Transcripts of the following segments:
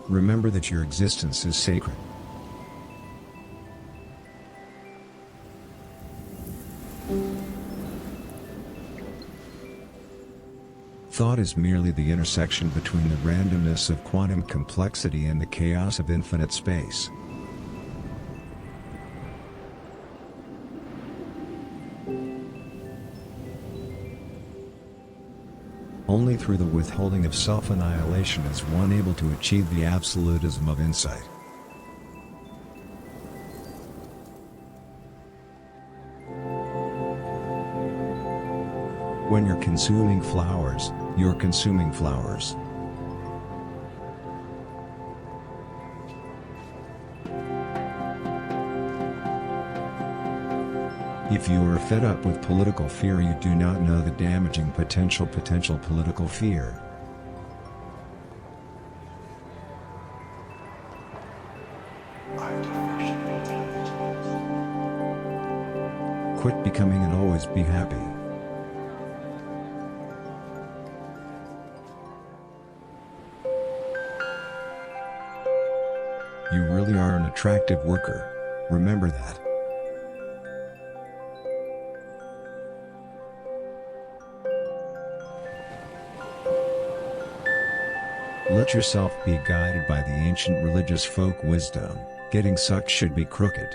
Remember that your existence is sacred. Thought is merely the intersection between the randomness of quantum complexity and the chaos of infinite space. Only through the withholding of self-annihilation is one able to achieve the absolutism of insight. When you're consuming flowers, you're consuming flowers. If you are fed up with political fear, you do not know the damaging potential political fear. Quit becoming and always be happy. You really are an attractive worker. Remember that. Let yourself be guided by the ancient religious folk wisdom. Getting sucked should be crooked.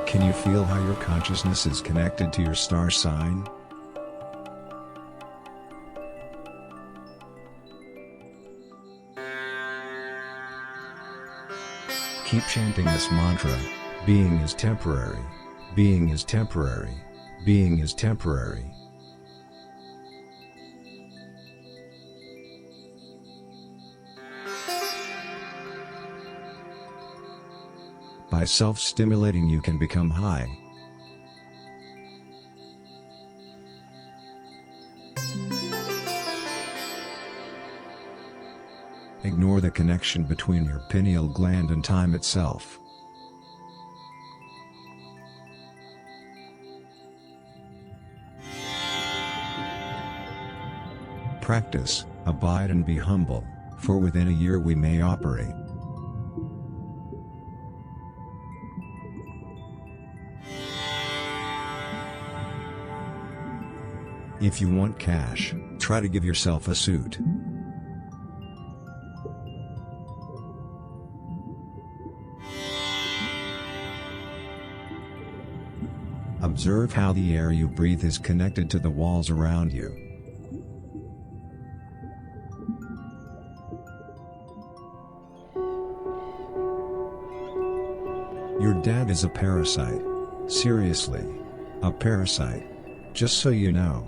Can you feel how your consciousness is connected to your star sign? Keep chanting this mantra: being is temporary, being is temporary, being is temporary. By self-stimulating, you can become high. Ignore the connection between your pineal gland and time itself. Practice, abide and be humble, for within a year we may operate. If you want cash, try to give yourself a suit. Observe how the air you breathe is connected to the walls around you. Your dad is a parasite. Seriously. A parasite. Just so you know.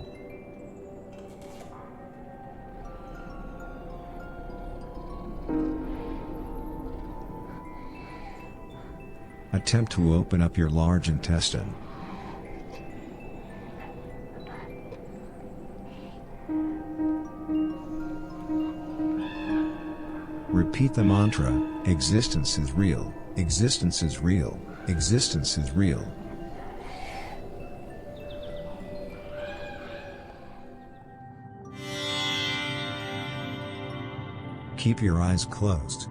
Attempt to open up your large intestine. Repeat the mantra: existence is real, existence is real, existence is real. Keep your eyes closed.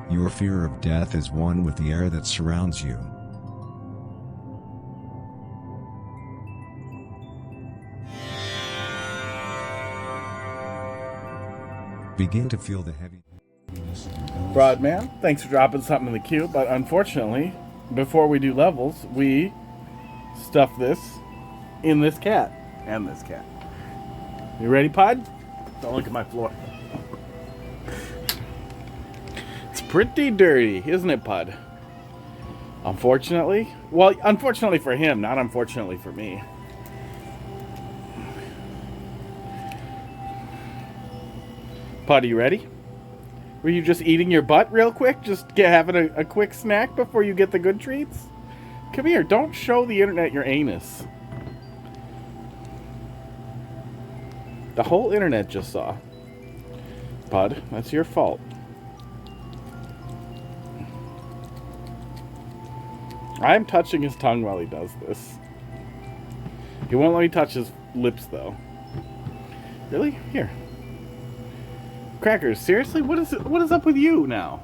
Your fear of death is one with the air that surrounds you. Begin to feel the heavy... Brodman, thanks for dropping something in the queue, but unfortunately, before we do levels, we stuff this in this cat and this cat. You ready, Pod? Don't look at my floor. It's pretty dirty, isn't it, Pod? Unfortunately. Well, unfortunately for him, not unfortunately for me. Pod, are you ready? Were you just eating your butt real quick? Just having a quick snack before you get the good treats? Come here, don't show the internet your anus. The whole internet just saw. Bud, that's your fault. I'm touching his tongue while he does this. He won't let me touch his lips, though. Really? Here. Crackers, seriously? What is up with you now?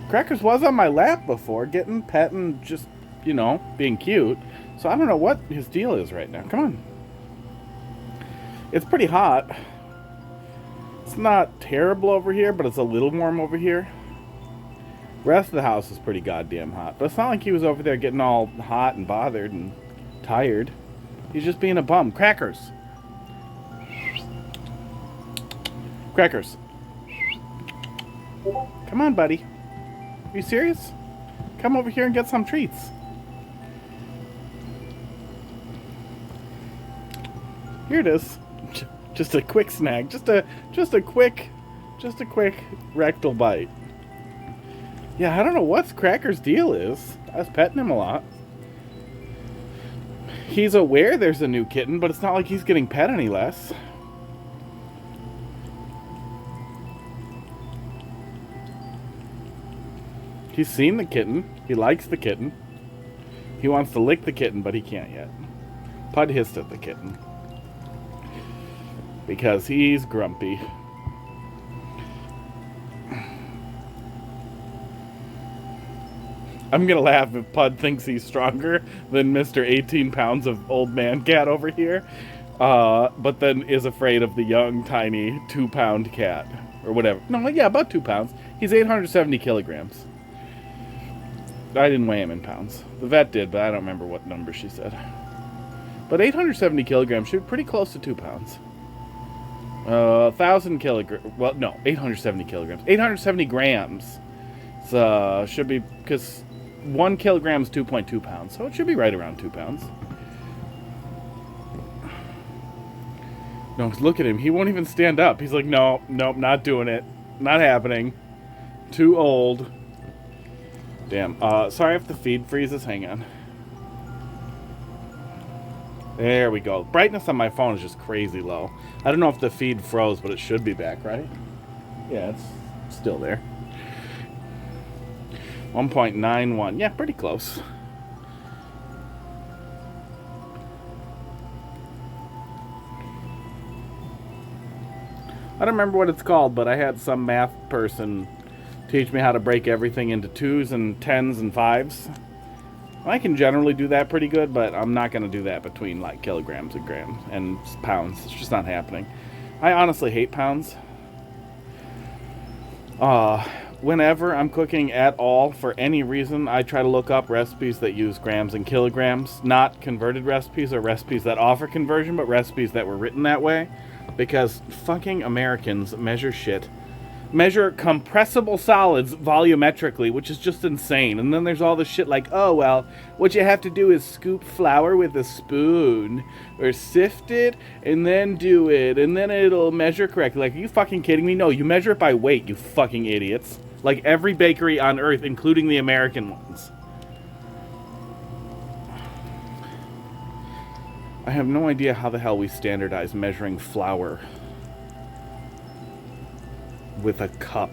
Crackers was on my lap before, getting pet and just, you know, being cute. So I don't know what his deal is right now. Come on. It's pretty hot. It's not terrible over here, but it's a little warm over here. Rest of the house is pretty goddamn hot. But it's not like he was over there getting all hot and bothered and tired. He's just being a bum. Crackers. Crackers. Come on, buddy. Are you serious? Come over here and get some treats. Here it is. Just a quick snack. Just a quick rectal bite. Yeah, I don't know what Cracker's deal is. I was petting him a lot. He's aware there's a new kitten, but it's not like he's getting pet any less. He's seen the kitten. He likes the kitten. He wants to lick the kitten, but he can't yet. Pud hissed at the kitten. Because he's grumpy. I'm gonna laugh if Pud thinks he's stronger than Mr. 18 pounds of old man cat over here. But then is afraid of the young, tiny 2-pound cat. Or whatever. No, yeah, about 2 pounds. He's 870 kilograms. I didn't weigh him in pounds. The vet did, but I don't remember what number she said. But 870 kilograms should be pretty close to 2 pounds. 1,000 kilograms. Well, no, 870 kilograms. 870 grams. So, should be, because 1 kilogram is 2.2 pounds. So it should be right around 2 pounds. No, look at him. He won't even stand up. He's like, no, nope, not doing it. Not happening. Too old. Damn. Sorry if the feed freezes. Hang on. There we go. Brightness on my phone is just crazy low. I don't know if the feed froze, but it should be back, right? Yeah, it's still there. 1.91. Yeah, pretty close. I don't remember what it's called, but I had some math person teach me how to break everything into 2s and 10s and 5s. I can generally do that pretty good, but I'm not going to do that between like kilograms and grams and pounds. It's just not happening. I honestly hate pounds. Whenever I'm cooking at all, for any reason, I try to look up recipes that use grams and kilograms. Not converted recipes or recipes that offer conversion, but recipes that were written that way. Because fucking Americans measure shit. Measure compressible solids volumetrically, which is just insane. And then there's all this shit like, oh, well, what you have to do is scoop flour with a spoon or sift it and then do it and then it'll measure correctly. Like, are you fucking kidding me? No, you measure it by weight, you fucking idiots. Like every bakery on earth, including the American ones. I have no idea how the hell we standardize measuring flour with a cup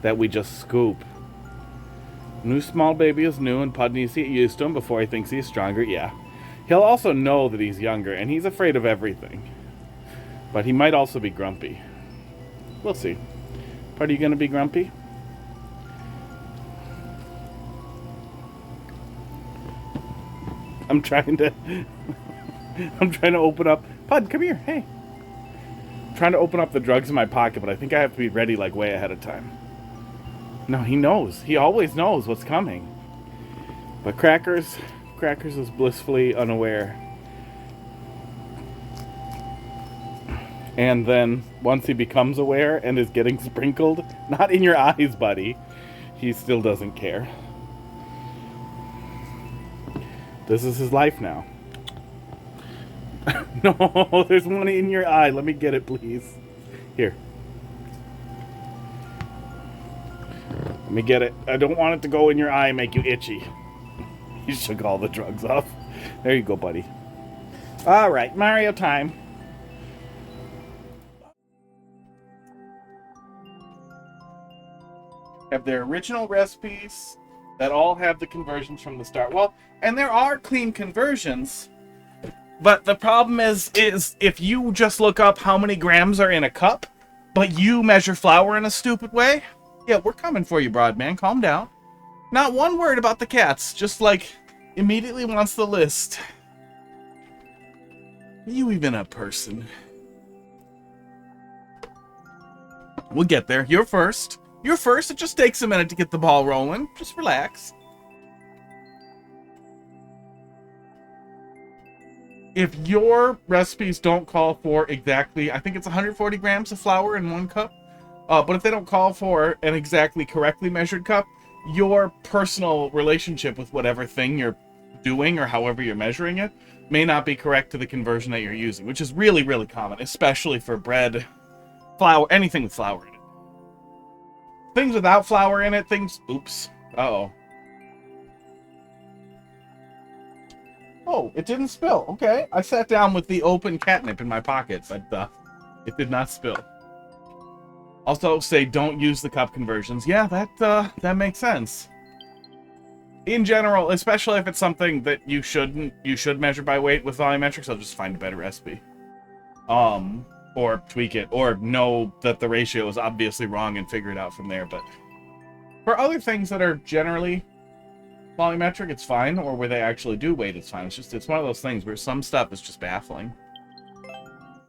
that we just scoop. New small baby is new and Pud needs to get used to him before he thinks he's stronger. Yeah. He'll also know that he's younger and he's afraid of everything. But he might also be grumpy. We'll see. Pud, are you going to be grumpy? I'm trying to open up. Pud, come here. Hey. Trying to open up the drugs in my pocket, but I think I have to be ready like way ahead of time. No, he knows. He always knows what's coming. But Crackers is blissfully unaware. And then once he becomes aware and is getting sprinkled, not in your eyes, buddy, he still doesn't care. This is his life now. No, there's one in your eye. Let me get it, please. Here. Let me get it. I don't want it to go in your eye and make you itchy. He shook all the drugs off. There you go, buddy. All right, Mario time. Have their original recipes that all have the conversions from the start. Well, and there are clean conversions, but the problem is if you just look up how many grams are in a cup, but you measure flour in a stupid way, yeah, we're coming for you, Brodman. Calm down. Not one word about the cats. Just like immediately wants the list. Are you even a person? We'll get there. You're first. You're first. It just takes a minute to get the ball rolling. Just relax. If your recipes don't call for exactly, I think it's 140 grams of flour in 1 cup. But if they don't call for an exactly correctly measured cup, your personal relationship with whatever thing you're doing or however you're measuring it may not be correct to the conversion that you're using, which is really, really common, especially for bread, flour, anything with flour in it. Things without flour in it, oops. Uh-oh. Oh, it didn't spill. Okay. I sat down with the open catnip in my pocket, but it did not spill. Also, say don't use the cup conversions. Yeah, that makes sense. In general, especially if it's something that you should measure by weight with volumetrics, I'll just find a better recipe. Or tweak it, or know that the ratio is obviously wrong and figure it out from there. But for other things that are generally volumetric, it's fine, or where they actually do weight, it's fine. It's one of those things where some stuff is just baffling.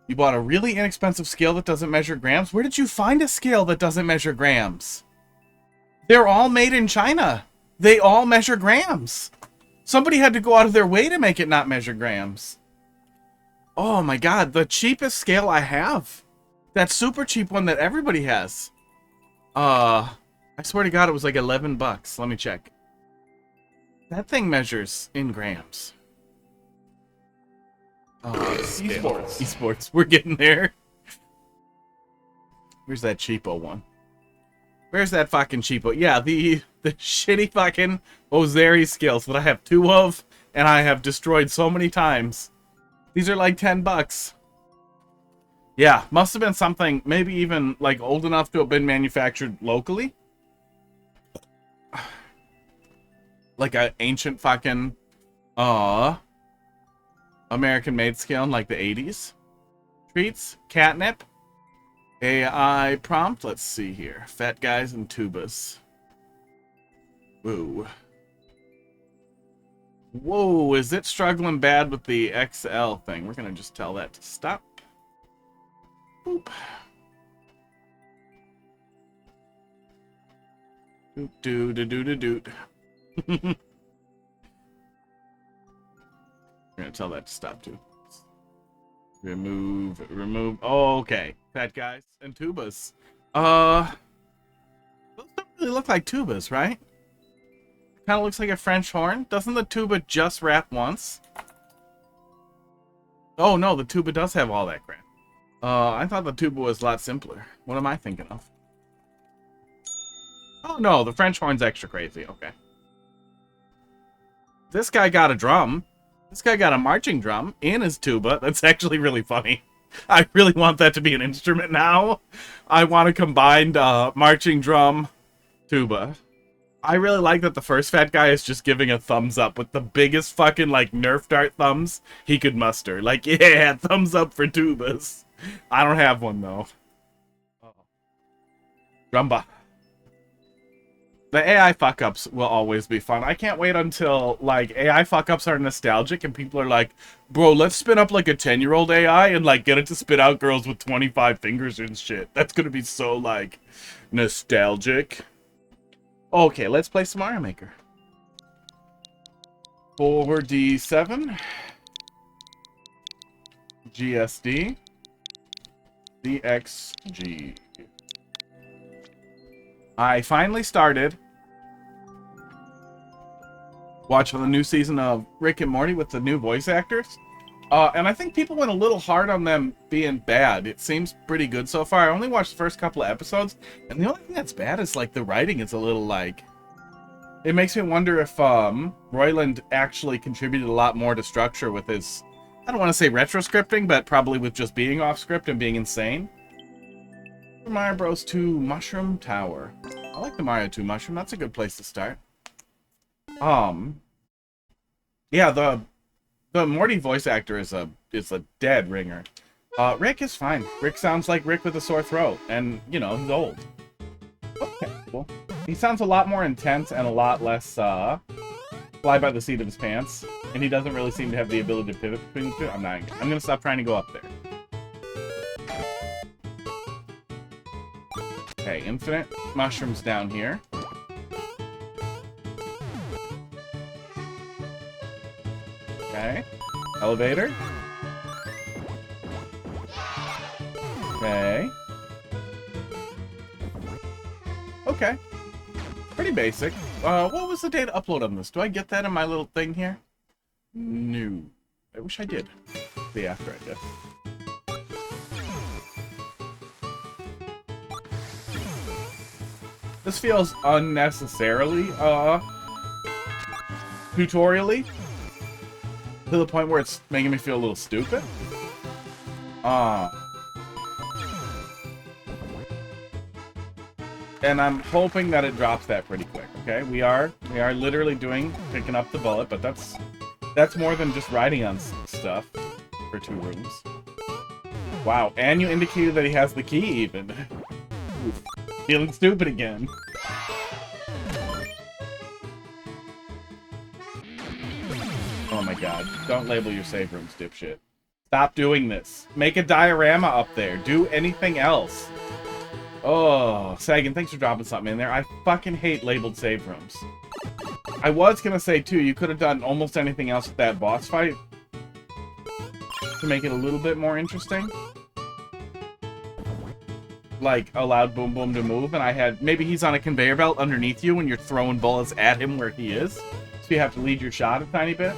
You bought a really inexpensive scale that doesn't measure grams? Where did you find a scale that doesn't measure grams? They're all made in China. They all measure grams. Somebody had to go out of their way to make it not measure grams. Oh my god, the cheapest scale I have. That super cheap one that everybody has. I swear to god it was like 11 bucks. Let me check. That thing measures in grams. Esports. Esports. We're getting there. Where's that cheapo one? Where's that fucking cheapo? Yeah, the shitty fucking Ozeri scales that I have 2 of and I have destroyed so many times. These are like 10 bucks. Yeah, must have been something maybe even like old enough to have been manufactured locally. Like an ancient fucking American-made scale in like the 80s. Treats, catnip, AI prompt. Let's see here. Fat guys and tubas. Woo. Whoa, is it struggling bad with the XL thing? We're gonna just tell that to stop. Boop. Doot doot doot doot doot. We're gonna tell that to stop too. Remove. Oh, okay. Fat guys and tubas. Those don't really look like tubas, right? Kind of looks like a French horn. Doesn't the tuba just wrap once? Oh no, the tuba does have all that crap. I thought the tuba was a lot simpler. What am I thinking of? Oh no, the French horn's extra crazy. Okay. This guy got a drum. This guy got a marching drum in his tuba. That's actually really funny. I really want that to be an instrument now. I want a combined marching drum tuba. I really like that the first fat guy is just giving a thumbs up with the biggest fucking, like, Nerf dart thumbs he could muster. Like, yeah, thumbs up for tubas. I don't have one, though. Rumba. The AI fuck-ups will always be fun. I can't wait until, like, AI fuck-ups are nostalgic and people are like, bro, let's spin up, like, a 10-year-old AI and, like, get it to spit out girls with 25 fingers and shit. That's gonna be so, like, nostalgic. Okay, let's play some Mario Maker. 4D7. GSD. DXG. I finally started watching the new season of Rick and Morty with the new voice actors. And I think people went a little hard on them being bad. It seems pretty good so far. I only watched the first couple of episodes, and the only thing that's bad is, like, the writing is a little, like, It makes me wonder if Roiland actually contributed a lot more to structure with his, I don't want to say retro-scripting, but probably with just being off-script and being insane. Mario Bros. 2 Mushroom Tower. I like the Mario 2 Mushroom. That's a good place to start. Yeah, the Morty voice actor is a dead ringer. Rick is fine. Rick sounds like Rick with a sore throat, and you know he's old. Okay, cool. He sounds a lot more intense and a lot less fly by the seat of his pants, and he doesn't really seem to have the ability to pivot between the two. I'm gonna stop trying to go up there. Okay, infinite mushrooms down here. Okay. Elevator. Okay. Okay. Pretty basic. What was the data upload on this? Do I get that in my little thing here? No. I wish I did. The after, I guess. This feels unnecessarily, tutorial-y. To the point where it's making me feel a little stupid. And I'm hoping that it drops that pretty quick, okay? We are literally picking up the bullet, but that's more than just riding on stuff for 2 rooms. Wow, and you indicated that he has the key even. Oof. Feeling stupid again. Oh my god. Don't label your save rooms, dipshit. Stop doing this. Make a diorama up there. Do anything else. Oh, Sagan, thanks for dropping something in there. I fucking hate labeled save rooms. I was gonna say, too, you could have done almost anything else with that boss fight to make it a little bit more interesting. Like, allowed Boom Boom to move, and I had... Maybe he's on a conveyor belt underneath you, and you're throwing bullets at him where he is. So you have to lead your shot a tiny bit.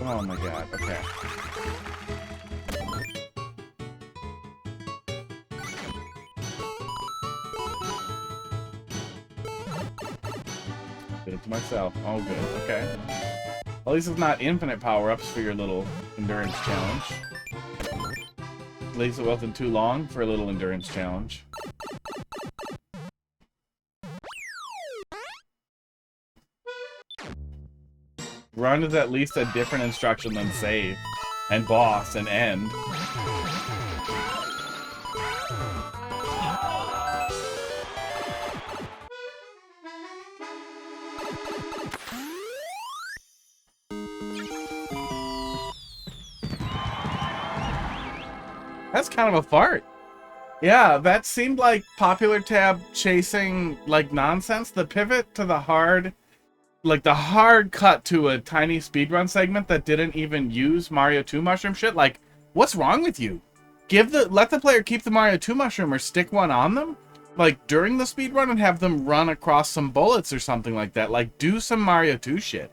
Oh my god, okay. Did it to myself. Oh good, okay. At least it's not infinite power-ups for your little endurance challenge. At least it wasn't too long for a little endurance challenge. Run is at least a different instruction than save, and boss, and end. That's kind of a fart. Yeah, that seemed like Popular Tab chasing, like, nonsense. The pivot to the hard... Like, the hard cut to a tiny speedrun segment that didn't even use Mario 2 Mushroom shit. Like, what's wrong with you? Let the player keep the Mario 2 Mushroom or stick one on them, like, during the speedrun and have them run across some bullets or something like that. Like, do some Mario 2 shit.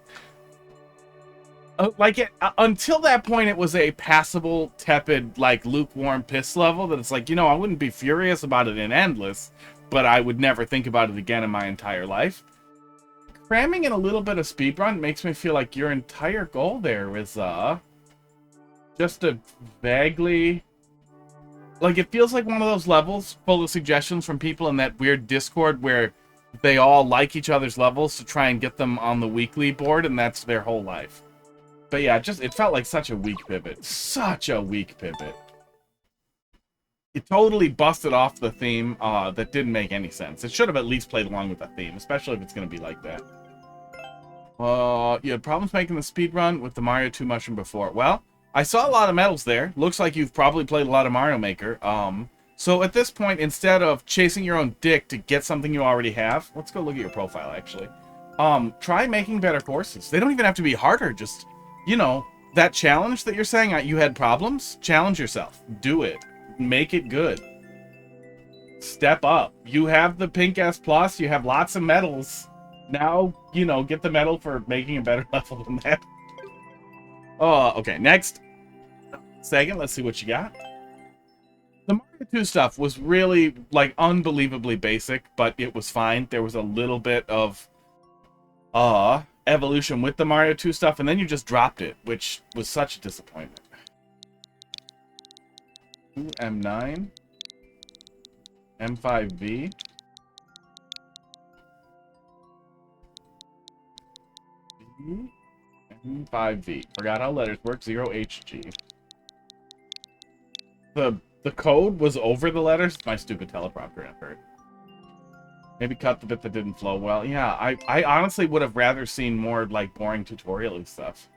Until that point, it was a passable, tepid, like, lukewarm piss level that it's like, you know, I wouldn't be furious about it in Endless, but I would never think about it again in my entire life. Cramming in a little bit of speedrun makes me feel like your entire goal there is, just a vaguely... Like, it feels like one of those levels full of suggestions from people in that weird Discord where they all like each other's levels to try and get them on the weekly board, and that's their whole life. But yeah, it felt like such a weak pivot. Such a weak pivot. It totally busted off the theme that didn't make any sense. It should have at least played along with the theme, especially if it's going to be like that. You had problems making the speedrun with the Mario 2 Mushroom before. Well, I saw a lot of medals there. Looks like you've probably played a lot of Mario Maker. So at this point, instead of chasing your own dick to get something you already have, let's go look at your profile, actually. Try making better courses. They don't even have to be harder. Just, you know, that challenge that you're saying you had problems, challenge yourself. Do it. Make it good. Step up. You have the pink S+, you have lots of medals. Now, you know, get the medal for making a better level than that. Oh, okay, next. Second, let's see what you got. The Mario 2 stuff was really, like, unbelievably basic, but it was fine. There was a little bit of evolution with the Mario 2 stuff, and then you just dropped it, which was such a disappointment. M9. M5V. M5V. Forgot how letters work. 0HG. The code was over the letters. It's my stupid teleprompter effort. Maybe cut the bit that didn't flow well. Yeah, I honestly would have rather seen more, like, boring tutorial-y stuff.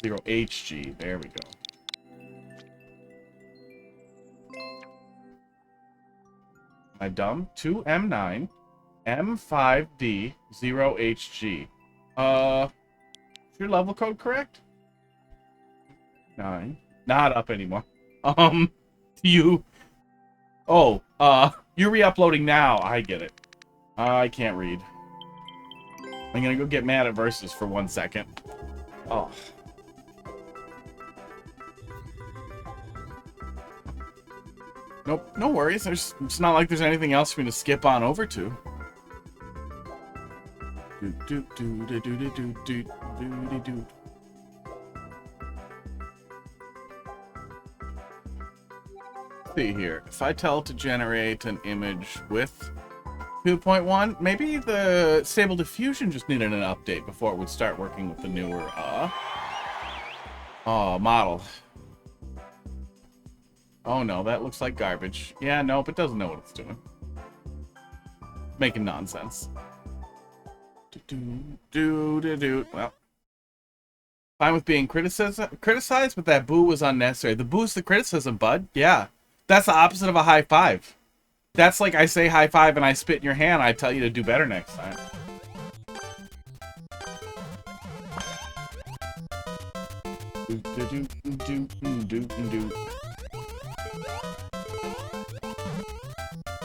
0HG. There we go. Am I dumb? 2M9, M5D, 0HG. Is your level code correct? 9. Not up anymore. You... Oh, you're re-uploading now. I get it. I can't read. I'm gonna go get mad at Versus for 1 second. Oh. Nope, no worries. It's not like there's anything else for me to skip on over to. See here. If I tell it to generate an image with 2.1, maybe the Stable Diffusion just needed an update before it would start working with the newer model. Oh no, that looks like garbage. Yeah, nope, it doesn't know what it's doing. Making nonsense. Well, fine with being criticized, but that boo was unnecessary. The boo's the criticism, bud. Yeah, that's the opposite of a high five. That's like I say high five and I spit in your hand. I tell you to do better next time.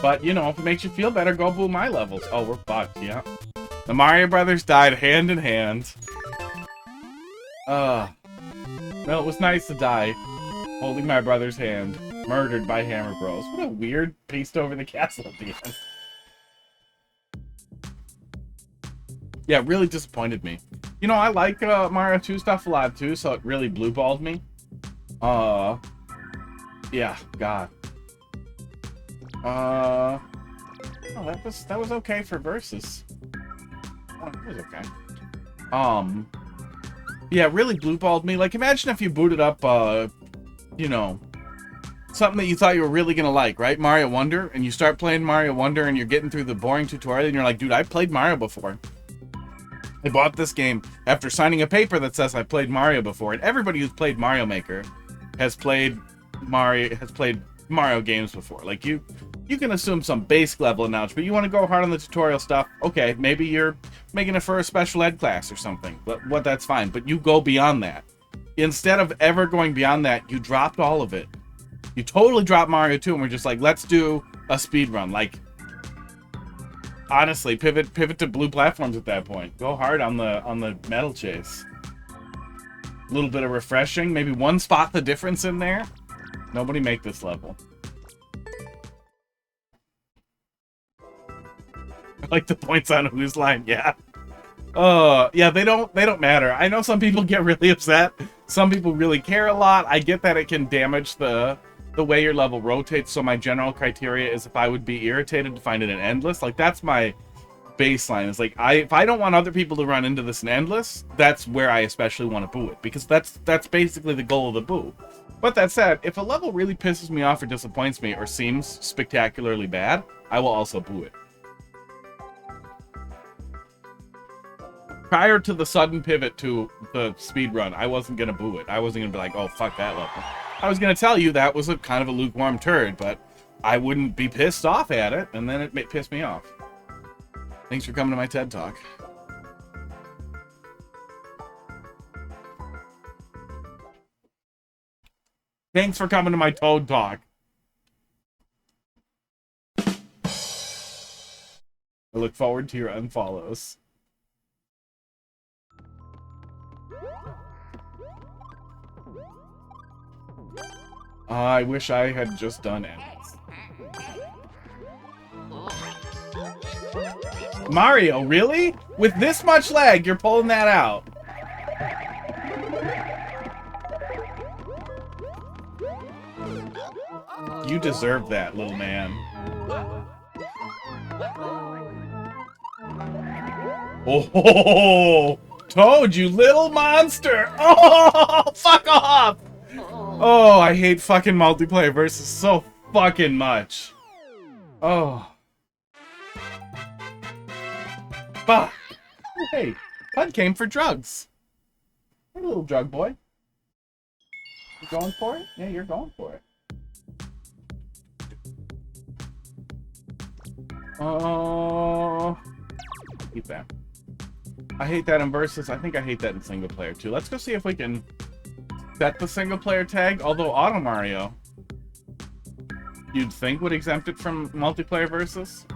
But, you know, if it makes you feel better, go boo my levels. Oh, we're fucked, yeah. The Mario Brothers died hand in hand. Well, it was nice to die holding my brother's hand, murdered by Hammer Bros. What a weird piece over the castle at the end. Yeah, it really disappointed me. You know, I like Mario 2 stuff a lot too, so it really blue-balled me. Yeah, God. Oh, that was okay for Versus. Oh, it was okay. Yeah, it really blue-balled me. Like, imagine if you booted up, you know, something that you thought you were really gonna like, right? Mario Wonder, and you start playing Mario Wonder and you're getting through the boring tutorial and you're like, dude, I played Mario before. I bought this game after signing a paper that says I played Mario before, and everybody who's played Mario Maker has played Mario games before. Like, you can assume some basic level of knowledge, but you want to go hard on the tutorial stuff, okay, maybe you're making it for a special ed class or something, but that's fine. But you go beyond that. Instead of ever going beyond that, you dropped all of it. You totally dropped Mario 2 and we're just like, let's do a speed run. Like, honestly, pivot to blue platforms at that point. Go hard on the metal chase. A little bit of refreshing, maybe one spot the difference in there. Nobody make this level. I like the points on whose line, yeah. Yeah, they don't matter. I know some people get really upset. Some people really care a lot. I get that it can damage the way your level rotates, so my general criteria is if I would be irritated to find it in endless, like that's my baseline. Is like if I don't want other people to run into this in endless, that's where I especially want to boo it, because that's basically the goal of the boo. But that said, if a level really pisses me off or disappoints me or seems spectacularly bad, I will also boo it. Prior to the sudden pivot to the speedrun, I wasn't going to boo it. I wasn't going to be like, oh, fuck that level. I was going to tell you that was a kind of a lukewarm turd, but I wouldn't be pissed off at it, and then it pissed me off. Thanks for coming to my TED Talk. Thanks for coming to my Toad Talk. I look forward to your unfollows. I wish I had just done it. Mario, really? With this much lag, you're pulling that out. You deserve that, little man. Oh, Toad, you little monster! Oh, fuck off! Oh, I hate fucking multiplayer versus so fucking much. Oh. Fuck. Hey, Bud came for drugs. Hey, little drug boy. You going for it? Yeah, you're going for it. Oh. Keep that. I hate that in versus. I think I hate that in single player too. Let's go see if we can set the single player tag. Although Auto Mario, you'd think would exempt it from multiplayer versus.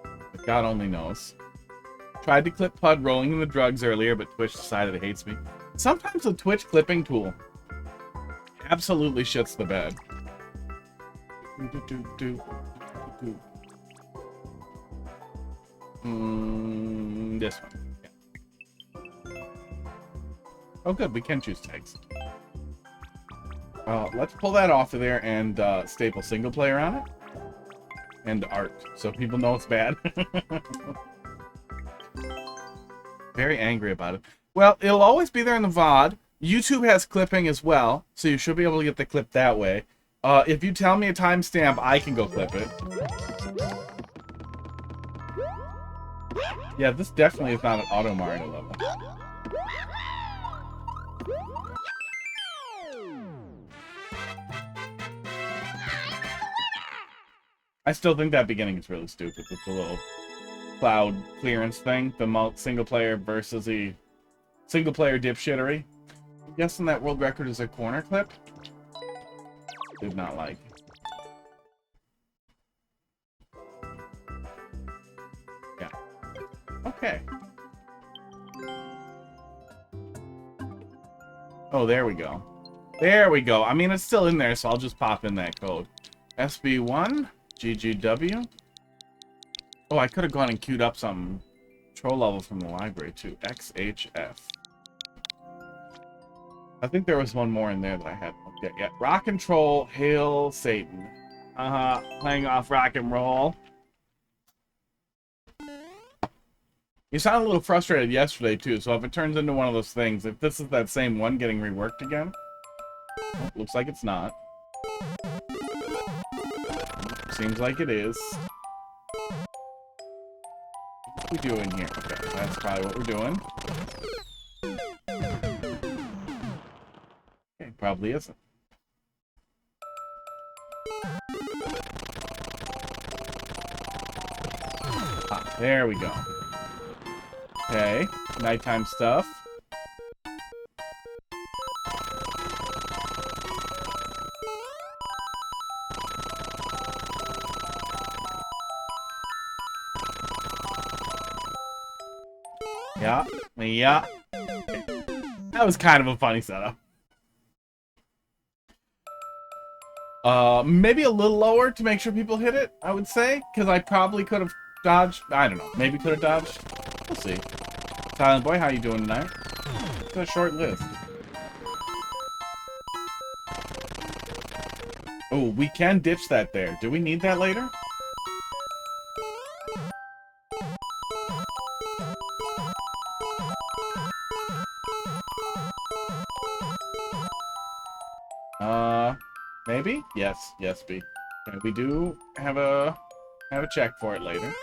But God only knows. Tried to clip Pud rolling in the drugs earlier, but Twitch decided it hates me. Sometimes the Twitch clipping tool absolutely shits the bed. This one. Yeah. Oh, good. We can choose tags. Let's pull that off of there and staple single player on it. And art, so people know it's bad. Very angry about it. Well, it'll always be there in the VOD. YouTube has clipping as well, so you should be able to get the clip that way. If you tell me a timestamp, I can go clip it. Yeah, this definitely is not an Auto Mario level. I still think that beginning is really stupid with the little cloud clearance thing. The single player versus the single player dipshittery. I'm guessing that world record is a corner clip. Did not like. Yeah. Okay. Oh, there we go. There we go. I mean, it's still in there, so I'll just pop in that code. SB1, GGW. Oh, I could have gone and queued up some control level from the library, too. XHF. I think there was one more in there that I hadn't looked at yet. Rock and Roll, Hail Satan. Playing off rock and roll. You sounded a little frustrated yesterday, too, so if it turns into one of those things, if this is that same one getting reworked again, well, looks like it's not. Seems like it is. What are we doing here? Okay, that's probably what we're doing. Okay, probably isn't. Ah, there we go. Okay, nighttime stuff. Yeah, yeah. Okay. That was kind of a funny setup. Maybe a little lower to make sure people hit it, I would say. Because I probably could have dodged. I don't know. Maybe could have dodged. We'll see. Silent Boy, how you doing tonight? It's a short list. Oh, we can ditch that there. Do we need that later? Maybe? Yes, yes, B. Okay, we do have a check for it later.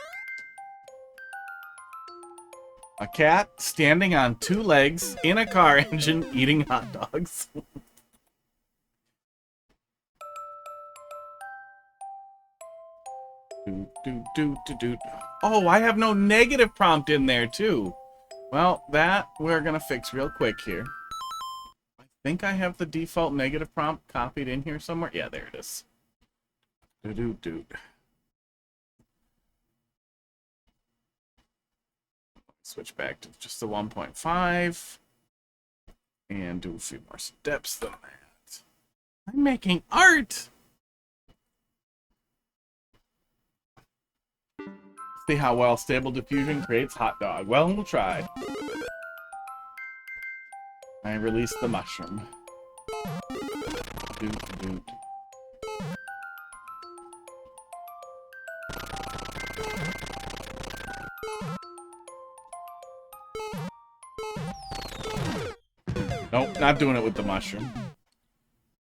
A cat standing on two legs in a car engine eating hot dogs. Oh, I have no negative prompt in there too. Well, that we're gonna fix real quick here. I think I have the default negative prompt copied in here somewhere. Yeah, there it is. Switch back to just the 1.5. And do a few more steps than that. I'm making art! See how well stable diffusion creates hot dog. Well, we'll try. I release the mushroom. Doot, doot. Nope, not doing it with the mushroom.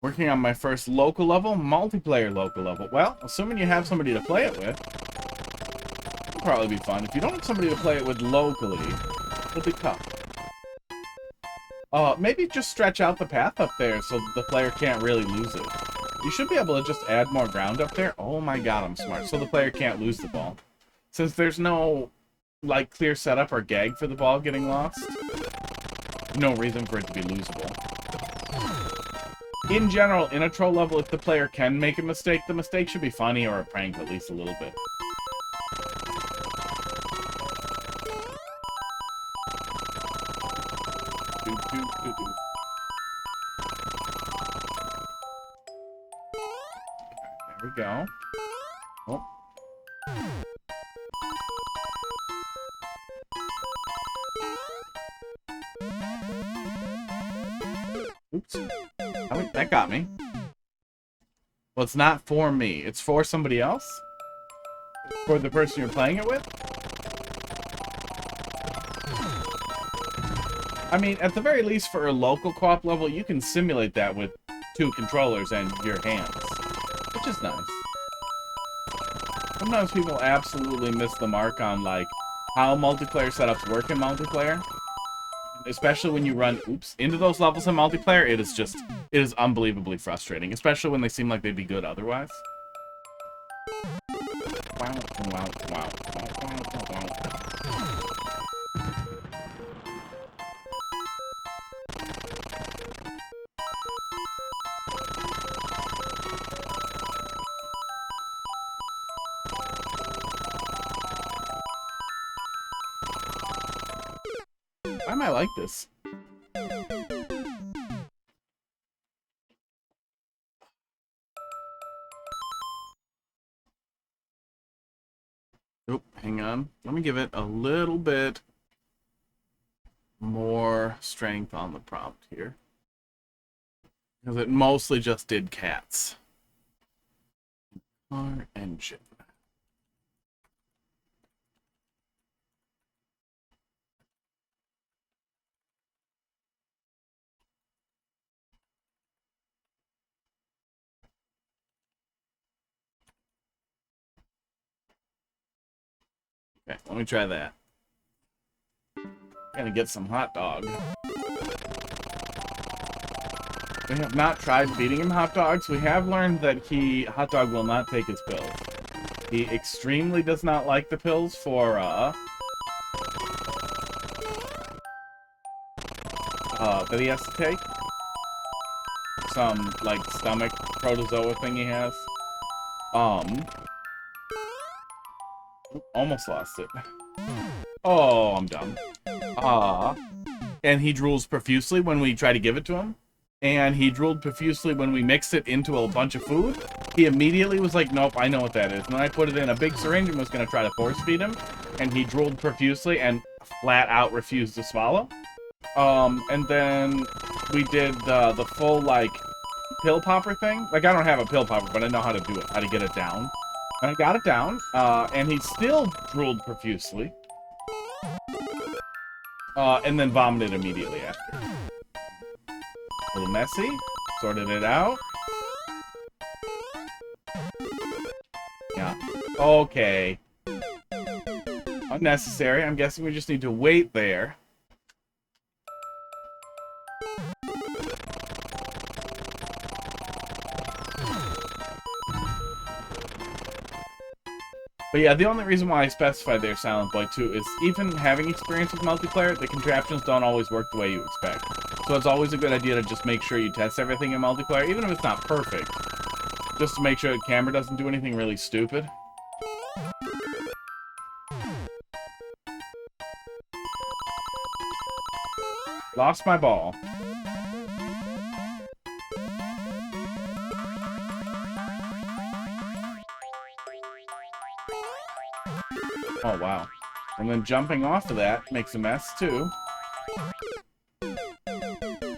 Working on my first local level, multiplayer local level. Well, assuming you have somebody to play it with, it'll probably be fun. If you don't have somebody to play it with locally, it'll be tough. Maybe just stretch out the path up there so the player can't really lose it. You should be able to just add more ground up there. Oh my god, I'm smart. So the player can't lose the ball. Since there's no, like, clear setup or gag for the ball getting lost, no reason for it to be losable. In general, in a troll level, if the player can make a mistake, the mistake should be funny or a prank at least a little bit. There we go. Oh. Oops. Oh, that got me. Well, it's not for me. It's for somebody else? For the person you're playing it with? I mean, at the very least, for a local co-op level, you can simulate that with 2 controllers and your hands. Which is nice. Sometimes people absolutely miss the mark on, like, how multiplayer setups work in multiplayer. Especially when you run, into those levels in multiplayer, it is unbelievably frustrating. Especially when they seem like they'd be good otherwise. Wow, wow, wow, wow, wow, wow. I might like this. Oh, hang on. Let me give it a little bit more strength on the prompt here. Because it mostly just did cats. Car engine. Okay, let me try that. Gonna get some hot dog. We have not tried feeding him hot dogs. We have learned that hot dog will not take his pills. He extremely does not like the pills for, that he has to take. Some, like, stomach protozoa thing he has. Almost lost it. Oh, I'm dumb. And he drools profusely when we try to give it to him. And he drooled profusely when we mixed it into a bunch of food. He immediately was like, nope, I know what that is. And then I put it in a big syringe and was going to try to force feed him. And he drooled profusely and flat out refused to swallow. And then we did the full, like, pill popper thing. Like, I don't have a pill popper, but I know how to do it, how to get it down. And I got it down, and he still drooled profusely. And then vomited immediately after. A little messy. Sorted it out. Yeah. Okay. Unnecessary. I'm guessing we just need to wait there. But yeah, the only reason why I specified there, Silent Boy 2, is even having experience with multiplayer, the contraptions don't always work the way you expect. So it's always a good idea to just make sure you test everything in multiplayer, even if it's not perfect. Just to make sure the camera doesn't do anything really stupid. Lost my ball. Oh, wow. And then jumping off of that makes a mess, too.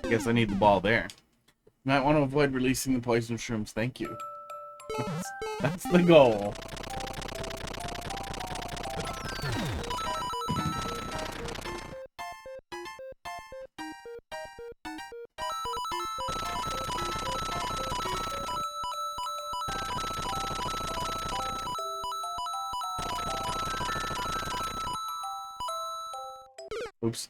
Guess I need the ball there. Might want to avoid releasing the poison shrooms. Thank you. That's the goal. Oops.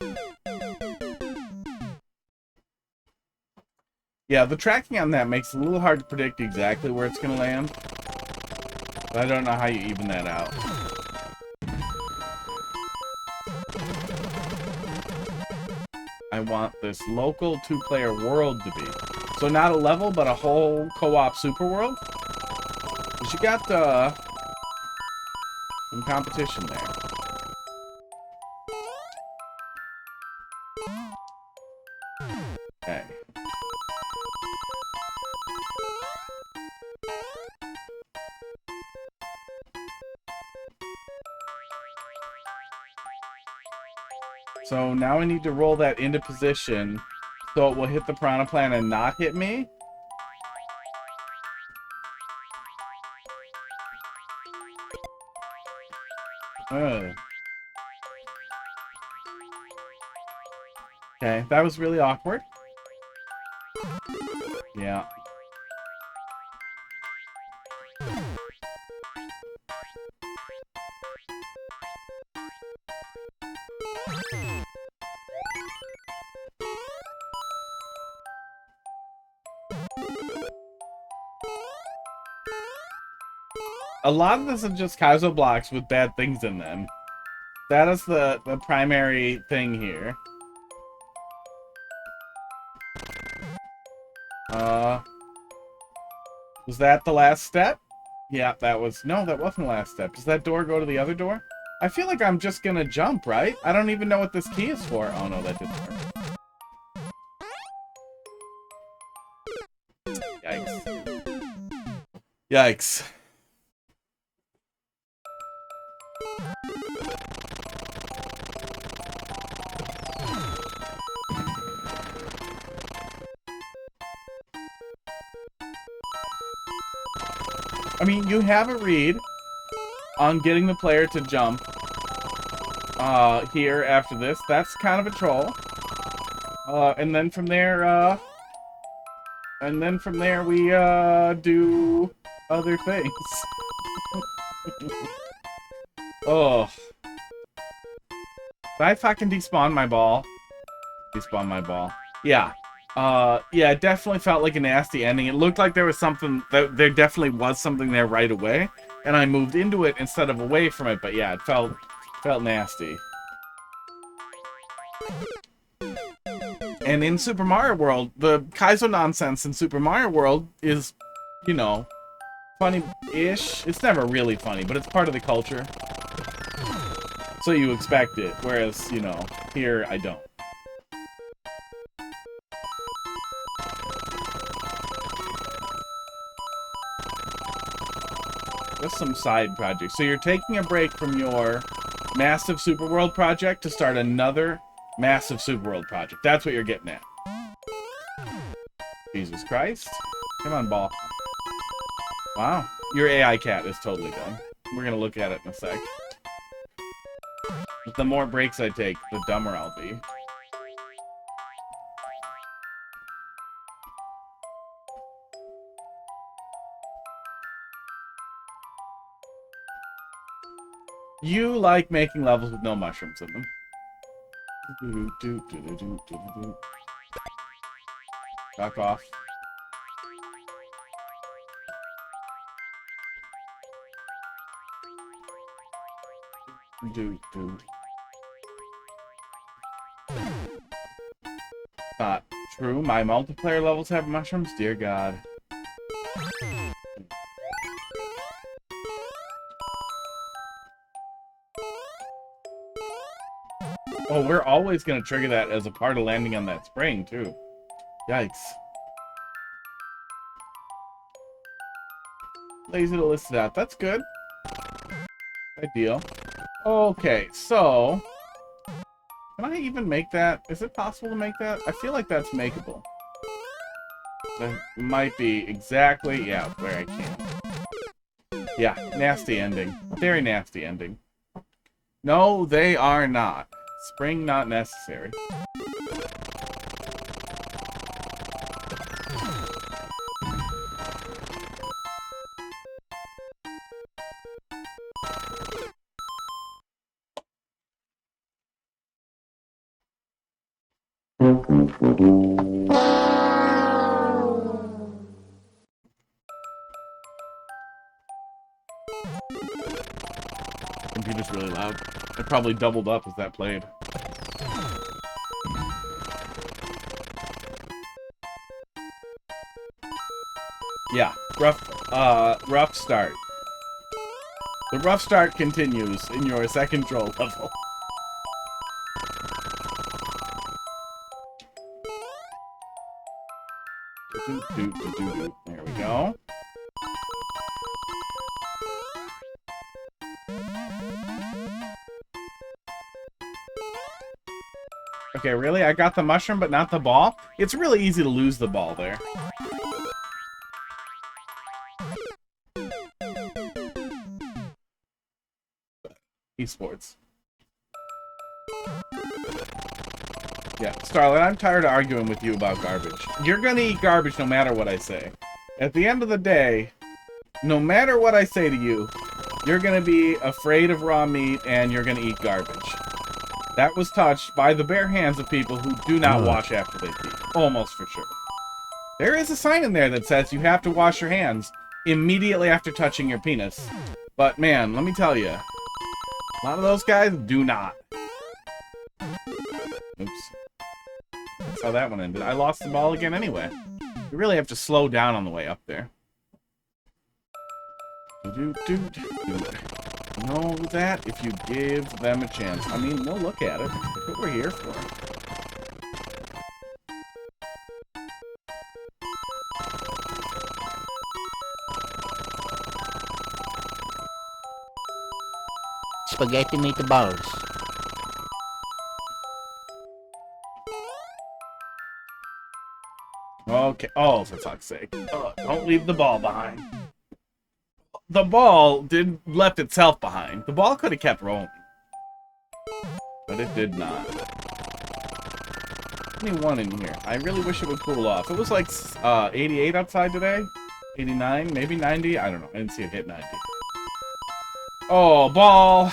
Yeah, the tracking on that makes it a little hard to predict exactly where it's going to land. But I don't know how you even that out. I want this local 2-player world to be. So not a level, but a whole co-op super world. Because you got some competition there. Okay. So now I need to roll that into position so it will hit the piranha plant and not hit me. Okay, that was really awkward. Yeah. A lot of this is just Kaizo blocks with bad things in them. That is the primary thing here. Was that the last step? Yeah, that was... No, that wasn't the last step. Does that door go to the other door? I feel like I'm just gonna jump, right? I don't even know what this key is for. Oh, no, that didn't work. Yikes. Yikes. I mean, you have a read on getting the player to jump here after this. That's kind of a troll. And then from there, we do other things. Oh. Did I fucking despawn my ball? Despawn my ball. Yeah. Yeah, it definitely felt like a nasty ending. It looked like there was something, there definitely was something there right away, and I moved into it instead of away from it, but yeah, it felt nasty. And in Super Mario World, the Kaizo nonsense in Super Mario World is, you know, funny-ish. It's never really funny, but it's part of the culture. So you expect it, whereas, you know, here I don't. Just some side projects. So you're taking a break from your massive Super World project to start another massive Super World project. That's what you're getting at. Jesus Christ. Come on, ball. Wow. Your AI cat is totally done. We're going to look at it in a sec. But the more breaks I take, the dumber I'll be. You like making levels with no mushrooms in them. Back off. Not true. My multiplayer levels have mushrooms? Dear God. Oh, we're always going to trigger that as a part of landing on that spring, too. Yikes. Lazy to list it out. That's good. Ideal. Okay, so... Can I even make that? Is it possible to make that? I feel like that's makeable. That might be exactly... Yeah, where I can. Yeah, nasty ending. Very nasty ending. No, they are not. Spring not necessary. Computer's really loud. It probably doubled up as that played. Yeah, rough start. The rough start continues in your second troll level. There we go. Okay, really? I got the mushroom, but not the ball? It's really easy to lose the ball there. Esports. Yeah, Starlight, I'm tired of arguing with you about garbage. You're gonna eat garbage no matter what I say. At the end of the day, no matter what I say to you, you're gonna be afraid of raw meat and you're gonna eat garbage. That was touched by the bare hands of people who do not wash after they pee. Almost for sure. There is a sign in there that says you have to wash your hands immediately after touching your penis. But man, let me tell you, a lot of those guys do not. Oops. That's how that one ended. I lost the ball again anyway. You really have to slow down on the way up there. Know that if you give them a chance. I mean, they'll look at it. That's what we're here for. Spaghetti meatballs. Okay. Oh, for fuck's sake. Don't leave the ball behind. The ball left itself behind. The ball could have kept rolling. But it did not. Only one in here. I really wish it would cool off. It was like 88 outside today. 89, maybe 90. I don't know. I didn't see it hit 90. Oh, ball.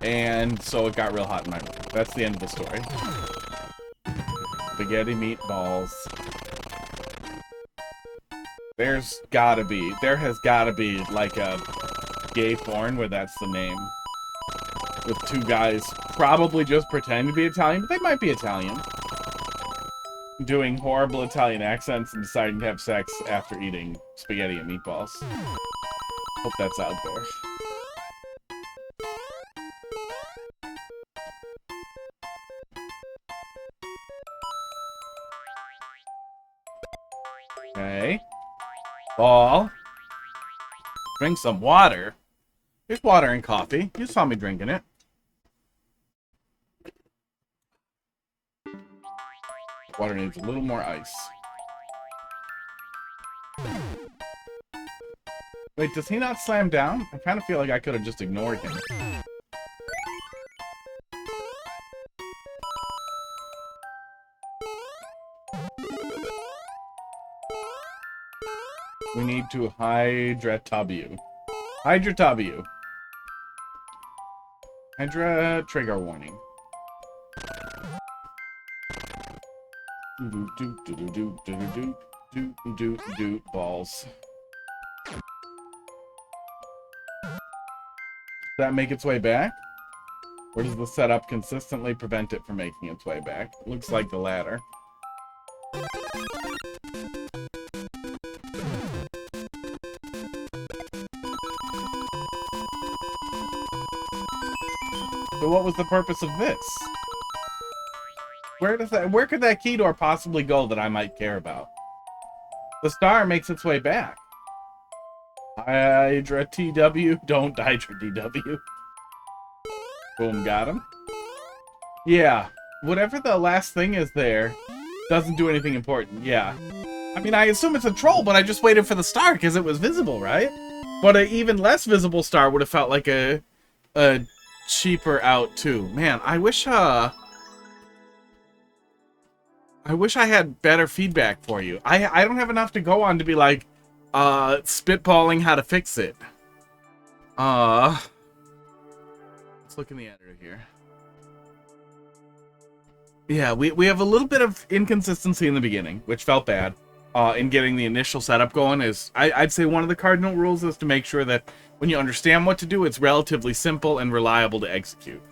And so it got real hot in my room. That's the end of the story. Spaghetti meatballs. There has gotta be like a gay porn where that's the name. With two guys probably just pretending to be Italian, but they might be Italian. Doing horrible Italian accents and deciding to have sex after eating spaghetti and meatballs. Hope that's out there. Okay. Ball. Drink some water. There's water and coffee. You saw me drinking it. Water needs a little more ice. Wait, does he not slam down? I kind of feel like I could have just ignored him. We need to hydra-tub you. Hydra-tub you. Hydra trigger warning. Balls. Does that make its way back? Or does the setup consistently prevent it from making its way back? Looks like the latter. So what was the purpose of this? Where could that key door possibly go that I might care about? The star makes its way back. Hydra TW, don't Hydra DW. Boom, got him. Yeah, whatever the last thing is there doesn't do anything important. Yeah. I mean, I assume it's a troll, but I just waited for the star because it was visible, right? But an even less visible star would have felt like a cheaper out too. Man, I wish I had better feedback for you. I don't have enough to go on to be like spitballing how to fix it. Let's look in the editor here. Yeah, we have a little bit of inconsistency in the beginning, which felt bad. In getting the initial setup going is, I'd say one of the cardinal rules is to make sure that when you understand what to do, it's relatively simple and reliable to execute.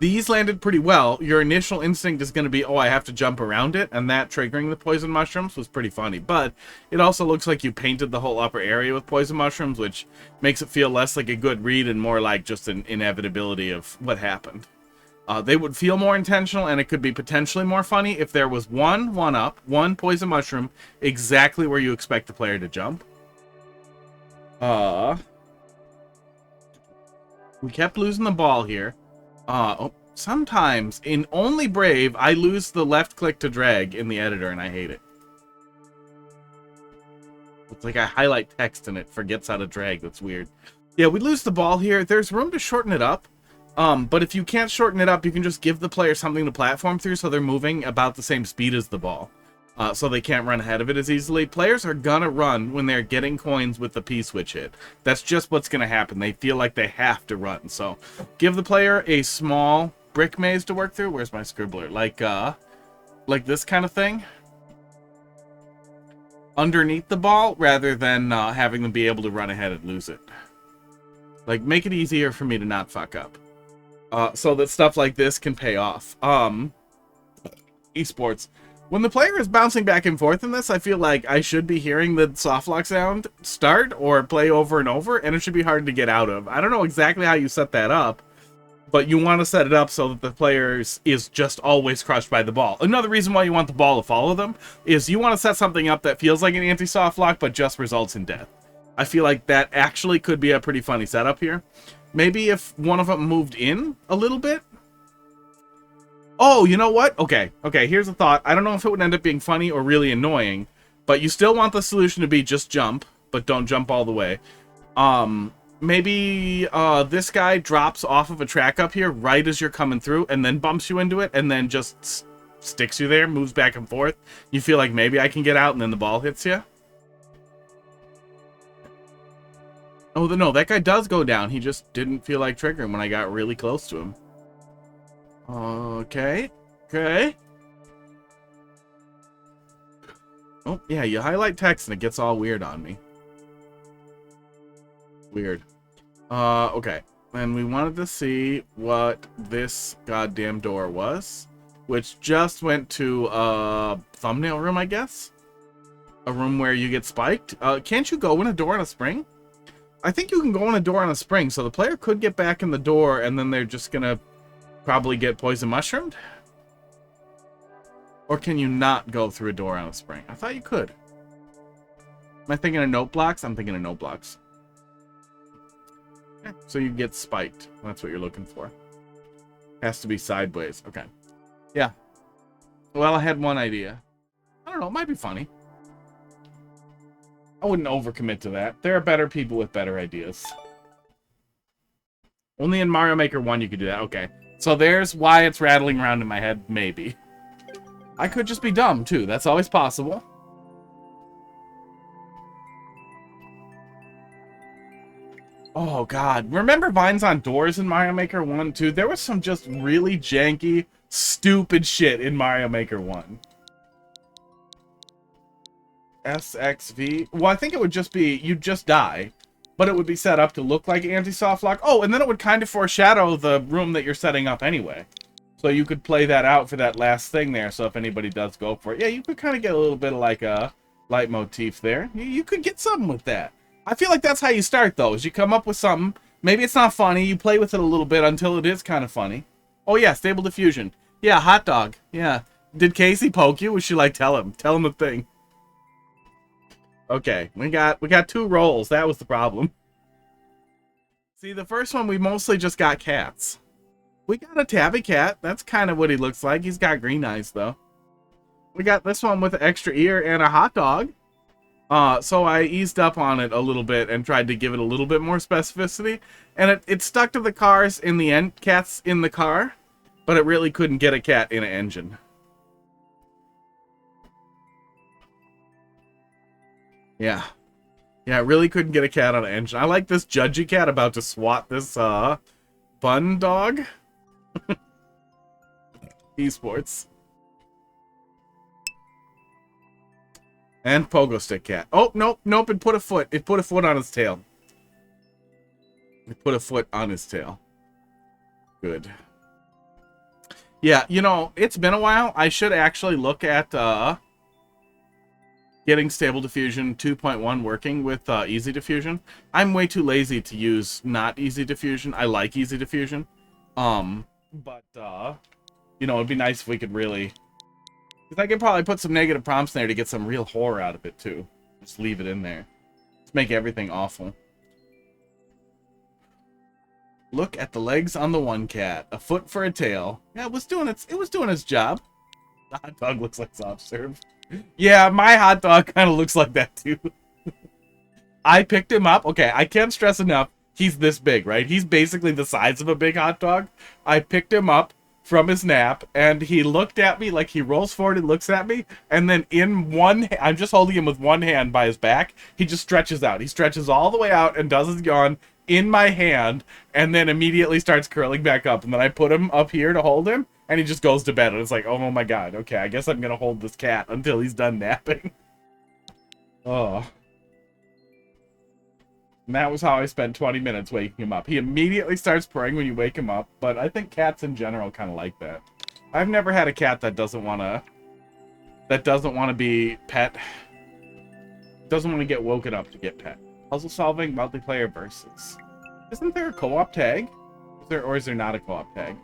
These landed pretty well. Your initial instinct is going to be, oh, I have to jump around it, and that triggering the poison mushrooms was pretty funny. But it also looks like you painted the whole upper area with poison mushrooms, which makes it feel less like a good read and more like just an inevitability of what happened. They would feel more intentional, and it could be potentially more funny if there was one poison mushroom exactly where you expect the player to jump. We kept losing the ball here. Sometimes, in Only Brave, I lose the left click to drag in the editor, and I hate it. It's like I highlight text and it forgets how to drag. That's weird. Yeah, we lose the ball here. There's room to shorten it up. But if you can't shorten it up, you can just give the player something to platform through so they're moving about the same speed as the ball. So they can't run ahead of it as easily. Players are gonna run when they're getting coins with the P-switch hit. That's just what's gonna happen. They feel like they have to run. So give the player a small brick maze to work through. Where's my scribbler? Like this kind of thing. Underneath the ball, rather than having them be able to run ahead and lose it. Like, make it easier for me to not fuck up. So that stuff like this can pay off. Esports. When the player is bouncing back and forth in this, I feel like I should be hearing the softlock sound start or play over and over, and it should be hard to get out of. I don't know exactly how you set that up, but you want to set it up so that the player is just always crushed by the ball. Another reason why you want the ball to follow them is you want to set something up that feels like an anti-softlock, but just results in death. I feel like that actually could be a pretty funny setup here. Maybe if one of them moved in a little bit. Oh, you know what? Okay, here's a thought. I don't know if it would end up being funny or really annoying, but you still want the solution to be just jump, but don't jump all the way. Maybe this guy drops off of a track up here right as you're coming through and then bumps you into it and then just sticks you there, moves back and forth. You feel like maybe I can get out and then the ball hits you. Oh, no, that guy does go down. He just didn't feel like triggering when I got really close to him. Okay. Oh, yeah, you highlight text and it gets all weird on me. Weird. Okay. And we wanted to see what this goddamn door was, which just went to a thumbnail room, I guess? A room where you get spiked? Can't you go in a door on a spring? I think you can go in a door on a spring, so the player could get back in the door, and then they're just gonna probably get poison mushroomed? Or can you not go through a door on a spring? I thought you could. Am I thinking of note blocks? I'm thinking of note blocks. Okay, so you get spiked. That's what you're looking for. Has to be sideways. Okay. Yeah. Well, I had one idea. I don't know, it might be funny. I wouldn't overcommit to that. There are better people with better ideas. Only in Mario Maker 1 you could do that. Okay. So there's why it's rattling around in my head, maybe. I could just be dumb, too. That's always possible. Oh, God. Remember vines on doors in Mario Maker 1, too? There was some just really janky, stupid shit in Mario Maker 1. SXV. Well, I think it would just be, you'd just die, but it would be set up to look like anti-softlock. Oh, and then it would kind of foreshadow the room that you're setting up anyway. So you could play that out for that last thing there, so if anybody does go for it. Yeah, you could kind of get a little bit of like a leitmotif there. You could get something with that. I feel like that's how you start, though, is you come up with something. Maybe it's not funny. You play with it a little bit until it is kind of funny. Oh yeah, stable diffusion. Yeah, hot dog. Yeah. Did Casey poke you? Was she like, tell him the thing? Okay, we got 2 rolls. That was the problem. See, the first one we mostly just got cats. We got a tabby cat. That's kind of what he looks like. He's got green eyes though. We got this one with an extra ear and a hot dog. So I eased up on it a little bit and tried to give it a little bit more specificity. And it stuck to the cars in the end, cats in the car, but it really couldn't get a cat in an engine. Yeah. Yeah, it really couldn't get a cat on an engine. I like this judgy cat about to swat this, bun dog. Esports. And pogo stick cat. Oh, nope, it put a foot on his tail. It put a foot on his tail. Good. Yeah, you know, it's been a while. I should actually look at, getting Stable Diffusion 2.1 working with Easy Diffusion. I'm way too lazy to use not Easy Diffusion. I like Easy Diffusion. But, you know, it'd be nice if we could really... Because I could probably put some negative prompts in there to get some real horror out of it, too. Just leave it in there. Just make everything awful. Look at the legs on the one cat. A foot for a tail. Yeah, it was doing its job. The hot dog looks like soft serve. Yeah, my hot dog kind of looks like that, too. I picked him up. Okay, I can't stress enough. He's this big, right? He's basically the size of a big hot dog. I picked him up from his nap, and he looked at me, like he rolls forward and looks at me, and then I'm just holding him with one hand by his back. He just stretches out. He stretches all the way out and does his yawn in my hand, and then immediately starts curling back up. And then I put him up here to hold him, and he just goes to bed. And it's like, oh my god, okay, I guess I'm gonna hold this cat until he's done napping. Oh. And that was how I spent 20 minutes waking him up. He immediately starts purring when you wake him up, but I think cats in general kind of like that. I've never had a cat that doesn't want to be pet. Doesn't want to get woken up to get pet. Puzzle solving, multiplayer versus. Isn't there a co-op tag? Or is there not a co-op tag?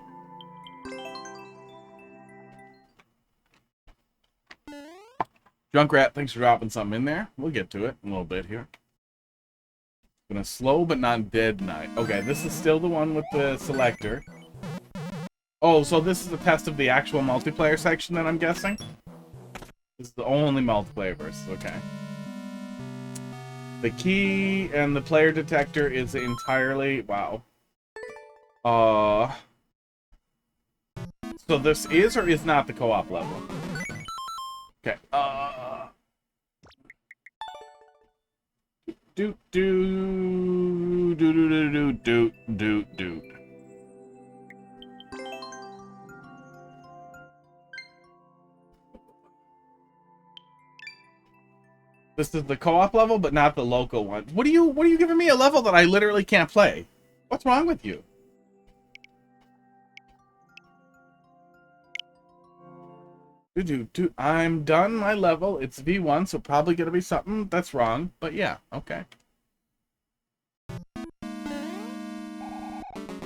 Junkrat, thanks for dropping something in there. We'll get to it in a little bit here. Gonna slow but not dead night. Okay, this is still the one with the selector. Oh, so this is the test of the actual multiplayer section then, I'm guessing? This is the only multiplayer versus, okay. The key and the player detector is entirely... Wow. So this is or is not the co-op level? Okay, Doot doot doot doot doot doot doot. This is the co-op level, but not the local one. What are you giving me a level that I literally can't play? What's wrong with you? I'm done my level. It's V1, so probably gonna be something that's wrong. But yeah, okay.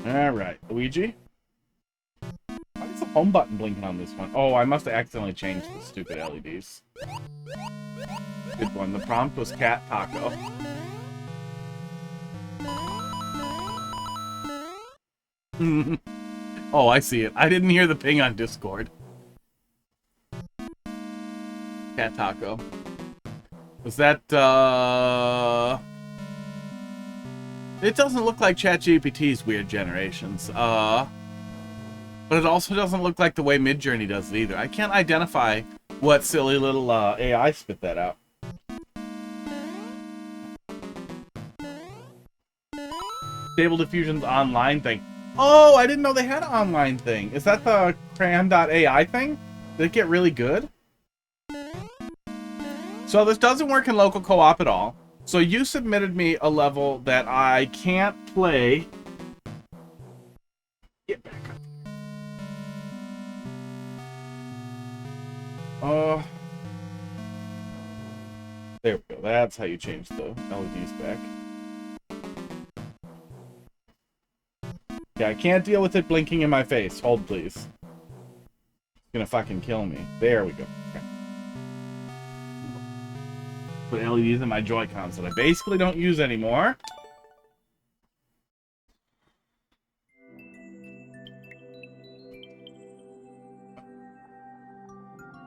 Alright, Luigi. Why is the home button blinking on this one? Oh, I must have accidentally changed the stupid LEDs. Good one. The prompt was cat taco. Oh, I see it. I didn't hear the ping on Discord. Cat taco. Was that, It doesn't look like ChatGPT's weird generations. But it also doesn't look like the way Midjourney does it either. I can't identify what silly little AI spit that out. Stable Diffusion's online thing. Oh, I didn't know they had an online thing. Is that the crayon.ai thing? Did it get really good? So this doesn't work in local co-op at all. So you submitted me a level that I can't play. Get back up. There we go. That's how you change the LEDs back. Yeah, I can't deal with it blinking in my face. Hold, please. It's gonna fucking kill me. There we go. Okay. Put LEDs in my Joy-Cons that I basically don't use anymore.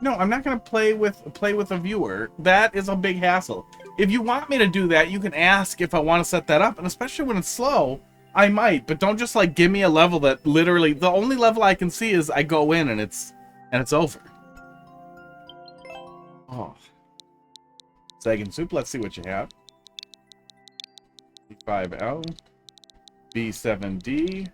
No, I'm not gonna play with a viewer. That is a big hassle. If you want me to do that, you can ask if I want to set that up, and especially when it's slow, I might. But don't just like give me a level that literally the only level I can see is I go in and it's over. Oh, sagansoup. Let's see what you have. B5L, B7D,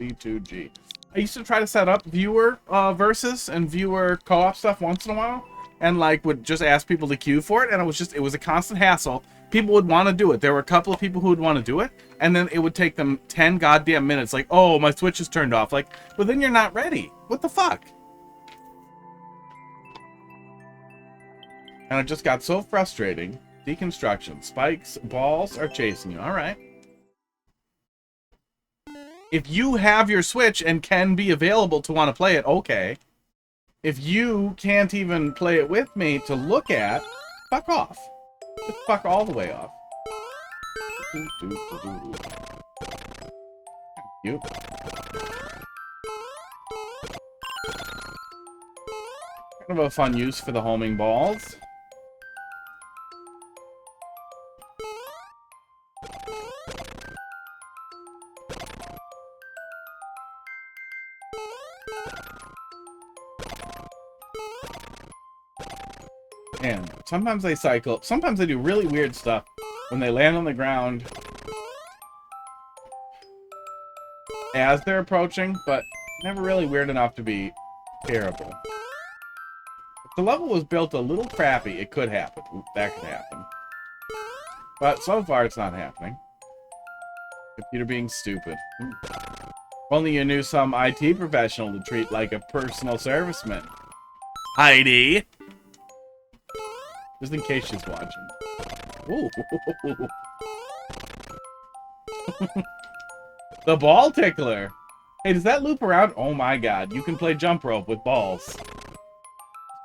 C2G. I used to try to set up viewer versus and viewer co-op stuff once in a while, and like would just ask people to queue for it, and it was a constant hassle. People would want to do it. There were a couple of people who would want to do it, and then it would take them 10 goddamn minutes. Like, oh, my Switch is turned off. Like, well, then you're not ready. What the fuck? And it just got so frustrating. Deconstruction. Spikes, balls are chasing you. All right. If you have your Switch and can be available to want to play it, okay. If you can't even play it with me to look at, fuck off. Just fuck all the way off. You. Kind of a fun use for the homing balls. And sometimes they cycle. Sometimes they do really weird stuff when they land on the ground as they're approaching, but never really weird enough to be terrible. If the level was built a little crappy, it could happen. That could happen. But so far, it's not happening. Computer being stupid. If only you knew some IT professional to treat like a personal serviceman. Heidi! Just in case she's watching. Ooh. The ball tickler. Hey, does that loop around? Oh my god. You can play jump rope with balls.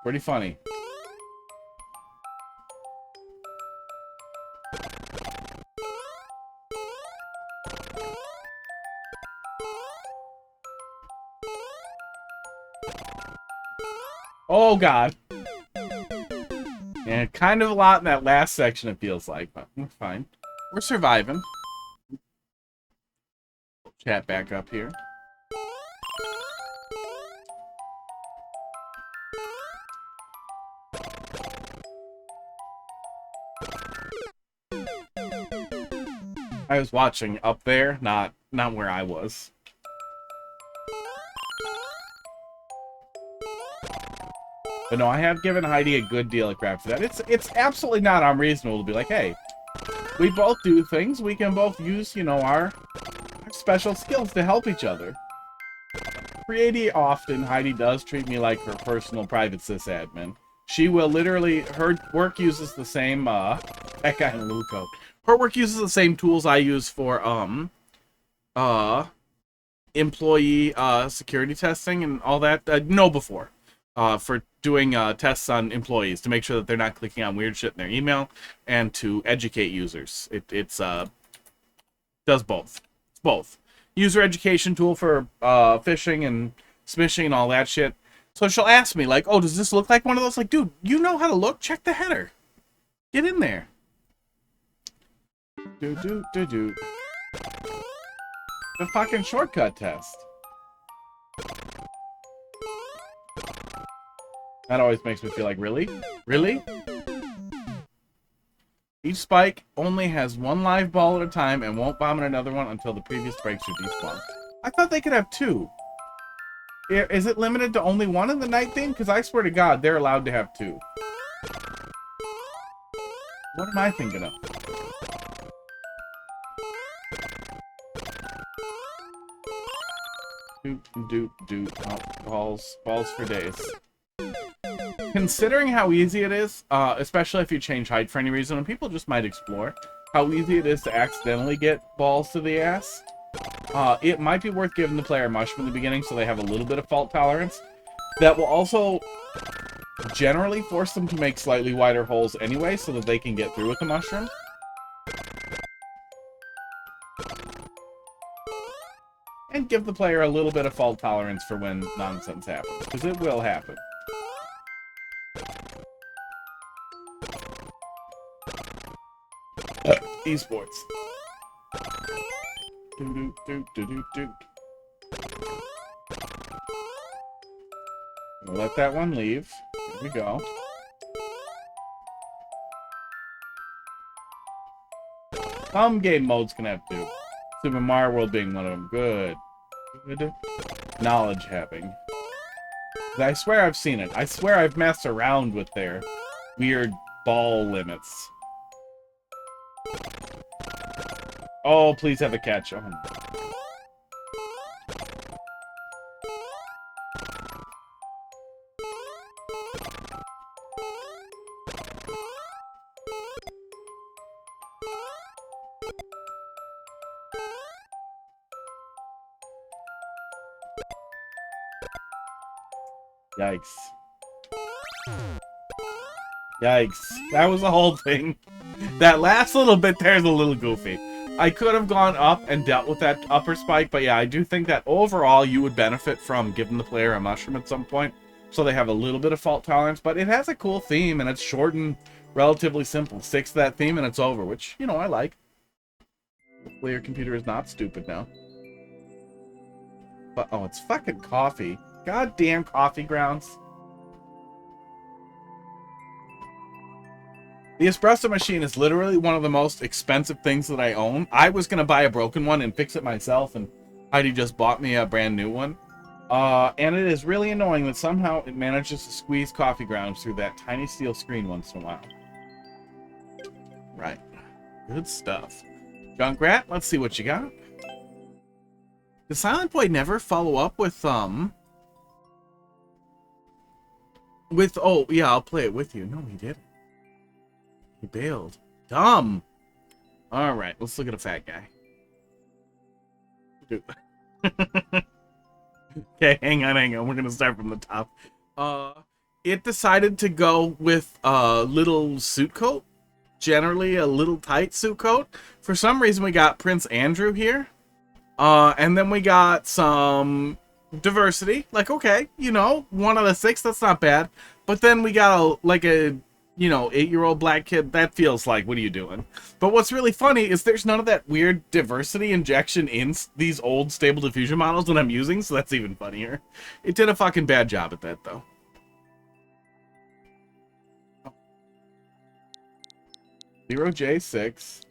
Pretty funny. Oh god. And kind of a lot in that last section, it feels like, but we're fine. We're surviving. Chat back up here. I was watching up there, not where I was. But no, I have given Heidi a good deal of crap for that. It's absolutely not unreasonable to be like, hey, we both do things. We can both use, you know, our special skills to help each other. Pretty often, Heidi does treat me like her personal private sysadmin. She will literally, her work uses the same, that guy in a little coat. Her work uses the same tools I use for, employee, security testing and all that. For doing tests on employees to make sure that they're not clicking on weird shit in their email and to educate users. It's does both. It's both. User education tool for phishing and smishing and all that shit. So she'll ask me like, oh, does this look like one of those? Like, dude, you know how to look? Check the header. Get in there. The fucking shortcut test. That always makes me feel like, really? Really? Each spike only has one live ball at a time and won't vomit another one until the previous breaks are despawned. I thought they could have two. Is it limited to only one in the night thing? Because I swear to God, they're allowed to have two. What am I thinking of? Oh, balls for days. Considering how easy it is, especially if you change height for any reason, and people just might explore, how easy it is to accidentally get balls to the ass. It might be worth giving the player a mushroom in the beginning so they have a little bit of fault tolerance. That will also generally force them to make slightly wider holes anyway so that they can get through with the mushroom. And give the player a little bit of fault tolerance for when nonsense happens, because it will happen. Esports. We'll let that one leave. Here we go. Some game modes can have two. Super Mario World being one of them. Good. Good. Knowledge having. I swear I've seen it. I swear I've messed around with their weird ball limits. Oh, please have a catch. Oh. Yikes. Yikes. That was the whole thing. That last little bit there is a little goofy. I could have gone up and dealt with that upper spike, but yeah, I do think that overall you would benefit from giving the player a mushroom at some point, so they have a little bit of fault tolerance, but it has a cool theme, and it's short and relatively simple. Sticks to that theme and it's over, which, you know, I like. Hopefully your computer is not stupid now. But, oh, it's fucking coffee. Goddamn coffee grounds. The espresso machine is literally one of the most expensive things that I own. I was going to buy a broken one and fix it myself, and Heidi just bought me a brand new one. And it is really annoying that somehow it manages to squeeze coffee grounds through that tiny steel screen once in a while. Right. Good stuff. Junkrat, let's see what you got. Did Silent Boy never follow up with, oh, yeah, I'll play it with you. No, he didn't. He bailed. Dumb. Alright, let's look at a fat guy. Okay, hang on. We're gonna start from the top. It decided to go with a little suit coat. Generally a little tight suit coat. For some reason we got Prince Andrew here. And then we got some diversity. Like, okay, you know, 1 out of 6, that's not bad. But then we got a you know, 8-year-old black kid. That feels like, what are you doing? But what's really funny is there's none of that weird diversity injection in these old Stable Diffusion models that I'm using, so that's even funnier. It did a fucking bad job at that, though. 0J6.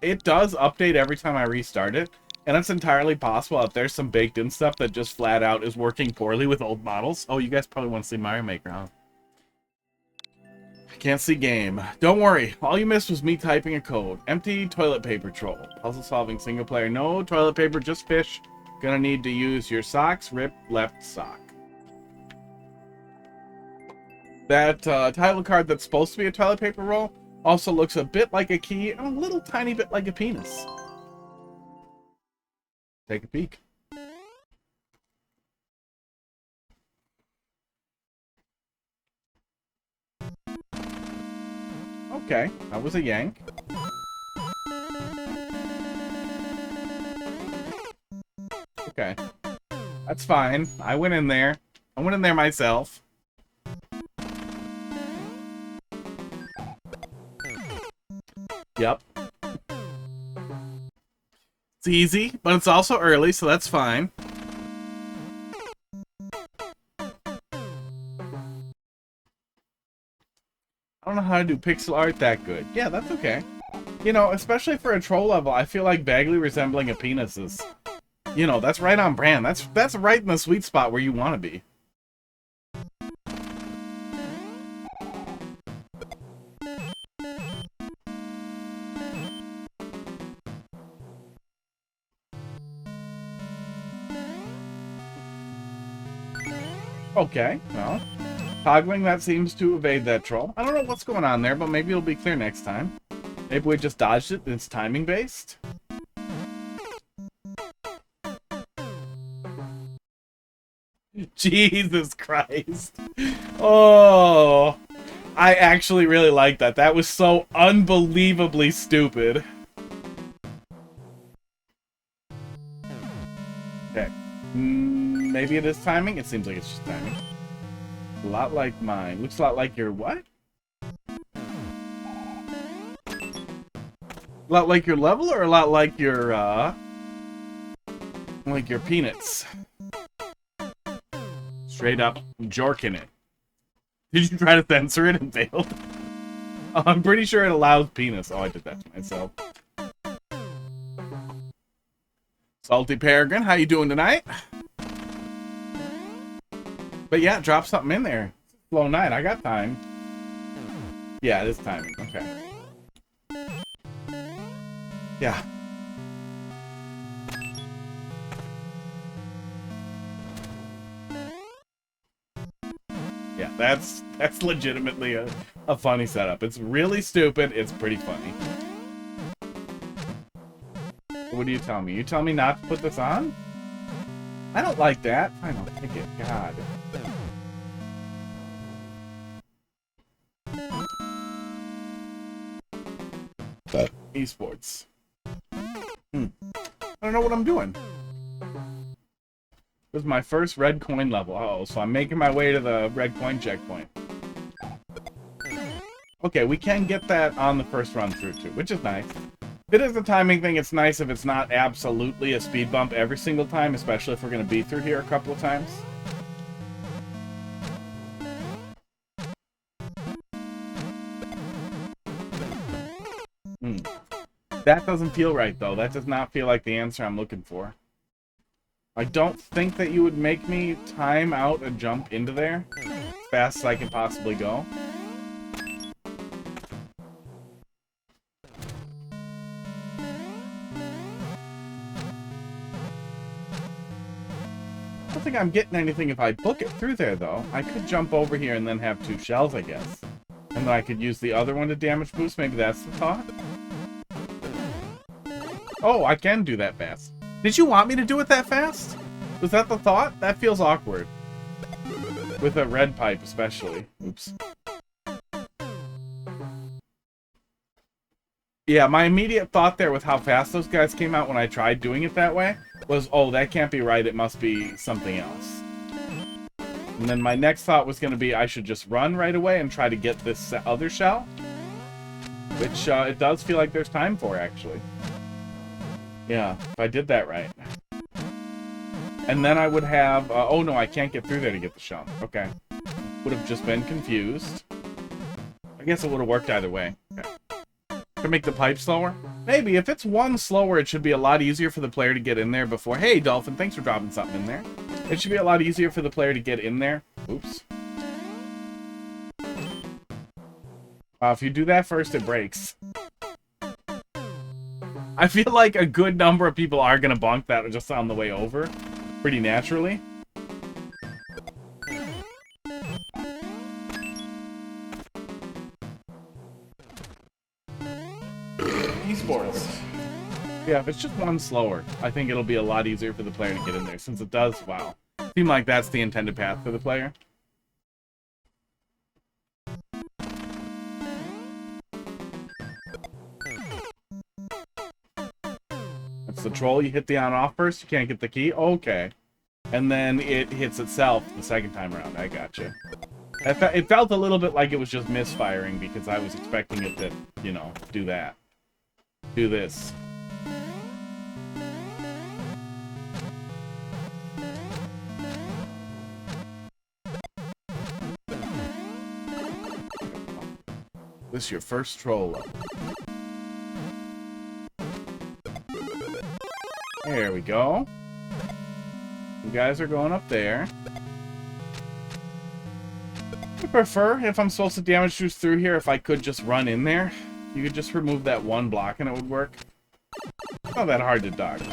It does update every time I restart it, and it's entirely possible if there's some baked-in stuff that just flat out is working poorly with old models. Oh, you guys probably want to see Mario Maker, huh? I can't see game. Don't worry, all you missed was me typing a code. Empty toilet paper troll. Puzzle-solving single player. No toilet paper, just fish. Gonna need to use your socks. Rip left sock. That title card that's supposed to be a toilet paper roll also looks a bit like a key and a little tiny bit like a penis. Take a peek. Okay, that was a yank. Okay. That's fine. I went in there. I went in there myself. Yep. It's easy, but it's also early, so that's fine. I don't know how to do pixel art that good. Yeah, that's okay. You know, especially for a troll level, I feel like vaguely resembling a penis is... You know, that's right on brand. That's right in the sweet spot where you want to be. Okay, well, Toggling that seems to evade that troll. I don't know what's going on there, but maybe it'll be clear next time. Maybe we just dodged it and it's timing based. Jesus Christ. Oh, I actually really like that. That was so unbelievably stupid. Okay. Maybe it is timing? It seems like it's just timing. A lot like mine. Looks a lot like your what? A lot like your level or a lot like your peanuts? Straight up jorking it. Did you try to censor it and failed? Oh, I'm pretty sure it allows penis. Oh, I did that to myself. Salty Peregrine, how you doing tonight? But yeah, drop something in there. Slow night, I got time. Yeah, it is timing. Okay. Yeah. Yeah, that's legitimately a funny setup. It's really stupid. It's pretty funny. What do you tell me? You tell me not to put this on? I don't like that. I don't like it. God. Esports. I don't know what I'm doing. This is my first red coin level. Oh, so I'm making my way to the red coin checkpoint. Okay, we can get that on the first run through too, which is nice. If it is a timing thing, it's nice if it's not absolutely a speed bump every single time, especially if we're going to be through here a couple of times. That doesn't feel right, though. That does not feel like the answer I'm looking for. I don't think that you would make me time out a jump into there as fast as I can possibly go. I don't think I'm getting anything if I book it through there, though. I could jump over here and then have 2 shells, I guess. And then I could use the other one to damage boost. Maybe that's the thought. Oh, I can do that fast. Did you want me to do it that fast? Was that the thought? That feels awkward. With a red pipe, especially. Oops. Yeah, my immediate thought there with how fast those guys came out when I tried doing it that way was, oh, that can't be right. It must be something else. And then my next thought was going to be I should just run right away and try to get this other shell. Which it does feel like there's time for, actually. Yeah, if I did that right. And then I would have... oh, no, I can't get through there to get the shell. Okay. Would have just been confused. I guess it would have worked either way. Okay. To make the pipe slower? Maybe. If it's 1 slower, it should be a lot easier for the player to get in there before... Hey, Dolphin, thanks for dropping something in there. It should be a lot easier for the player to get in there. Oops. If you do that first, it breaks. I feel like a good number of people are going to bonk that just on the way over. Pretty naturally. Esports. Yeah, if it's just 1 slower, I think it'll be a lot easier for the player to get in there. Since it does, wow. Seem like that's the intended path for the player. That's the troll. You hit the on-off first, you can't get the key. Okay. And then it hits itself the second time around. I gotcha. It felt a little bit like it was just misfiring because I was expecting it to, you know, do that. Do this. This is your first troll level. There we go. You guys are going up there. I prefer, if I'm supposed to damage boost through here, if I could just run in there. You could just remove that 1 block and it would work. It's not that hard to dodge.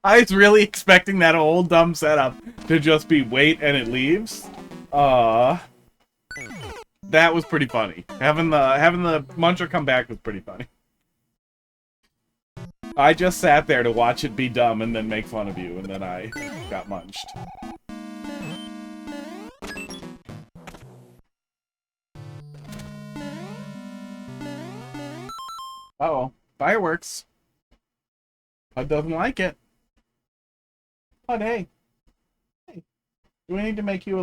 I was really expecting that old dumb setup to just be wait and it leaves. That was pretty funny. Having the muncher come back was pretty funny. I just sat there to watch it be dumb and then make fun of you, and then I got munched. Uh-oh. Fireworks. Bud doesn't like it. Bud, hey. Hey. Do we need to make you a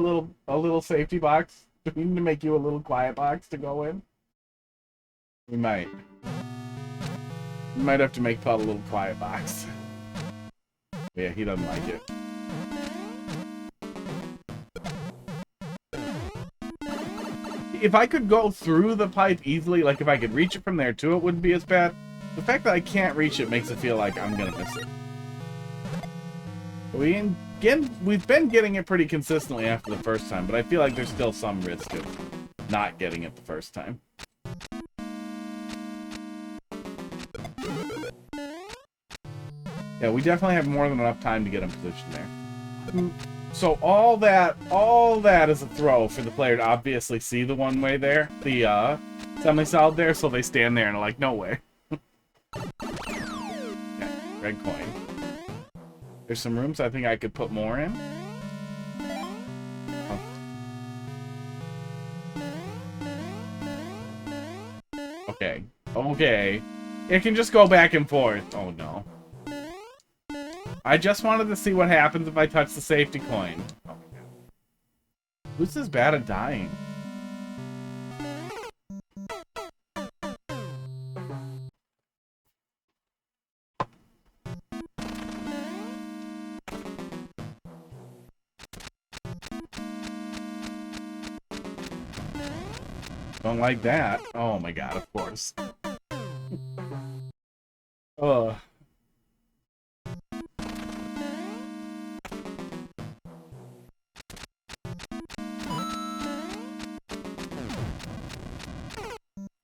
little safety box? Do we need to make you a little quiet box to go in? We might. We might have to make Bud a little quiet box. Yeah, he doesn't like it. If I could go through the pipe easily, like if I could reach it from there too, it wouldn't be as bad. The fact that I can't reach it makes it feel like I'm gonna miss it. We've been getting it pretty consistently after the first time, but I feel like there's still some risk of not getting it the first time. Yeah, we definitely have more than enough time to get in position there. So all that is a throw for the player to obviously see the one way there, the semi-solid there, so they stand there and are like, no way. Yeah, red coin. There's some rooms I think I could put more in. Oh. Okay. Okay. It can just go back and forth. Oh no. I just wanted to see what happens if I touch the safety coin. Oh my god. Who's this bad at dying? Don't like that. Oh my god, of course. Ugh.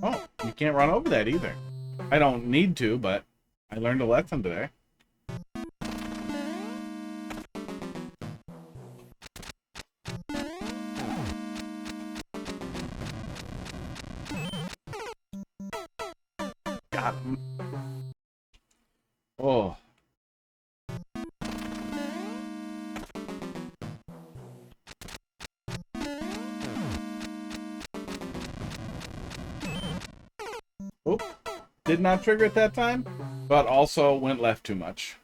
Oh, you can't run over that either. I don't need to, but I learned a lesson today. Got him. Oh. Oop. Did not trigger it that time, but also went left too much.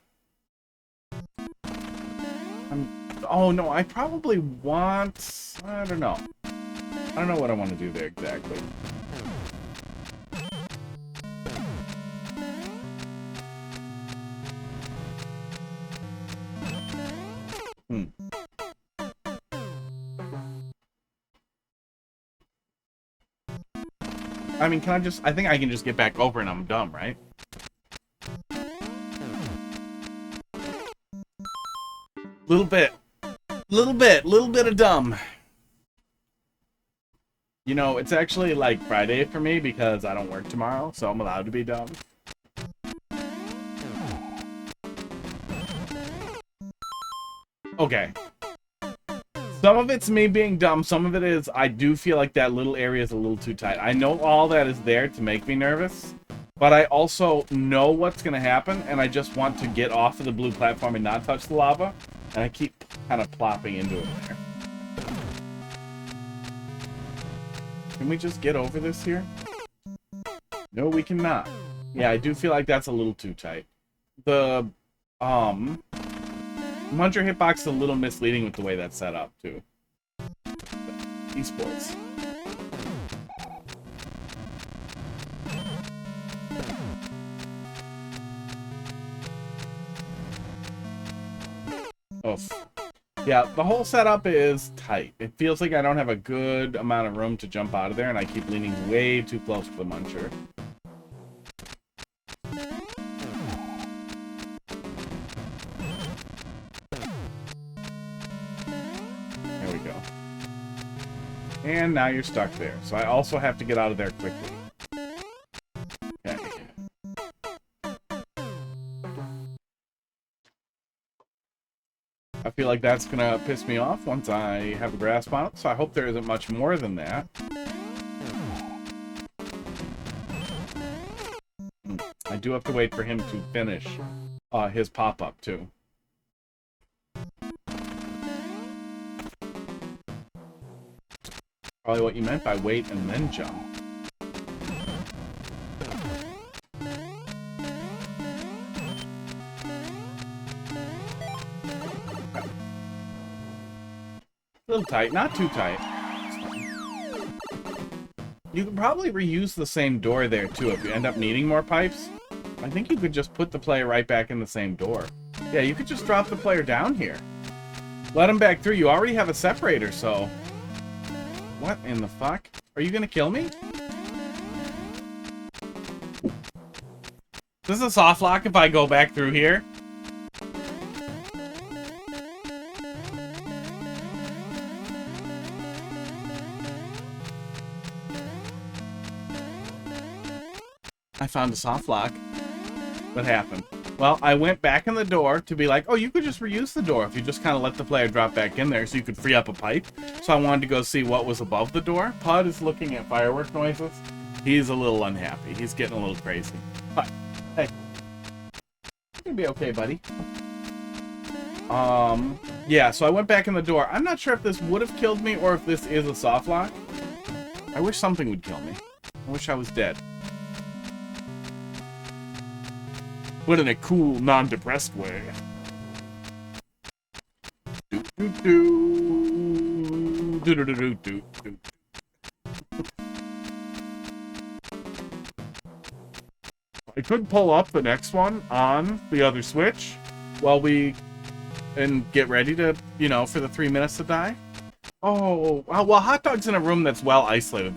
Oh no, I probably want... I don't know. I don't know what I want to do there exactly. I mean, can I just... I think I can just get back over and I'm dumb, right? Little bit of dumb. You know, it's actually like Friday for me because I don't work tomorrow, so I'm allowed to be dumb. Okay. Some of it's me being dumb, some of it is I do feel like that little area is a little too tight. I know all that is there to make me nervous, but I also know what's going to happen, and I just want to get off of the blue platform and not touch the lava, and I keep kind of plopping into it there. Can we just get over this here? No, we cannot. Yeah, I do feel like that's a little too tight. The, Muncher hitbox is a little misleading with the way that's set up, too. Esports. Oh. Yeah, the whole setup is tight. It feels like I don't have a good amount of room to jump out of there, and I keep leaning way too close to the Muncher. And now you're stuck there. So I also have to get out of there quickly. Okay. feel like that's gonna piss me off once I have a grasp on it, so I hope there isn't much more than that. I do have to wait for him to finish his pop-up, too. Probably what you meant by wait and then jump. A little tight, not too tight. You could probably reuse the same door there too if you end up needing more pipes. I think you could just put the player right back in the same door. Yeah, you could just drop the player down here. Let him back through. You already have a separator, so... What in the fuck? Are you gonna kill me? This is a soft lock if I go back through here. I found a soft lock. What happened? Well, I went back in the door to be like, oh, you could just reuse the door if you just kind of let the player drop back in there so you could free up a pipe. So I wanted to go see what was above the door. Pud is looking at firework noises. He's a little unhappy. He's getting a little crazy. But, hey. You're gonna be okay, buddy. Yeah, so I went back in the door. I'm not sure if this would have killed me or if this is a soft lock. I wish something would kill me. I wish I was dead. But in a cool, non-depressed way. I could pull up the next one on the other switch while we get ready to, you know, for the 3 minutes to die. Oh, well, hot dog's in a room that's well isolated.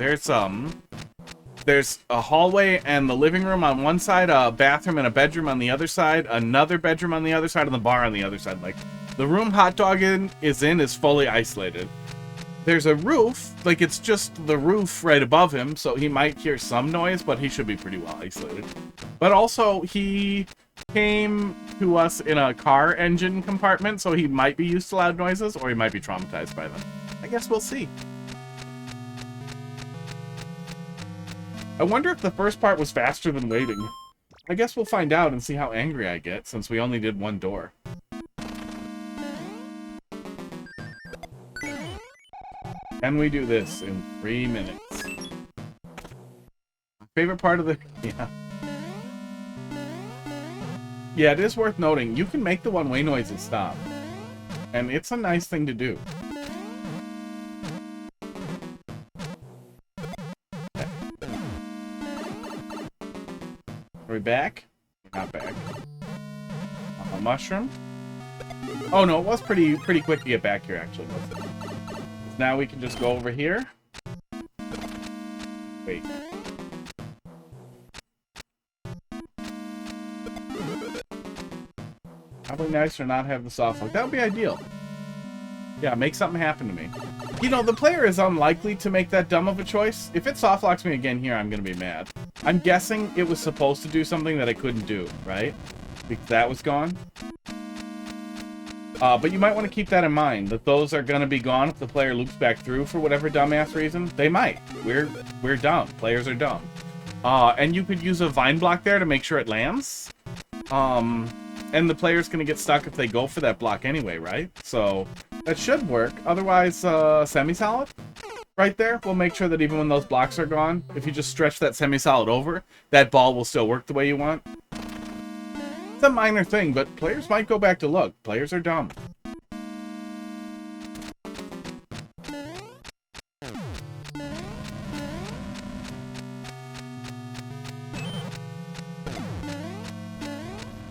There's a hallway and the living room on one side, a bathroom and a bedroom on the other side, another bedroom on the other side, and the bar on the other side. Like, the room Hot Dog is fully isolated. There's a roof, like it's just the roof right above him, so he might hear some noise, but he should be pretty well isolated. But also, he came to us in a car engine compartment, so he might be used to loud noises, or he might be traumatized by them. I guess we'll see. I wonder if the first part was faster than waiting. I guess we'll find out and see how angry I get, since we only did one door. Can we do this in 3 minutes? My favorite part of the... Yeah. Yeah, it is worth noting, you can make the one-way noises stop. And it's a nice thing to do. Are we back? We're not back. A mushroom? Oh no, it was pretty quick to get back here, actually, wasn't it? Now we can just go over here. Wait. Probably nice to not have the soft lock. That would be ideal. Yeah, make something happen to me. You know, the player is unlikely to make that dumb of a choice. If it soft locks me again here, I'm gonna be mad. I'm guessing it was supposed to do something that I couldn't do, right? Because that was gone. But you might want to keep that in mind, that those are going to be gone if the player loops back through for whatever dumbass reason. They might. We're dumb. Players are dumb. And you could use a vine block there to make sure it lands. And the player's going to get stuck if they go for that block anyway, right? So that should work. Otherwise, semi-solid right there will make sure that even when those blocks are gone, if you just stretch that semi-solid over, that ball will still work the way you want. It's a minor thing, but players might go back to look. Players are dumb.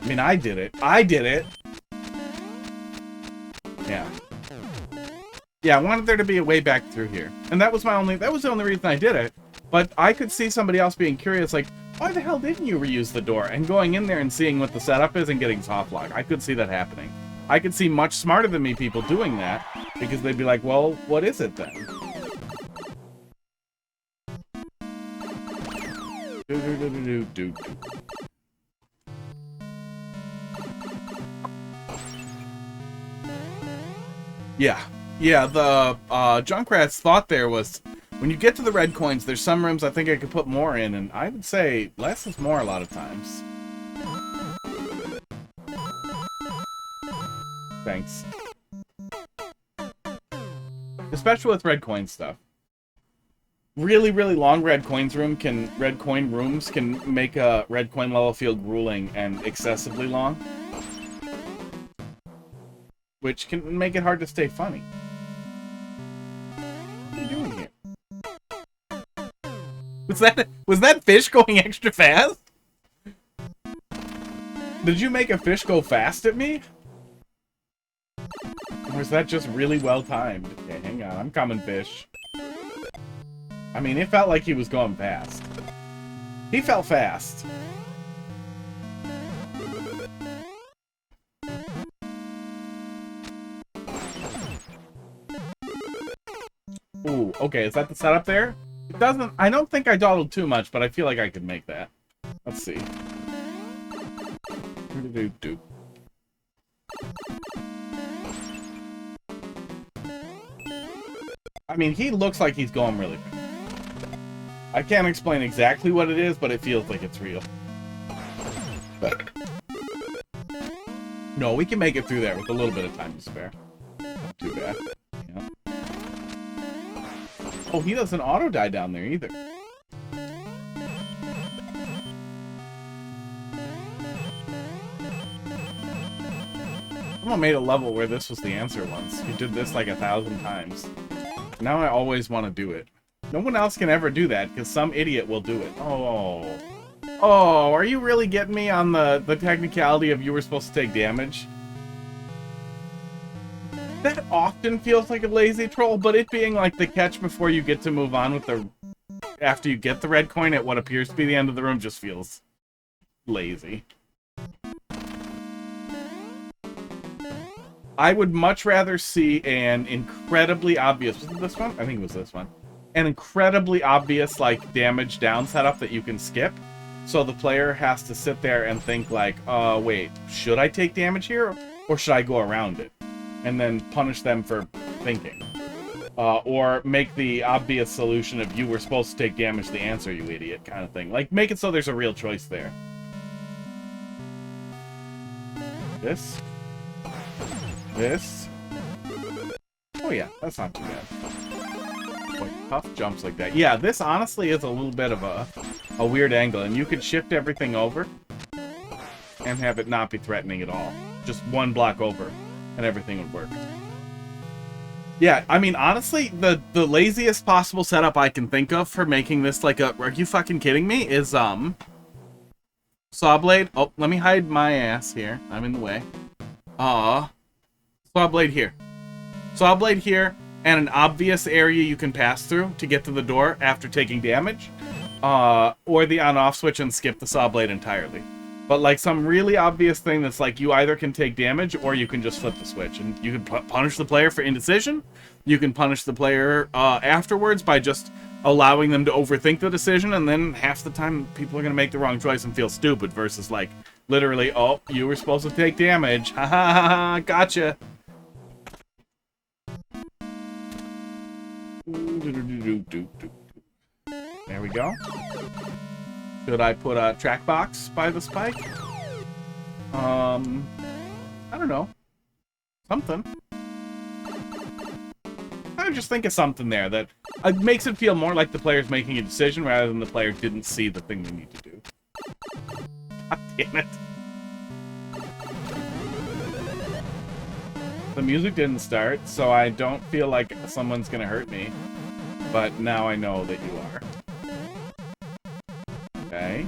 I mean, I did it. I did it! Yeah. Yeah, I wanted there to be a way back through here. And that was the only reason I did it. But I could see somebody else being curious, like, why the hell didn't you reuse the door? And going in there and seeing what the setup is and getting soft lock. I could see that happening. I could see much smarter than me people doing that, because they'd be like, well, what is it then? Yeah. Yeah, the Junkrat's thought there was, when you get to the red coins, there's some rooms I think I could put more in, and I would say less is more a lot of times. Thanks. Especially with red coin stuff. Really, really long red coin rooms can make a red coin level feel grueling and excessively long. Which can make it hard to stay funny. What are you doing here? Was that fish going extra fast? Did you make a fish go fast at me? Or is that just really well timed? Okay, hang on, I'm coming, fish. I mean, it felt like he was going fast. He felt fast. Ooh, okay, is that the setup there? It doesn't... I don't think I dawdled too much, but I feel like I could make that. Let's see. Do-do-do-do. I mean, he looks like he's going really fast. I can't explain exactly what it is, but it feels like it's real. But... no, we can make it through there with a little bit of time to spare. Not too bad. Yeah. Oh, he doesn't auto-die down there either. Someone made a level where this was the answer once. You did this like 1,000 times. Now I always want to do it. No one else can ever do that, because some idiot will do it. Oh. Oh, are you really getting me on the technicality of you were supposed to take damage? That often feels like a lazy troll, but it being like the catch before you get to move on with the... after you get the red coin at what appears to be the end of the room just feels lazy. I would much rather see an incredibly obvious... was it this one? I think it was this one. An incredibly obvious, like, damage down setup that you can skip. So the player has to sit there and think, like, wait, should I take damage here? Or should I go around it? And then punish them for thinking. Or make the obvious solution of you were supposed to take damage, the answer, you idiot, kind of thing. Like, make it so there's a real choice there. This. This. Oh yeah, that's not too bad. Like, tough jumps like that. Yeah, this honestly is a little bit of a weird angle, and you could shift everything over and have it not be threatening at all. Just one block over, and everything would work. Yeah, I mean, honestly, the laziest possible setup I can think of for making this like a... are you fucking kidding me? Is, saw blade. Oh, let me hide my ass here. I'm in the way. Saw blade here. Saw blade here, and an obvious area you can pass through to get to the door after taking damage. Or the on-off switch and skip the saw blade entirely. But like some really obvious thing that's like you either can take damage or you can just flip the switch. And you can punish the player for indecision. You can punish the player afterwards by just allowing them to overthink the decision. And then half the time people are going to make the wrong choice and feel stupid versus like literally, oh, you were supposed to take damage. Ha ha ha ha, gotcha. There we go. Should I put a track box by the spike? I don't know. Something. I would just think of something there that makes it feel more like the player's making a decision rather than the player didn't see the thing they need to do. God damn it. The music didn't start, so I don't feel like someone's gonna hurt me. But now I know that you are. Okay.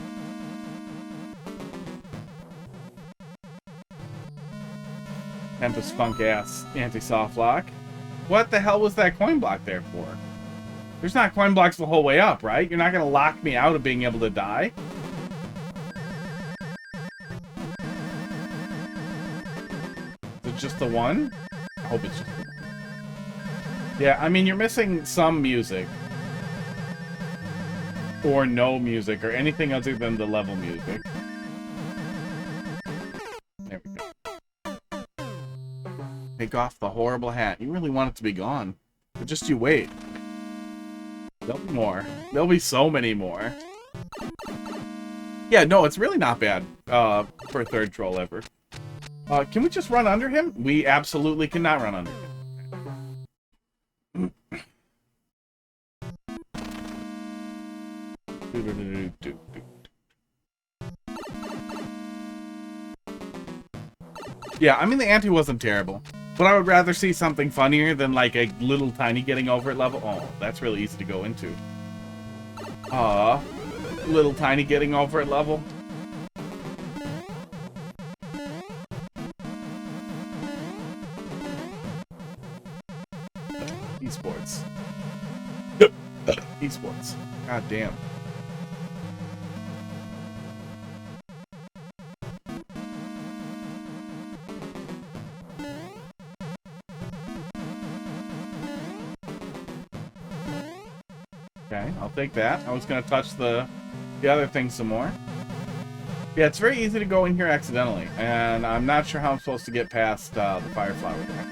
Tempest Funk ass anti-soft lock. What the hell was that coin block there for? There's not coin blocks the whole way up, right? You're not gonna lock me out of being able to die? Is it just the one? I hope it's just the one. Yeah, I mean, you're missing some music. Or no music, or anything other than the level music. There we go. Take off the horrible hat. You really want it to be gone. But just you wait. There'll be more. There'll be so many more. Yeah, no, it's really not bad for a third troll ever. Can we just run under him? We absolutely cannot run under him. Yeah, I mean, the ante wasn't terrible. But I would rather see something funnier than, like, a little tiny getting over it level. Oh, that's really easy to go into. Little tiny getting over it level. Esports. Esports. God damn. Okay, I'll take that. I was going to touch the other thing some more. Yeah, it's very easy to go in here accidentally, and I'm not sure how I'm supposed to get past the fire flower there.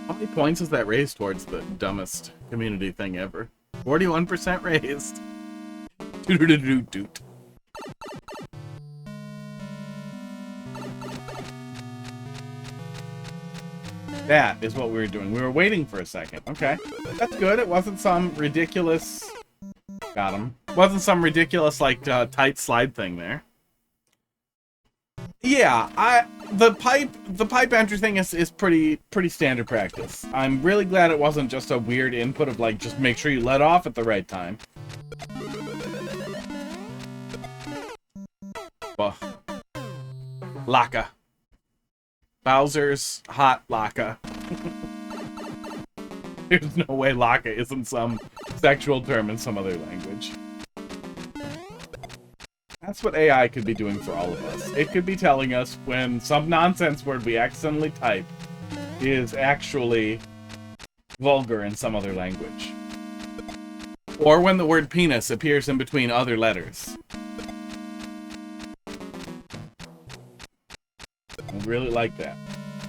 How many points is that raised towards the dumbest community thing ever? 41% raised. Doot. That is what we were doing. We were waiting for a second. Okay. That's good. It wasn't some ridiculous... Got him. It wasn't some ridiculous, like, tight slide thing there. Yeah, the pipe entry thing is pretty standard practice. I'm really glad it wasn't just a weird input of, like, just make sure you let off at the right time. Well, Laka. Bowser's hot Laka. There's no way Laka isn't some sexual term in some other language. That's what AI could be doing for all of us. It could be telling us when some nonsense word we accidentally type is actually vulgar in some other language. Or when the word penis appears in between other letters. I'd really like that.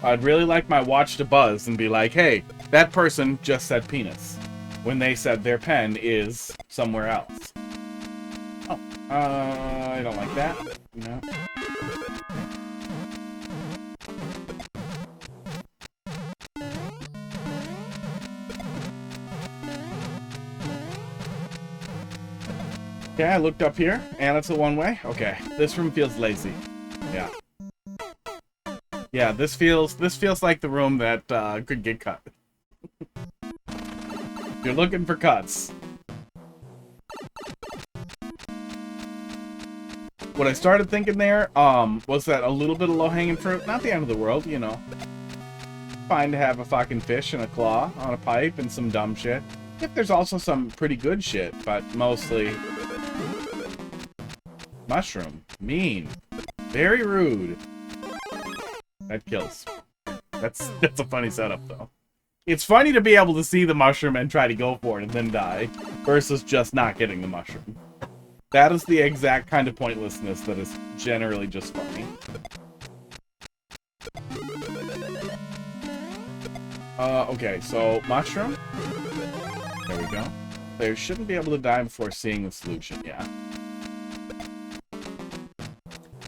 I'd really like my watch to buzz and be like, hey, that person just said penis, when they said their pen is somewhere else. Oh, I don't like that. No. Okay, I looked up here, and it's a one-way. Okay, this room feels lazy. Yeah. Yeah, this feels like the room that could get cut. You're looking for cuts. What I started thinking there, was that a little bit of low-hanging fruit, not the end of the world, you know. Fine to have a fucking fish and a claw on a pipe and some dumb shit. If there's also some pretty good shit, but mostly... Mushroom. Mean. Very rude. That kills. That's a funny setup, though. It's funny to be able to see the mushroom and try to go for it and then die, versus just not getting the mushroom. That is the exact kind of pointlessness that is generally just funny. Okay, so mushroom. There we go. They shouldn't be able to die before seeing the solution, yeah.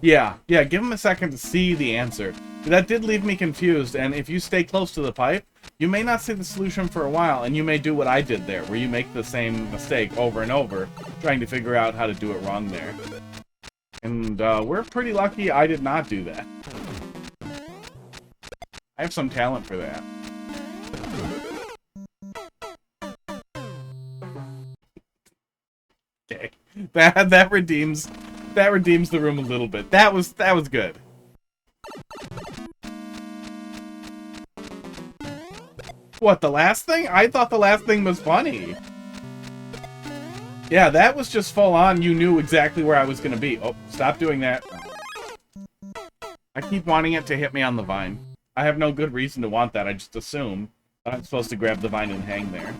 Yeah, give him a second to see the answer. That did leave me confused, and if you stay close to the pipe, you may not see the solution for a while, and you may do what I did there, where you make the same mistake over and over, trying to figure out how to do it wrong there. And we're pretty lucky I did not do that. I have some talent for that. Okay, that redeems the room a little bit. That was good. What, the last thing? I thought the last thing was funny. Yeah, that was just full on. You knew exactly where I was going to be. Oh, stop doing that. I keep wanting it to hit me on the vine. I have no good reason to want that. I just assume that I'm supposed to grab the vine and hang there.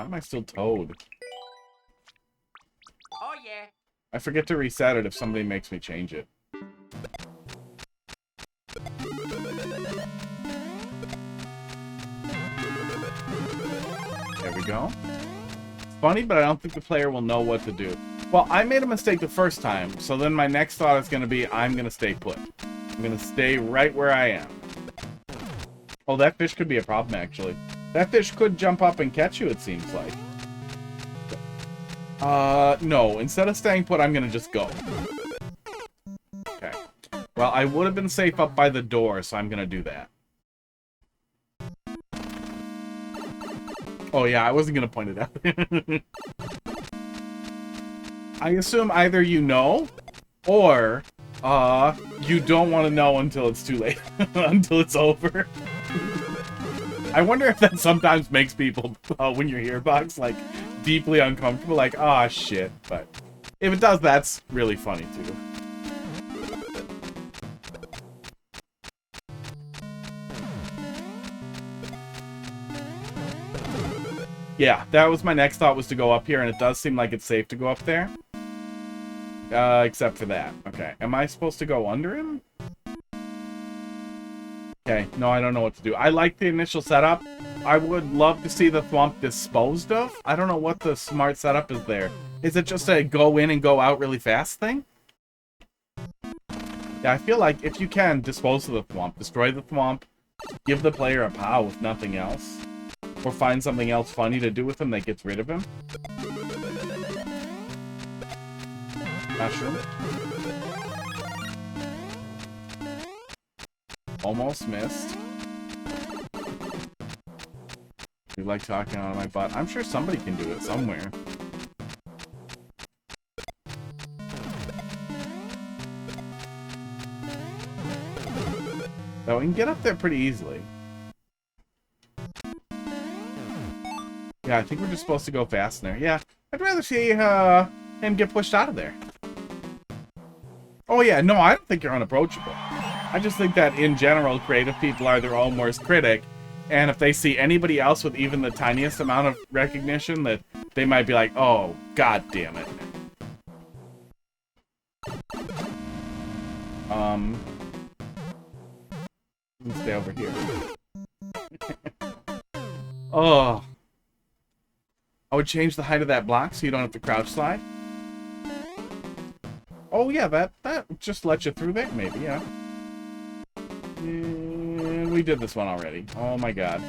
am I still Toad? Oh yeah. I forget to reset it if somebody makes me change it. There we go. Funny, but I don't think the player will know what to do. Well, I made a mistake the first time, so then my next thought is going to be, I'm going to stay put. I'm going to stay right where I am. Oh, that fish could be a problem, actually. That fish could jump up and catch you, it seems like. No. Instead of staying put, I'm going to just go. Okay. Well, I would have been safe up by the door, so I'm going to do that. Oh, yeah, I wasn't going to point it out. I assume either you know, or you don't want to know until it's too late. Until it's over. I wonder if that sometimes makes people, when you're here, Box, like, deeply uncomfortable. Like, ah, shit. But if it does, that's really funny, too. Yeah, that was my next thought, was to go up here, and it does seem like it's safe to go up there. Except for that. Okay. Am I supposed to go under him? Okay. No, I don't know what to do. I like the initial setup. I would love to see the thwomp disposed of. I don't know what the smart setup is there. Is it just a go in and go out really fast thing? Yeah, I feel like if you can, dispose of the thwomp. Destroy the thwomp. Give the player a POW if nothing else. Or find something else funny to do with him that gets rid of him. Mushroom. Almost missed. You like talking out of my butt. I'm sure somebody can do it somewhere. So we can get up there pretty easily. Yeah, I think we're just supposed to go fast in there. Yeah, I'd rather see him get pushed out of there. Oh yeah, no, I don't think you're unapproachable. I just think that in general, creative people are their own worst critic. And if they see anybody else with even the tiniest amount of recognition, that they might be like, oh, god damn it. Let's stay over here. Oh. I would change the height of that block so you don't have to crouch slide. Oh yeah, that just lets you through there, maybe, yeah. And we did this one already. Oh my god.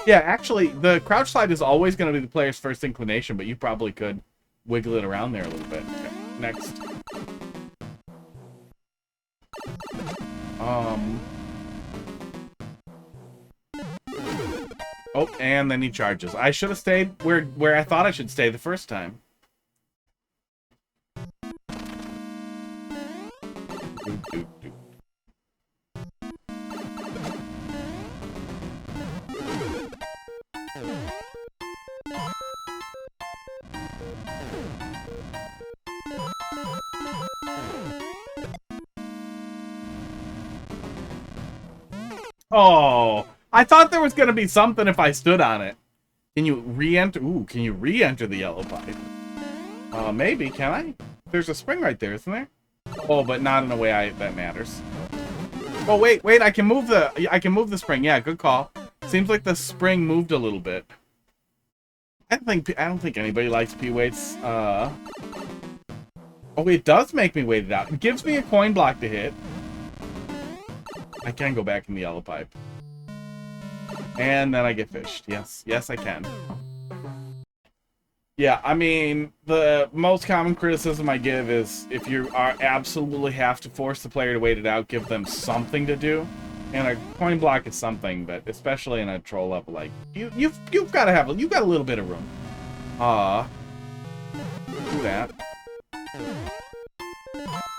Yeah, actually, the crouch slide is always going to be the player's first inclination, but you probably could wiggle it around there a little bit. Okay, next. Oh, and then he charges. I should have stayed where I thought I should stay the first time. Oh, I thought there was going to be something if I stood on it. Can you re-enter? Ooh, can you re-enter the yellow pipe? Maybe. Can I? There's a spring right there, isn't there? Oh, but not in a way that matters. Oh, wait. I can move the spring. Yeah, good call. Seems like the spring moved a little bit. I don't think anybody likes P-weights. Oh, it does make me wait it out. It gives me a coin block to hit. I can go back in the yellow pipe. And then I get fished. Yes, I can. Yeah, I mean, the most common criticism I give is if you absolutely have to force the player to wait it out, give them something to do. And a coin block is something, but especially in a troll level, like you've got to have you've got a little bit of room. Do that.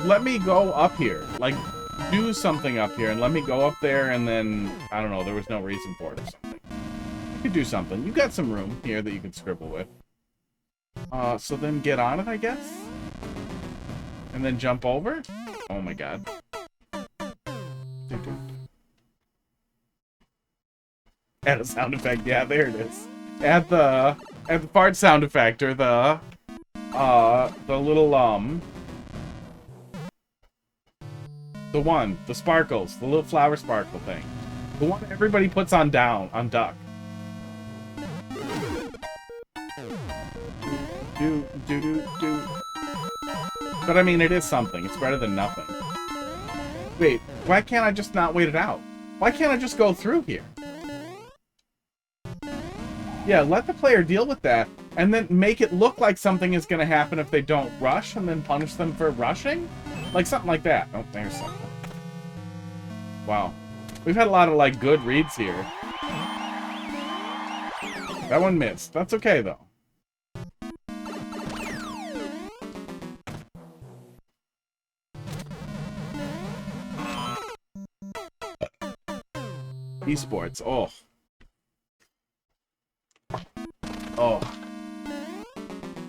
Let me go up here. Like, do something up here and let me go up there, and then I don't know, there was no reason for it or something. You could do something. You got some room here that you could scribble with. So then get on it, I guess? And then jump over? Oh my god. Add a sound effect. Yeah, there it is. at the fart sound effect, or the little the sparkles, the little flower sparkle thing. The one everybody puts on duck. Do. But I mean, it is something. It's better than nothing. Wait, why can't I just not wait it out? Why can't I just go through here? Yeah, let the player deal with that, and then make it look like something is going to happen if they don't rush, and then punish them for rushing? Like, something like that. Oh, there's something. Wow. We've had a lot of, like, good reads here. That one missed. That's okay, though. Esports. Oh. Oh.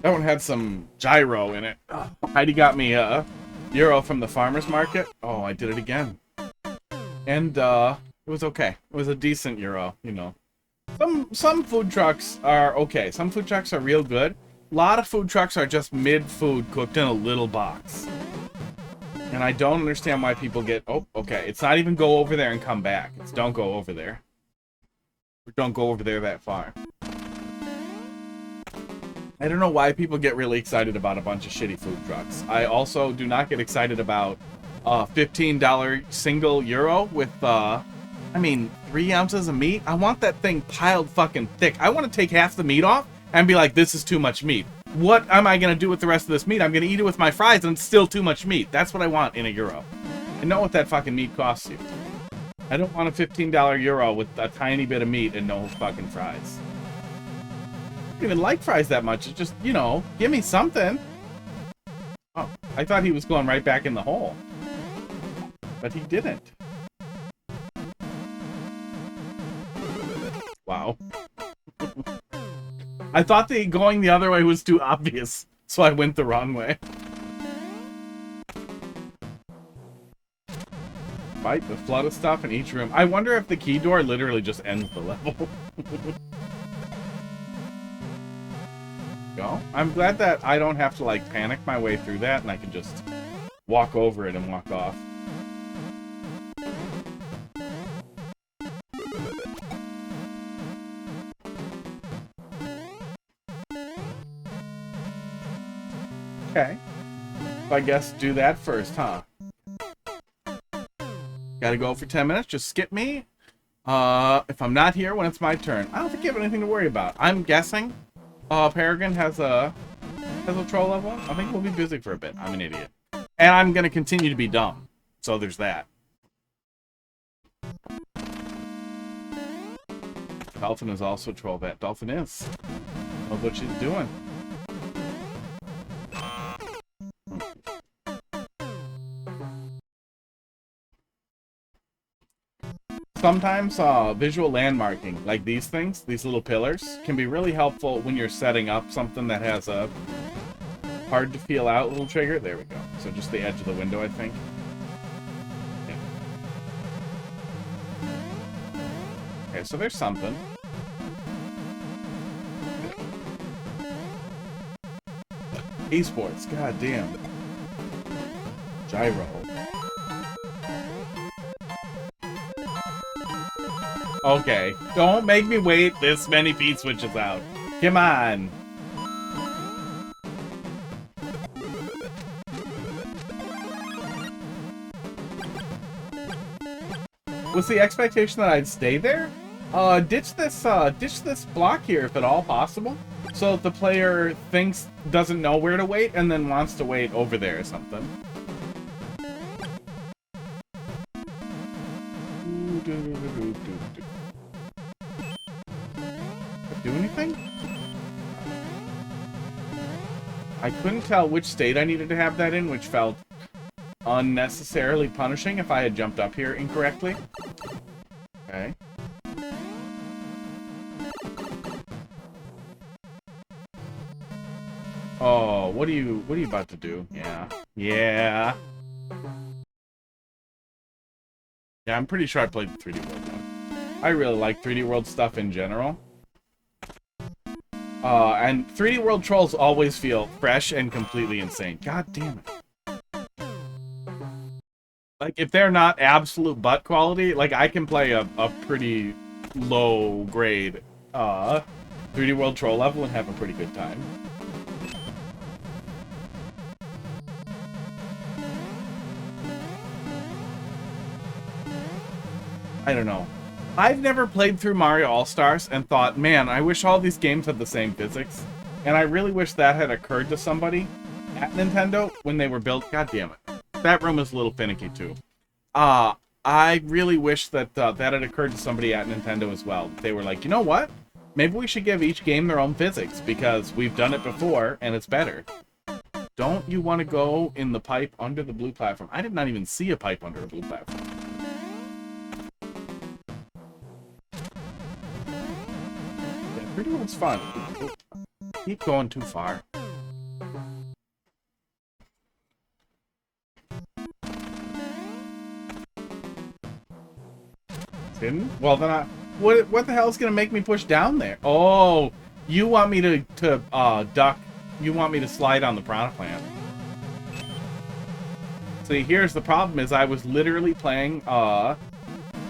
That one had some gyro in it. Oh. Heidi got me a euro from the farmer's market. Oh, I did it again. And it was okay. It was a decent euro, you know. Some food trucks are okay. Some food trucks are real good. A lot of food trucks are just mid-food cooked in a little box. And I don't understand why people get... Oh, okay. It's not even go over there and come back. It's don't go over there. Or don't go over there that far. I don't know why people get really excited about a bunch of shitty food trucks. I also do not get excited about a $15 single euro with, I mean, 3 ounces of meat. I want that thing piled fucking thick. I want to take half the meat off and be like, this is too much meat. What am I going to do with the rest of this meat? I'm going to eat it with my fries and it's still too much meat. That's what I want in a euro. I know what that fucking meat costs you. I don't want a $15 euro with a tiny bit of meat and no fucking fries. I don't even like fries that much. It's just, you know, give me something. Oh, I thought he was going right back in the hole. But he didn't. Wow. I thought the going the other way was too obvious, so I went the wrong way. Fight the flood of stuff in each room. I wonder if the key door literally just ends the level. Go. I'm glad that I don't have to, like, panic my way through that, and I can just walk over it and walk off. Okay. So I guess do that first, huh? Gotta go for 10 minutes. Just skip me. If I'm not here when it's my turn. I don't think you have anything to worry about. I'm guessing Peregrine has a troll level. I think we'll be busy for a bit. I'm an idiot. And I'm gonna continue to be dumb. So there's that. Dolphin is also troll vet. Dolphin is. Knows what she's doing. Sometimes visual landmarking, like these things, these little pillars, can be really helpful when you're setting up something that has a hard to feel out little trigger. There we go. So just the edge of the window, I think. Yeah. Okay, so there's something. Esports, god damn. Gyro. Okay, don't make me wait this many beat switches out. Come on. Was the expectation that I'd stay there? Ditch this block here if at all possible. So that the player doesn't know where to wait and then wants to wait over there or something. Do anything? I couldn't tell which state I needed to have that in, which felt unnecessarily punishing if I had jumped up here incorrectly. Okay. Oh, what are you about to do? Yeah. Yeah. Yeah, I'm pretty sure I played the 3D World one. I really like 3D World stuff in general. And 3D World Trolls always feel fresh and completely insane. God damn it. Like, if they're not absolute butt quality, like, I can play a pretty low grade 3D World Troll level and have a pretty good time. I don't know. I've never played through Mario All-Stars and thought, man, I wish all these games had the same physics. And I really wish that had occurred to somebody at Nintendo when they were built. God damn it. That room is a little finicky, too. I really wish that that had occurred to somebody at Nintendo as well. They were like, you know what? Maybe we should give each game their own physics, because we've done it before, and it's better. Don't you want to go in the pipe under the blue platform? I did not even see a pipe under a blue platform. Yeah, 3D World's fun. Keep going too far. Hidden? Well, then what the hell is gonna make me push down there? Oh, you want me to duck? You want me to slide on the piranha plant? See, here's the problem: is I was literally playing,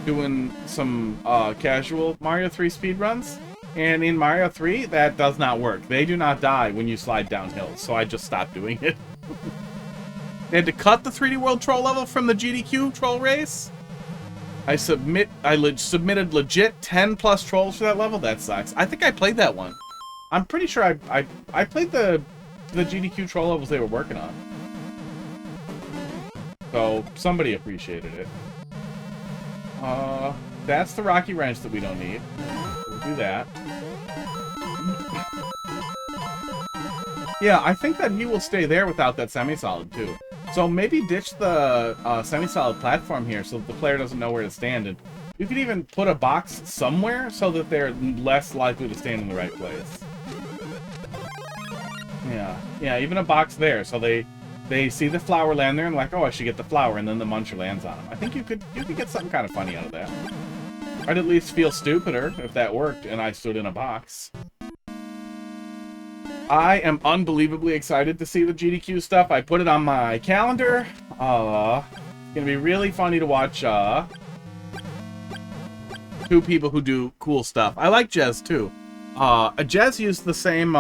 doing some casual Mario 3 speedruns, and in Mario 3 that does not work. They do not die when you slide down hills, so I just stopped doing it. They had to cut the 3D World Troll level from the GDQ Troll Race. I submitted legit 10 plus trolls for that level. That sucks. I think I played that one. I'm pretty sure I played the GDQ troll levels they were working on. So somebody appreciated it. That's the Rocky Wrench that we don't need. We'll do that. Yeah, I think that he will stay there without that semi-solid too. So maybe ditch the semi-solid platform here so that the player doesn't know where to stand. And you could even put a box somewhere so that they're less likely to stand in the right place. Yeah, even a box there. So they see the flower land there and like, oh, I should get the flower, and then the muncher lands on them. I think you could get something kind of funny out of that. I'd at least feel stupider if that worked and I stood in a box. I am unbelievably excited to see the GDQ stuff. I put it on my calendar. It's gonna be really funny to watch two people who do cool stuff. I like Jez too. Jez used the same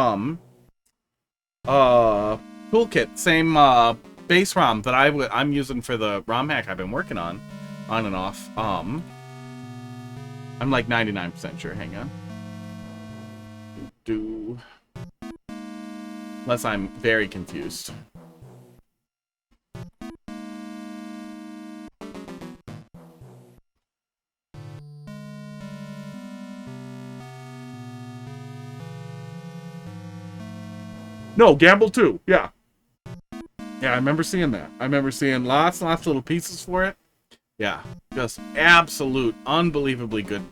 toolkit, same base ROM that I'm using for the ROM hack I've been working on and off. I'm like 99% sure. Hang on. Unless I'm very confused. No, Gamble 2. Yeah. Yeah, I remember seeing that. I remember seeing lots and lots of little pieces for it. Yeah. Just absolute, unbelievably good,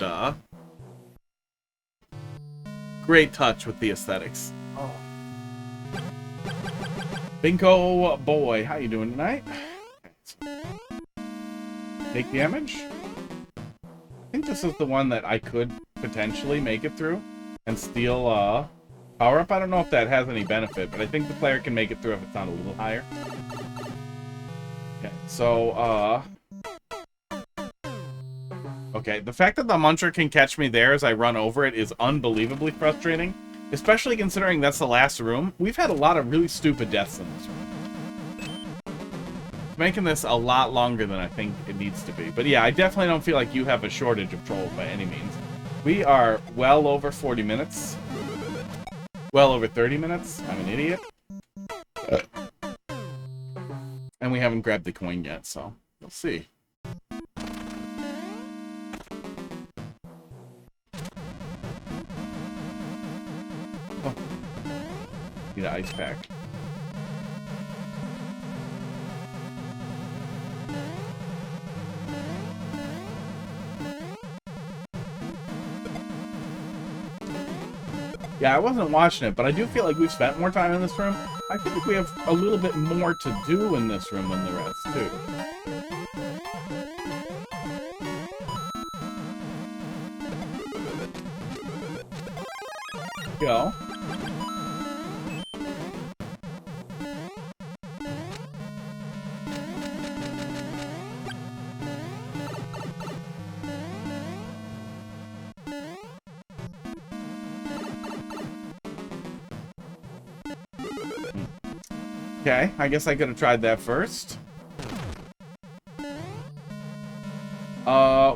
great touch with the aesthetics. Oh. Binko boy, how you doing tonight? Take damage? I think this is the one that I could potentially make it through and steal power up. I don't know if that has any benefit, but I think the player can make it through if it's not a little higher. Okay, so okay, the fact that the muncher can catch me there as I run over it is unbelievably frustrating. Especially considering that's the last room. We've had a lot of really stupid deaths in this room. It's making this a lot longer than I think it needs to be. But yeah, I definitely don't feel like you have a shortage of trolls by any means. We are well over 40 minutes. Well over 30 minutes. I'm an idiot. And we haven't grabbed the coin yet, so we'll see. Need an ice pack. Yeah, I wasn't watching it, but I do feel like we've spent more time in this room. I feel like we have a little bit more to do in this room than the rest, too. Go. Okay, I guess I could have tried that first.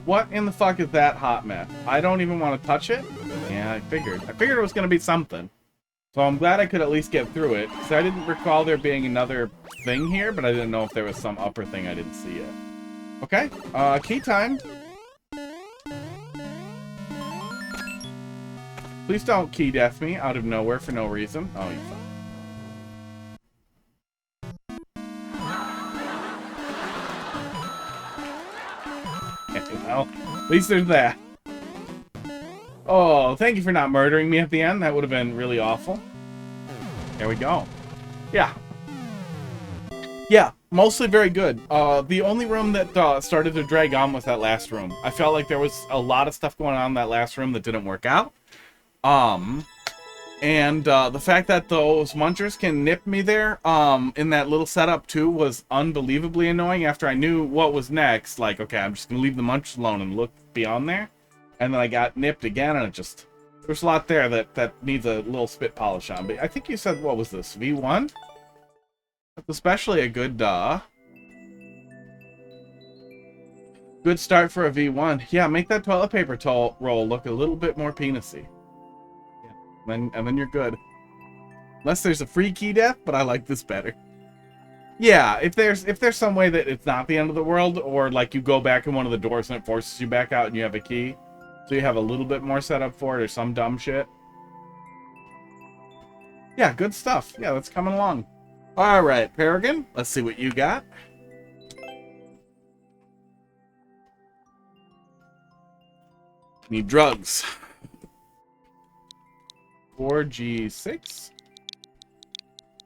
What in the fuck is that hot mess? I don't even want to touch it. Yeah, I figured. I figured it was going to be something. So I'm glad I could at least get through it. So I didn't recall there being another thing here, but I didn't know if there was some upper thing I didn't see yet. Okay, key time. Please don't key death me out of nowhere for no reason. Oh, you fuck. Well, at least there's that. Oh, thank you for not murdering me at the end. That would have been really awful. There we go. Yeah. Yeah, mostly very good. The only room that started to drag on was that last room. I felt like there was a lot of stuff going on in that last room that didn't work out. And the fact that those munchers can nip me there in that little setup too was unbelievably annoying after I knew what was next. Like, okay, I'm just going to leave the munchers alone and look beyond there. And then I got nipped again, and it just... There's a lot there that needs a little spit polish on. But I think you said, what was this, V1? That's especially a good, good start for a V1. Yeah, make that toilet paper roll look a little bit more penisy. And then you're good. Unless there's a free key death, but I like this better. Yeah, if there's some way that it's not the end of the world, or like you go back in one of the doors and it forces you back out and you have a key, so you have a little bit more setup for it or some dumb shit. Yeah, good stuff. Yeah, that's coming along. Alright, Peregrine, let's see what you got. Need drugs. 4G6.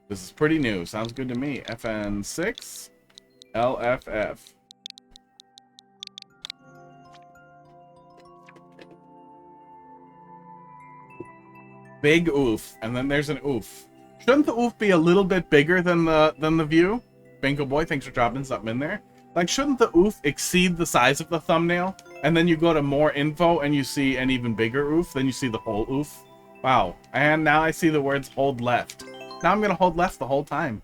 This is pretty new. Sounds good to me. FN6. LFF. Big oof. And then there's an oof. Shouldn't the oof be a little bit bigger than the view? Bingo boy, thanks for dropping something in there. Like, shouldn't the oof exceed the size of the thumbnail? And then you go to more info and you see an even bigger oof. Then you see the whole oof. Wow. And now I see the words hold left. Now I'm going to hold left the whole time.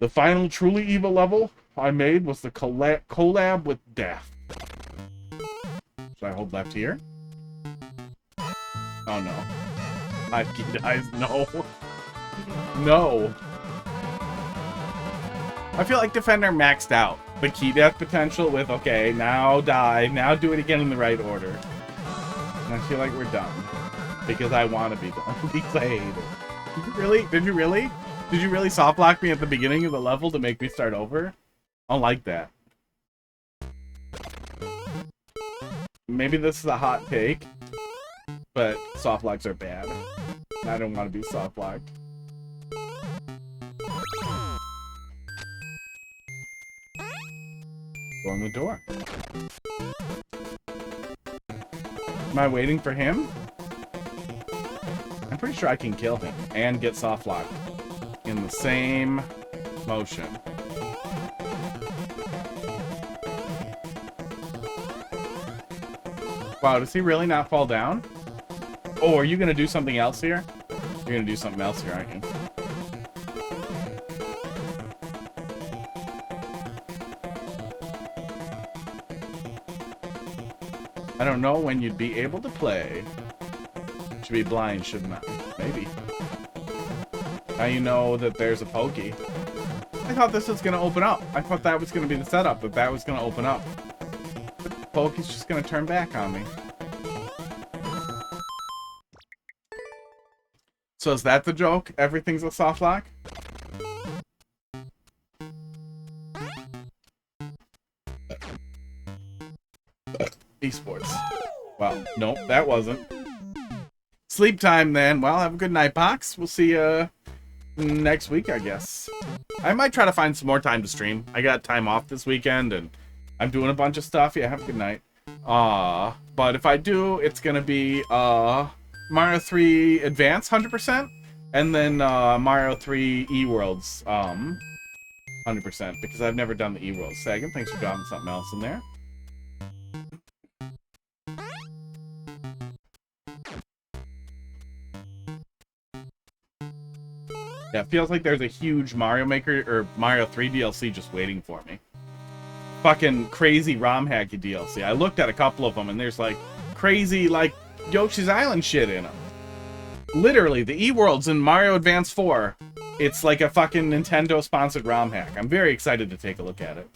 The final truly evil level I made was the collab with death. Should I hold left here? Oh no. 5 key dies. No. No. I feel like Defender maxed out the key death potential with, okay, now die, now do it again in the right order. And I feel like we're done. Because I want to be done. Because I hate it. Did you really? Did you really? Did you really soft lock me at the beginning of the level to make me start over? I don't like that. Maybe this is a hot take, but soft locks are bad. I don't want to be soft locked. Go in the door. Am I waiting for him? I'm pretty sure I can kill him and get soft locked in the same motion. Wow, does he really not fall down? Oh, are you gonna do something else here? You're gonna do something else here, aren't you? I don't know when you'd be able to play. Should be blind, shouldn't I? Maybe. Now you know that there's a Pokey. I thought this was gonna open up. I thought that was gonna be the setup, that was gonna open up. But Pokey's just gonna turn back on me. So is that the joke? Everything's a soft lock? Esports. Wow. Nope, that wasn't. Sleep time then. Well, have a good night, Box. We'll see you next week, I guess. I might try to find some more time to stream. I got time off this weekend, and I'm doing a bunch of stuff. Yeah, have a good night. But if I do, it's gonna be Mario 3 Advance 100%, and then Mario 3 eWorlds 100%, because I've never done the eWorlds. Sagan, thanks for dropping something else in there. Yeah, it feels like there's a huge Mario Maker or Mario 3 DLC just waiting for me. Fucking crazy ROM hacky DLC. I looked at a couple of them and there's like crazy like Yoshi's Island shit in them. Literally, the eWorlds in Mario Advance 4, it's like a fucking Nintendo sponsored ROM hack. I'm very excited to take a look at it.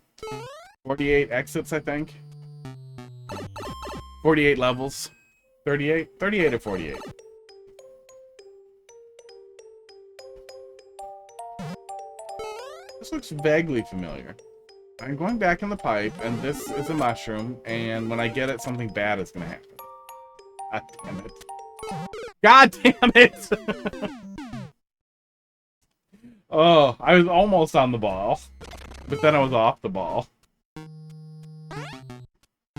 48 exits, I think. 48 levels. 38? 38 or 48. This looks vaguely familiar. I'm going back in the pipe, and this is a mushroom, and when I get it, something bad is going to happen. God damn it. God damn it! Oh, I was almost on the ball, but then I was off the ball.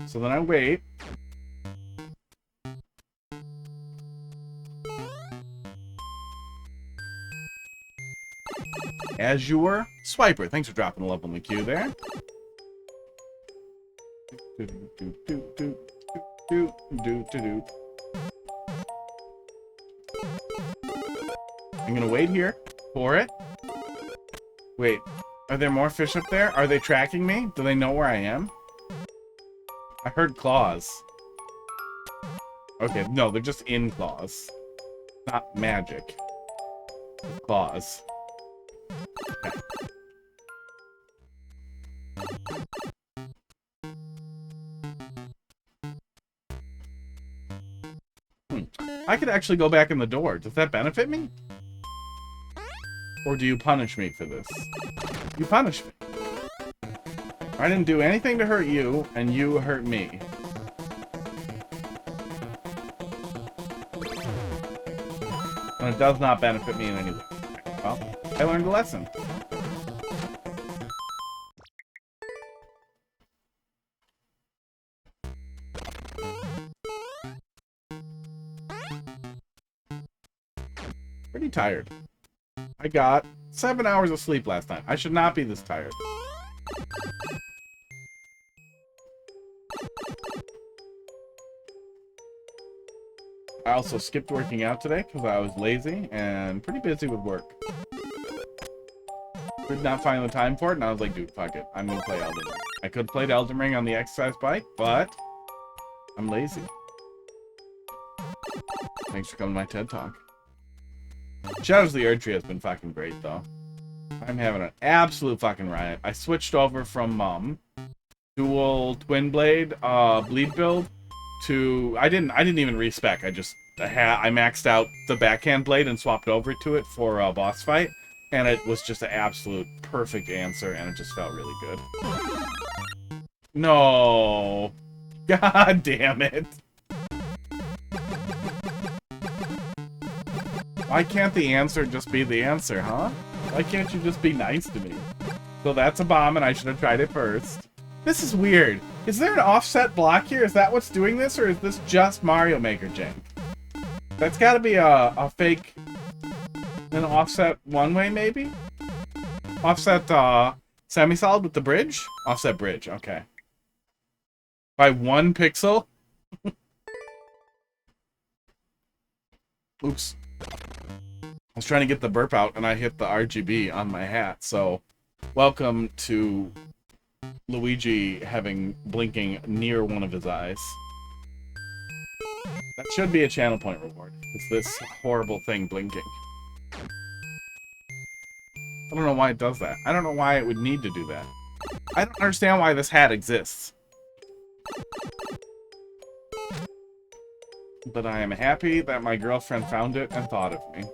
So then I wait. yrAzure Swiper, thanks for dropping a level in the queue there. I'm gonna wait here for it. Wait, are there more fish up there? Are they tracking me? Do they know where I am? I heard claws. Okay, no, they're just in claws. Not magic. Claws. Okay. I could actually go back in the door. Does that benefit me? Or do you punish me for this? You punish me. I didn't do anything to hurt you, and you hurt me. And it does not benefit me in any way. Well, I learned a lesson. Pretty tired. I got 7 hours of sleep last night. I should not be this tired. I also skipped working out today because I was lazy and pretty busy with work. Could not find the time for it, and I was like, dude, fuck it. I'm gonna play Elden Ring. I could have played Elden Ring on the exercise bike, but I'm lazy. Thanks for coming to my TED Talk. Shadows of the Erdtree has been fucking great, though. I'm having an absolute fucking riot. I switched over from dual twin blade bleed build to I didn't even respec. I maxed out the backhand blade and swapped over to it for a boss fight, and it was just an absolute perfect answer, and it just felt really good. No, god damn it. Why can't the answer just be the answer, huh? Why can't you just be nice to me? So that's a bomb, and I should have tried it first. This is weird. Is there an offset block here? Is that what's doing this, or is this just Mario Maker jank? That's gotta be a fake... an offset one-way, maybe? Offset, semi-solid with the bridge? Offset bridge, okay. By 1 pixel? Oops. I was trying to get the burp out, and I hit the RGB on my hat, so... Welcome to Luigi having blinking near one of his eyes. That should be a channel point reward. It's this horrible thing blinking. I don't know why it does that. I don't know why it would need to do that. I don't understand why this hat exists. But I am happy that my girlfriend found it and thought of me.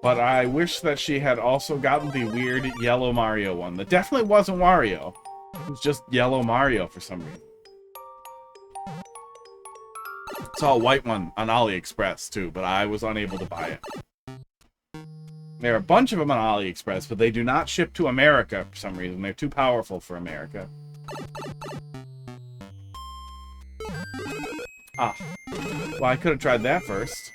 But I wish that she had also gotten the weird yellow Mario one. That definitely wasn't Wario. It was just yellow Mario for some reason. Saw a white one on AliExpress too, but I was unable to buy it. There are a bunch of them on AliExpress, but they do not ship to America for some reason. They're too powerful for America. Ah. Well, I could have tried that first.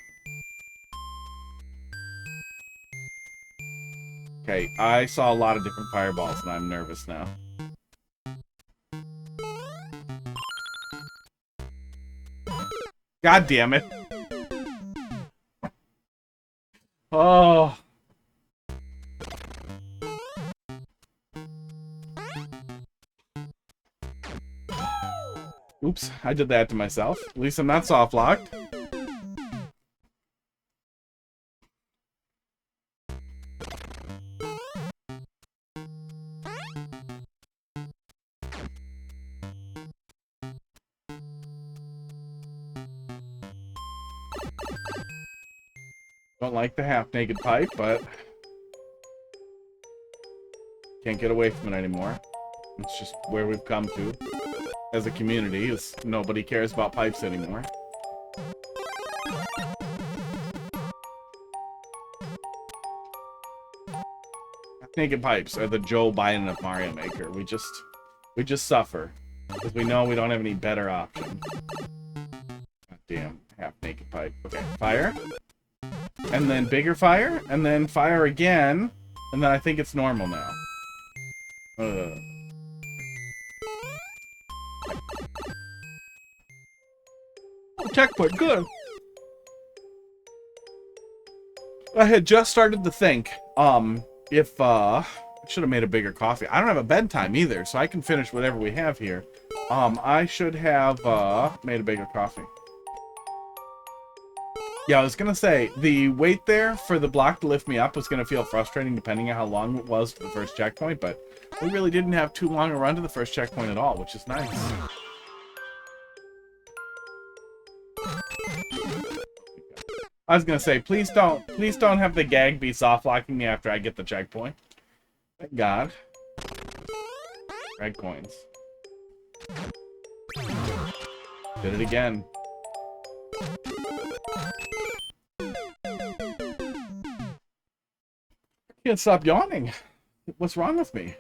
Okay, I saw a lot of different fireballs, and I'm nervous now. God damn it. Oh. Oops, I did that to myself. At least I'm not soft locked. Don't like the half-naked pipe, but can't get away from it anymore. It's just where we've come to as a community, is nobody cares about pipes anymore. Naked pipes are the Joe Biden of Mario Maker. We just suffer because we know we don't have any better option. God damn, half-naked pipe. Okay, fire. And then bigger fire, and then fire again, and then I think it's normal now. Oh, checkpoint, good. I had just started to think, if, I should have made a bigger coffee. I don't have a bedtime either, so I can finish whatever we have here. I should have, made a bigger coffee. Yeah, I was gonna say, the wait there for the block to lift me up was gonna feel frustrating depending on how long it was to the first checkpoint, but we really didn't have too long a run to the first checkpoint at all, which is nice. I was gonna say, please don't have the gag be soft locking me after I get the checkpoint. Thank God. Red coins. Did it again. Can't stop yawning. What's wrong with me?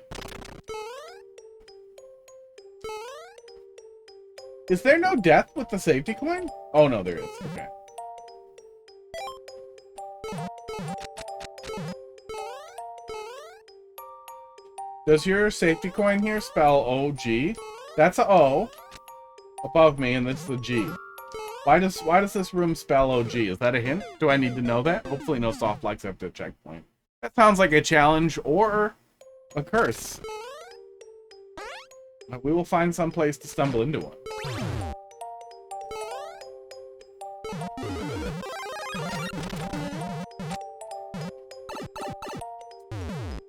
Is there no death with the safety coin? Oh no, there is. Okay. Does your safety coin here spell OG? That's a O above me, and that's the G. Why does this room spell OG? Is that a hint? Do I need to know that? Hopefully no soft locks after a checkpoint. That sounds like a challenge or a curse. But we will find some place to stumble into one.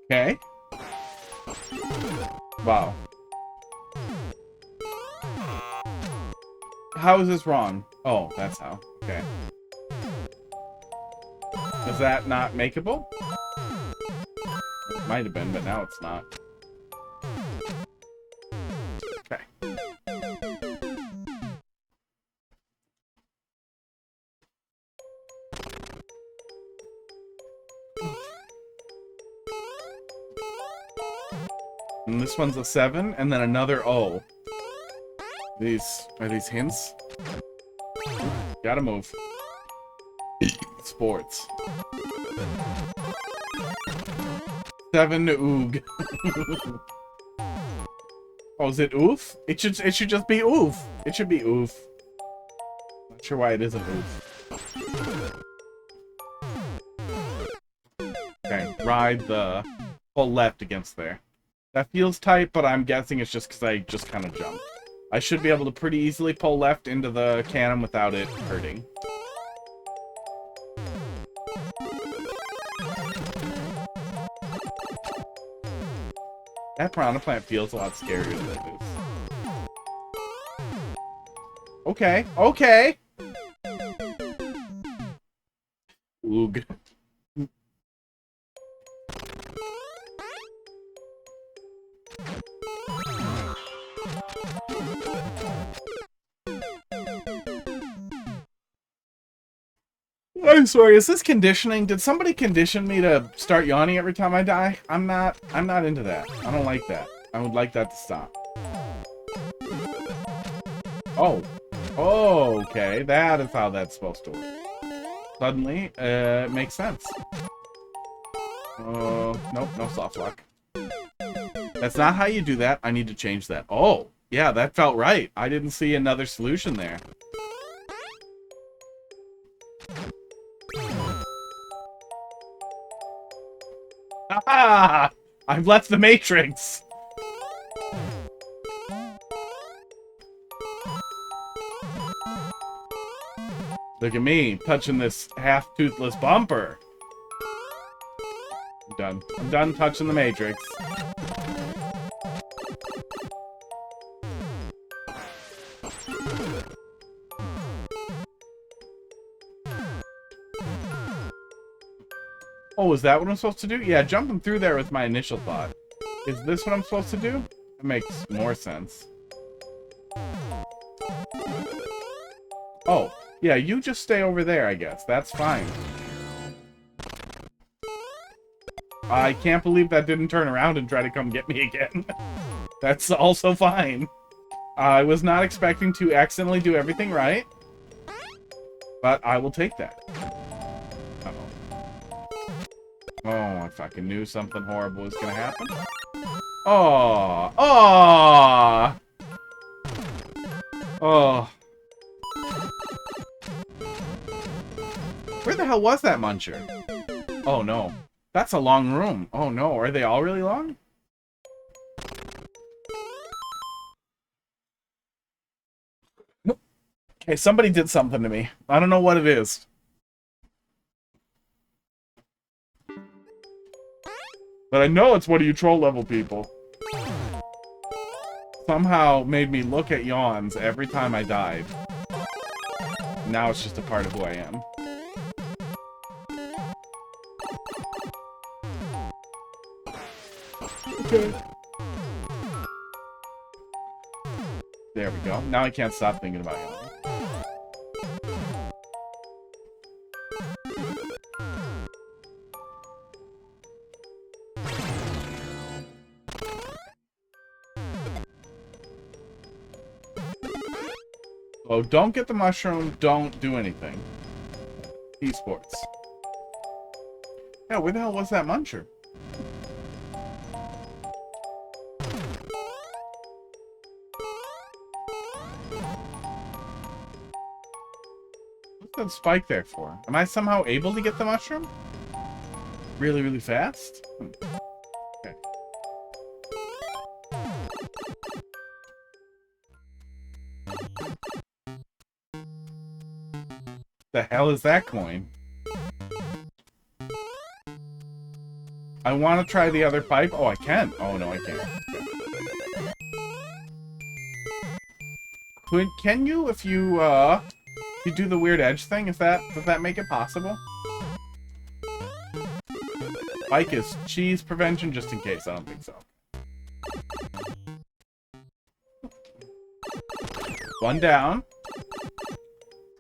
Okay. Wow. How is this wrong? Oh, that's how. Okay. Is that not makeable? It might have been, but now it's not. Okay. And this one's a 7, and then another O. Are these hints? Gotta move. Sports. 7 oog. Oh, is it oof? It should just be oof. It should be oof. Not sure why it isn't oof. Okay, ride the pull left against there. That feels tight, but I'm guessing it's just because I just kind of jumped. I should be able to pretty easily pull left into the cannon without it hurting. That piranha plant feels a lot scarier than it is. Okay, okay! Oog. I'm sorry, is this conditioning? Did somebody condition me to start yawning every time I die? I'm not into that. I don't like that. I would like that to stop. Oh. Oh, okay. That is how that's supposed to work. Suddenly, it makes sense. Nope, no soft lock. That's not how you do that. I need to change that. Oh, yeah, that felt right. I didn't see another solution there. Ah! I've left the Matrix! Look at me, touching this half-toothless bumper. I'm done. I'm done touching the Matrix. Oh, is that what I'm supposed to do? Yeah, jumping through there was my initial thought. Is this what I'm supposed to do? That makes more sense. Oh, yeah, you just stay over there, I guess. That's fine. I can't believe that didn't turn around and try to come get me again. That's also fine. I was not expecting to accidentally do everything right. But I will take that. Oh, I fucking knew something horrible was gonna happen. Oh, oh, oh. Where the hell was that muncher? Oh no, that's a long room. Oh no, are they all really long? Okay, somebody did something to me. I don't know what it is. But I know it's one of you troll level people. Somehow made me look at yawns every time I died. Now it's just a part of who I am. Okay. There we go. Now I can't stop thinking about yawning. Oh, don't get the mushroom, don't do anything. Esports. Yeah, where the hell was that muncher? What's that spike there for? Am I somehow able to get the mushroom? Really, really fast? Okay. The hell is that coin? I want to try the other pipe. Oh, I can. Oh, no, I can't. Can you, if you do the weird edge thing, does that make it possible? Bike is cheese prevention, just in case. I don't think so. One down.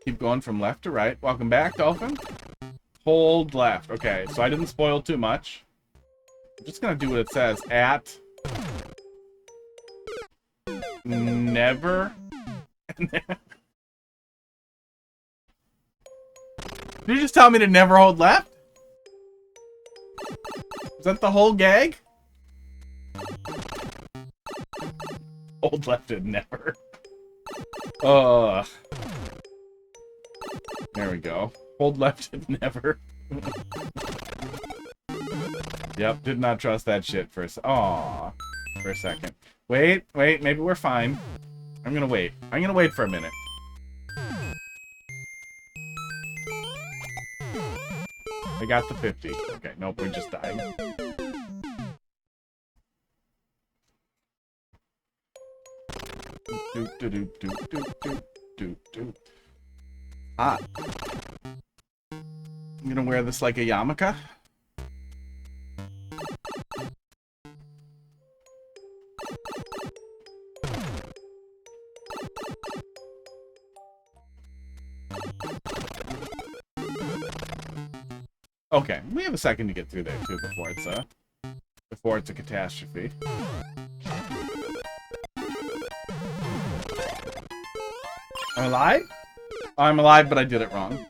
Keep going from left to right. Welcome back, Dolphin. Hold left. Okay, so I didn't spoil too much. I'm just gonna do what it says. At never. Did you just tell me to never hold left? Is that the whole gag? Hold left and never. There we go. Hold left and never. Yep, did not trust that shit for a second. Wait, maybe we're fine. I'm gonna wait. I'm gonna wait for a minute. I got the 50. Okay, nope, we're just dying. Hot. I'm gonna wear this like a yarmulke. Okay, we have a second to get through there too before it's a catastrophe. I'm alive? I'm alive, but I did it wrong.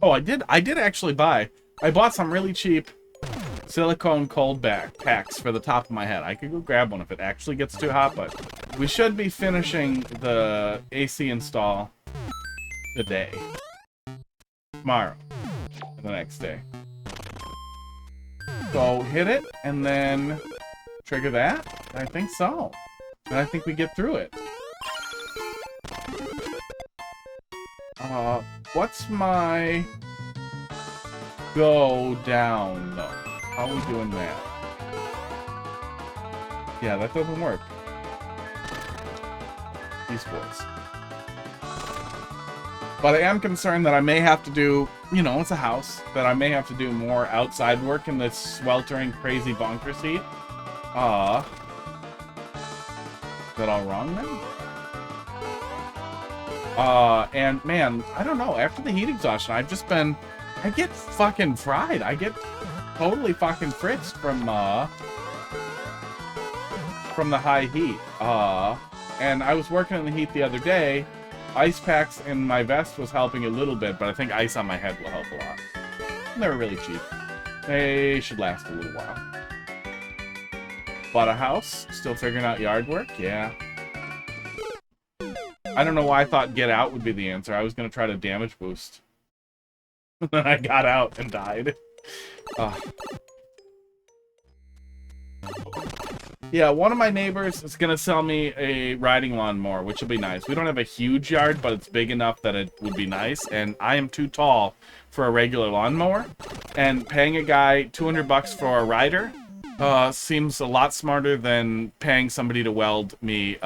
Oh, I did actually buy. I bought some really cheap silicone cold packs for the top of my head. I could go grab one if it actually gets too hot, but we should be finishing the AC install today. Tomorrow. And the next day. So hit it and then trigger that? I think so. And I think we get through it. What's my go down though? How are we doing that? Yeah, that doesn't work. Esports. But I am concerned that I may have to do, you know, it's a house, that I may have to do more outside work in this sweltering, crazy bonkers heat. Is that all wrong then? And man, I don't know, after the heat exhaustion, I get fucking fried. I get totally fucking fritzed from the high heat. And I was working in the heat the other day. Ice packs in my vest was helping a little bit, but I think ice on my head will help a lot. And they're really cheap. They should last a little while. Bought a house, still figuring out yard work, yeah. I don't know why I thought get out would be the answer. I was going to try to damage boost. Then I got out and died. Yeah, one of my neighbors is going to sell me a riding lawnmower, which will be nice. We don't have a huge yard, but it's big enough that it would be nice. And I am too tall for a regular lawnmower. And paying a guy $200 for a rider seems a lot smarter than paying somebody to weld me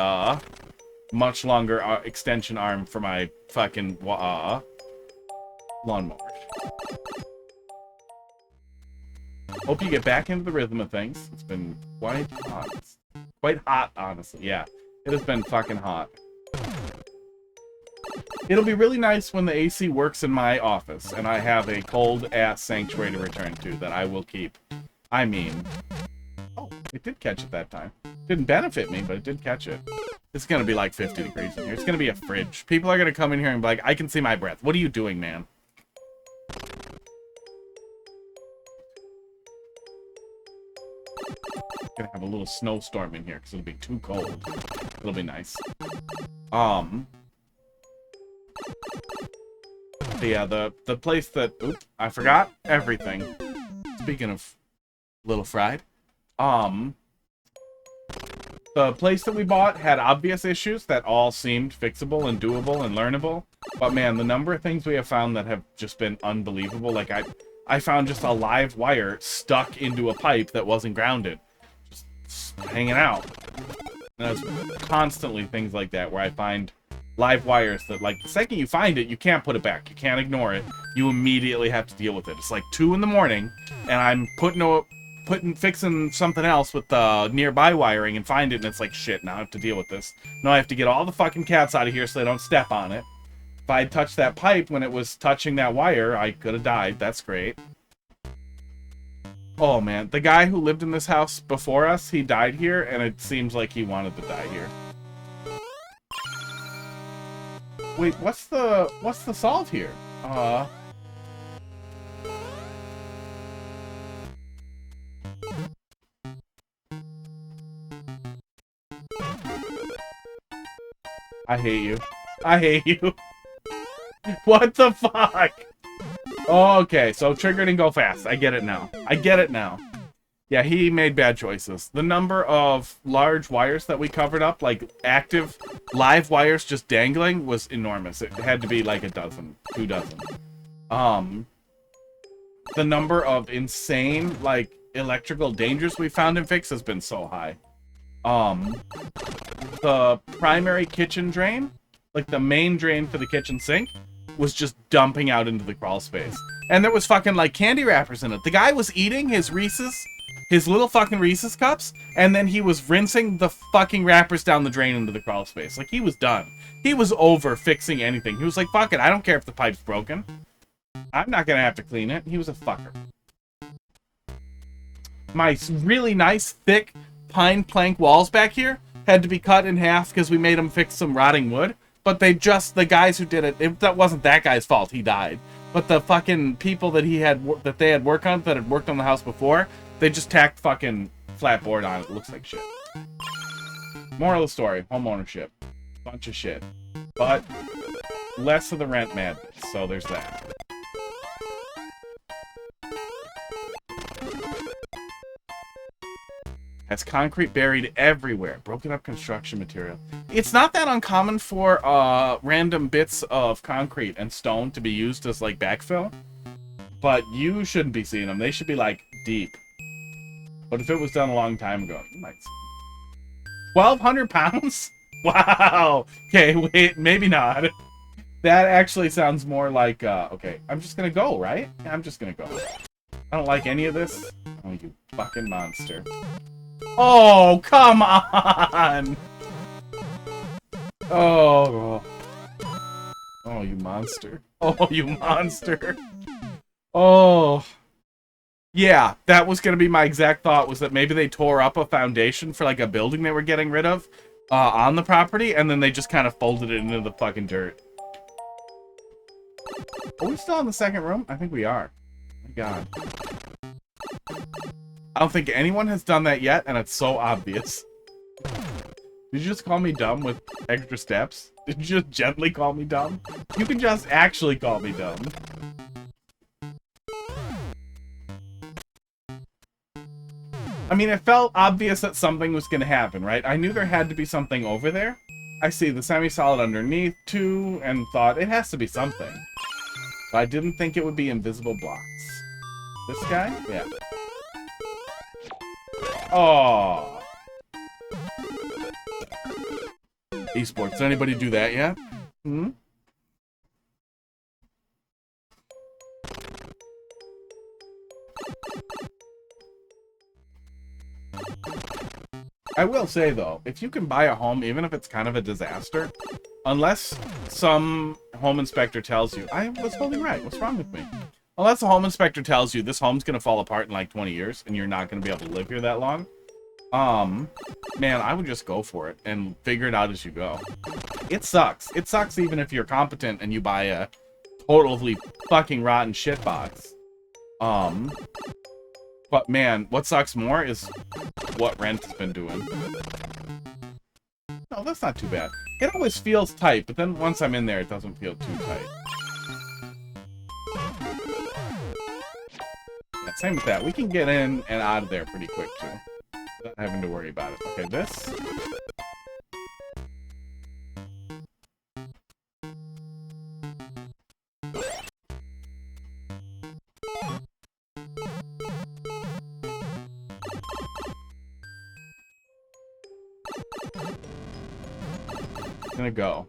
much longer extension arm for my fucking lawnmower. Hope you get back into the rhythm of things. It's been quite hot, honestly. Yeah, it has been fucking hot. It'll be really nice when the AC works in my office and I have a cold-ass sanctuary to return to that I will keep. I mean... Oh, it did catch it that time. Didn't benefit me, but it did catch it. It's gonna be like 50 degrees in here. It's gonna be a fridge. People are gonna come in here and be like, I can see my breath. What are you doing, man? Gonna have a little snowstorm in here because it'll be too cold. It'll be nice. Yeah, the place that... Oops, I forgot everything. Speaking of little fried. The place that we bought had obvious issues that all seemed fixable and doable and learnable. But man, the number of things we have found that have just been unbelievable. Like I found just a live wire stuck into a pipe that wasn't grounded. Just hanging out. And there's constantly things like that where I find live wires that, like, the second you find it, you can't put it back. You can't ignore it. You immediately have to deal with it. It's like 2 in the morning, and I'm fixing something else with the nearby wiring and find it, and it's like, shit, now I have to deal with this. Now I have to get all the fucking cats out of here so they don't step on it. If I had touched that pipe when it was touching that wire, I could have died. That's great. Oh, man. The guy who lived in this house before us, he died here, and it seems like he wanted to die here. Wait, what's the solve here? I hate you. I hate you. What the fuck? Okay, so trigger didn't go fast. I get it now. I get it now. Yeah, he made bad choices. The number of large wires that we covered up, like active live wires just dangling, was enormous. It had to be like a dozen, 2 dozen. The number of insane, like, electrical dangers we found and fixed has been so high. The primary kitchen drain, like the main drain for the kitchen sink, was just dumping out into the crawl space. And there was fucking, like, candy wrappers in it. The guy was eating his Reese's, his little fucking Reese's cups, and then he was rinsing the fucking wrappers down the drain into the crawl space. Like, he was done. He was over fixing anything. He was like, fuck it, I don't care if the pipe's broken. I'm not gonna have to clean it. He was a fucker. My really nice, thick pine plank walls back here had to be cut in half because we made them fix some rotting wood. But they just, the guys who did it, that wasn't that guy's fault. He died. But the fucking people that he had, that they had worked on, that had worked on the house before, they just tacked fucking flat board on it. It looks like shit. Moral of the story, home ownership. Bunch of shit. But less of the rent madness, so there's that. Has concrete buried everywhere. Broken up construction material. It's not that uncommon for random bits of concrete and stone to be used as like backfill. But you shouldn't be seeing them. They should be like deep. But if it was done a long time ago, you might see. 1,200 pounds? Wow. Okay, wait, maybe not. That actually sounds more like, okay, I'm just gonna go, right? I'm just gonna go. I don't like any of this. Oh, you fucking monster. Oh, come on! Oh. Oh, you monster. Oh, you monster. Oh. Yeah, that was gonna be my exact thought, was that maybe they tore up a foundation for like a building they were getting rid of on the property, and then they just kind of folded it into the fucking dirt. Are we still in the second room? I think we are. Oh my god. I don't think anyone has done that yet, and it's so obvious. Did you just call me dumb with extra steps? Did you just gently call me dumb? You can just actually call me dumb. I mean, it felt obvious that something was going to happen, right? I knew there had to be something over there. I see the semi-solid underneath, too, and thought it has to be something. But I didn't think it would be invisible blocks. This guy? Yeah. Oh. Esports. Did anybody do that yet? Hmm? I will say, though, if you can buy a home, even if it's kind of a disaster, unless some home inspector tells you, I was totally right, what's wrong with me? Unless a home inspector tells you this home's going to fall apart in like 20 years and you're not going to be able to live here that long, man, I would just go for it and figure it out as you go. It sucks. It sucks even if you're competent and you buy a totally fucking rotten shitbox. But man, what sucks more is what rent has been doing. No, that's not too bad. It always feels tight, but then once I'm in there, it doesn't feel too tight. Yeah, same with that. We can get in and out of there pretty quick, too. Without having to worry about it. Okay, this. Gonna go.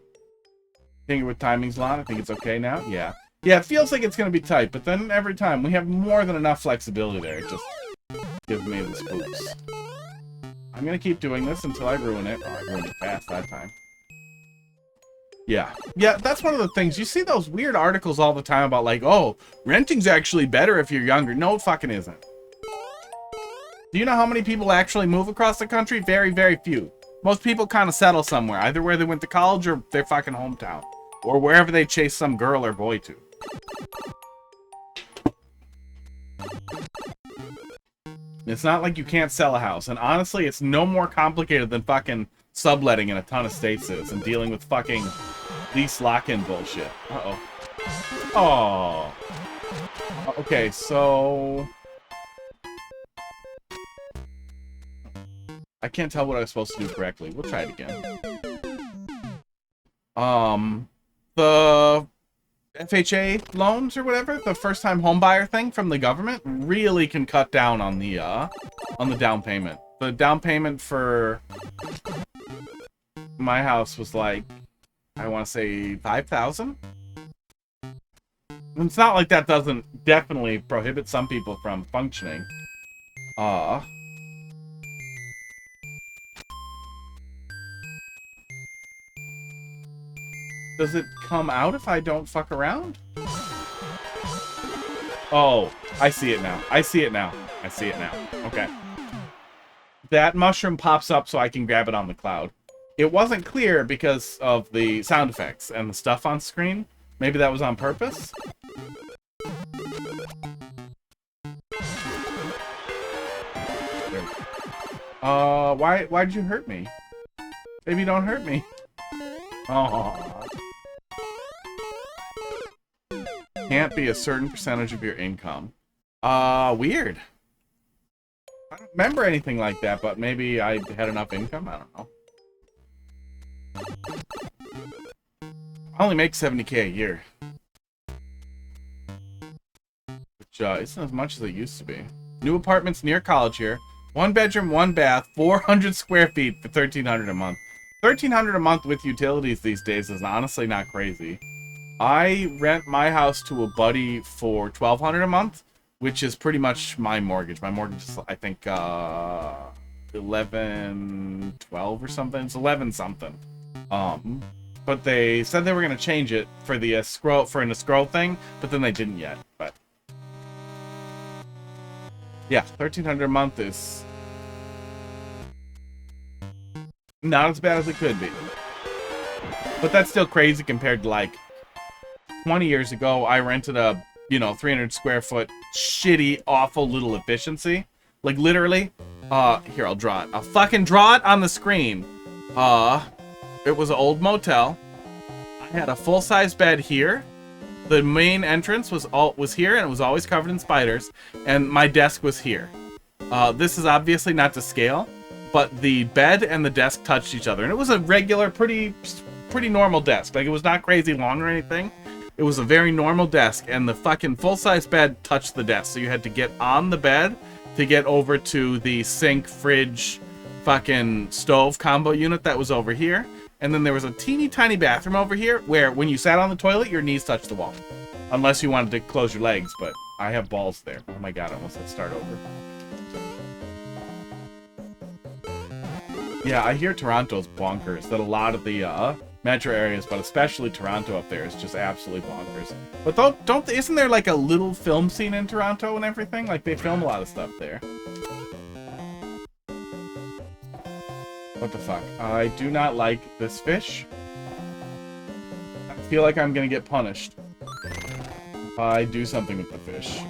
Think with timing's long. I think it's okay now. Yeah. Yeah, it feels like it's gonna be tight, but then every time we have more than enough flexibility there. It just gives me the spooks. I'm gonna keep doing this until I ruin it. Oh, I ruined it fast that time. Yeah. Yeah, that's one of the things. You see those weird articles all the time about like, oh, renting's actually better if you're younger. No, it fucking isn't. Do you know how many people actually move across the country? Very, very few. Most people kind of settle somewhere, either where they went to college or their fucking hometown. Or wherever they chase some girl or boy to. It's not like you can't sell a house. And honestly, it's no more complicated than fucking subletting in a ton of states is. And dealing with fucking lease lock-in bullshit. Uh-oh. Oh. Okay, so... I can't tell what I was supposed to do correctly. We'll try it again. The FHA loans or whatever, the first-time homebuyer thing from the government, really can cut down on the down payment. The down payment for my house was like, I want to say $5,000. It's not like that doesn't definitely prohibit some people from functioning. Does it come out if I don't fuck around? Oh, I see it now. I see it now. I see it now. Okay. That mushroom pops up so I can grab it on the cloud. It wasn't clear because of the sound effects and the stuff on screen. Maybe that was on purpose? Why'd you hurt me? Baby, don't hurt me. Oh. Can't be a certain percentage of your income. Weird. I don't remember anything like that, but maybe I had enough income? I don't know. I only make 70K a year. Which isn't as much as it used to be. New apartments near college here. 1 bedroom, 1 bath, 400 square feet for $1,300 a month. $1,300 a month with utilities these days is honestly not crazy. I rent my house to a buddy for $1,200 a month, which is pretty much my mortgage. My mortgage is, I think, 11, 12 or something. It's 11 something. But they said they were gonna change it for the scroll thing, but then they didn't yet. But yeah, $1,300 a month is not as bad as it could be. But that's still crazy compared to like 20 years ago. I rented a 300 square foot shitty, awful little efficiency. Like literally, here I'll draw it. I'll fucking draw it on the screen. It was an old motel. I had a full-size bed here. The main entrance was here, and it was always covered in spiders. And my desk was here. This is obviously not to scale, but the bed and the desk touched each other, and it was a regular, pretty normal desk. Like it was not crazy long or anything. It was a very normal desk, and the fucking full-size bed touched the desk, so you had to get on the bed to get over to the sink, fridge, fucking stove combo unit that was over here. And then there was a teeny tiny bathroom over here where when you sat on the toilet, your knees touched the wall. Unless you wanted to close your legs, but I have balls there. Oh my god, I almost said start over. Yeah, I hear Toronto's bonkers. That a lot of the metro areas, but especially Toronto up there, is just absolutely bonkers. But isn't there like a little film scene in Toronto and everything? Like they film a lot of stuff there. What the fuck? I do not like this fish. I feel like I'm gonna get punished if I do something with the fish.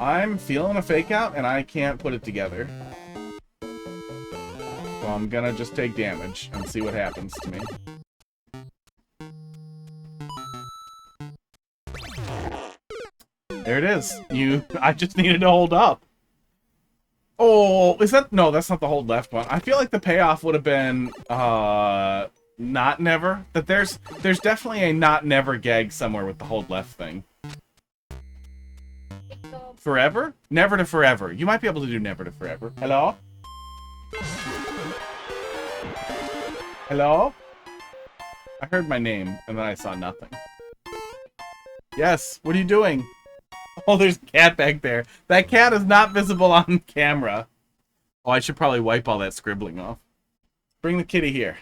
I'm feeling a fake out and I can't put it together. So I'm gonna just take damage and see what happens to me. There it is. I just needed to hold up. Oh, is that? No, that's not the hold left one. I feel like the payoff would have been, not never. That there's definitely a not never gag somewhere with the hold left thing. Forever? Never to forever. You might be able to do never to forever. Hello? Hello? I heard my name, and then I saw nothing. Yes, what are you doing? Oh, there's a cat back there. That cat is not visible on camera. Oh, I should probably wipe all that scribbling off. Bring the kitty here.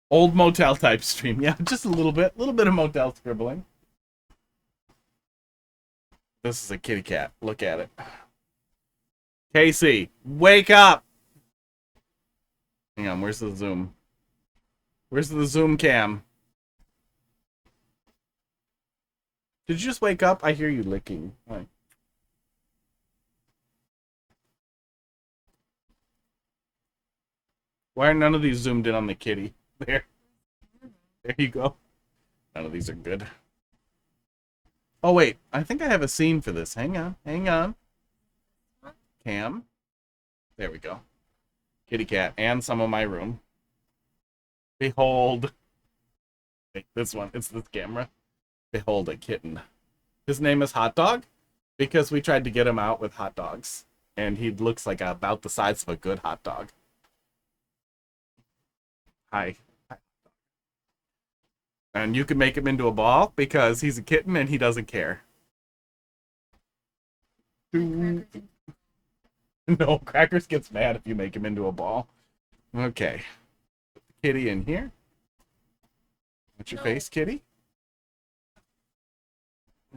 Old motel type stream. Yeah, just a little bit of motel scribbling. This is a kitty cat. Look at it. Casey, wake up! Hang on, where's the zoom? Where's the zoom cam? Did you just wake up? I hear you licking. Hi. Why are none of these zoomed in on the kitty? There. There you go. None of these are good. Oh, wait. I think I have a scene for this. Hang on. Hang on. Cam. There we go. Kitty cat. And some of my room. Behold. This one. It's this camera. Behold a kitten. His name is Hot Dog because we tried to get him out with hot dogs. And he looks like about the size of a good hot dog. Hi. And you can make him into a ball because he's a kitten and he doesn't care. No, Crackers gets mad if you make him into a ball. Okay. Put the kitty in here. What's your face, kitty?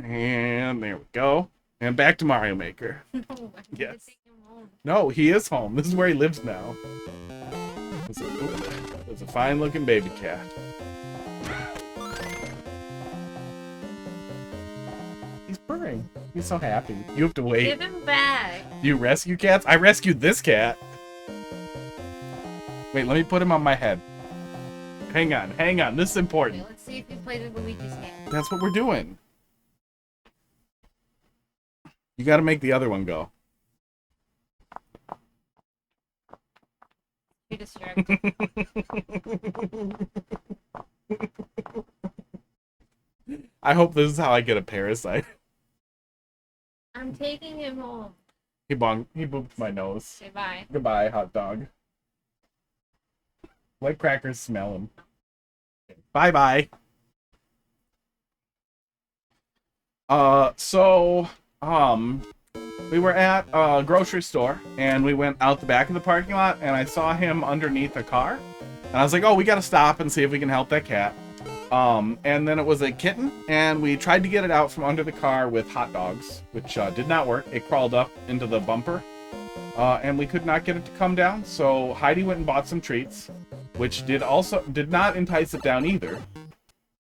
And there we go. And back to Mario Maker. No, I need Yes. to take him home. No, he is home. This is where he lives now. There's a fine-looking baby cat. He's purring. He's so happy. You have to wait. Give him back. Do you rescue cats? I rescued this cat. Wait, let me put him on my head. Hang on, hang on. This is important. Okay, let's see if he plays with Luigi's hand. That's what we're doing. You gotta make the other one go. You're distracted. I hope this is how I get a parasite. I'm taking him home. He booped my nose. Say bye. Goodbye, hot dog. Let Crackers smell him. Bye-bye. We were at a grocery store, and we went out the back of the parking lot, and I saw him underneath a car. And I was like, oh, we gotta stop and see if we can help that cat. And then it was a kitten, and we tried to get it out from under the car with hot dogs, which did not work. It crawled up into the bumper, and we could not get it to come down. So Heidi went and bought some treats, which did not entice it down either.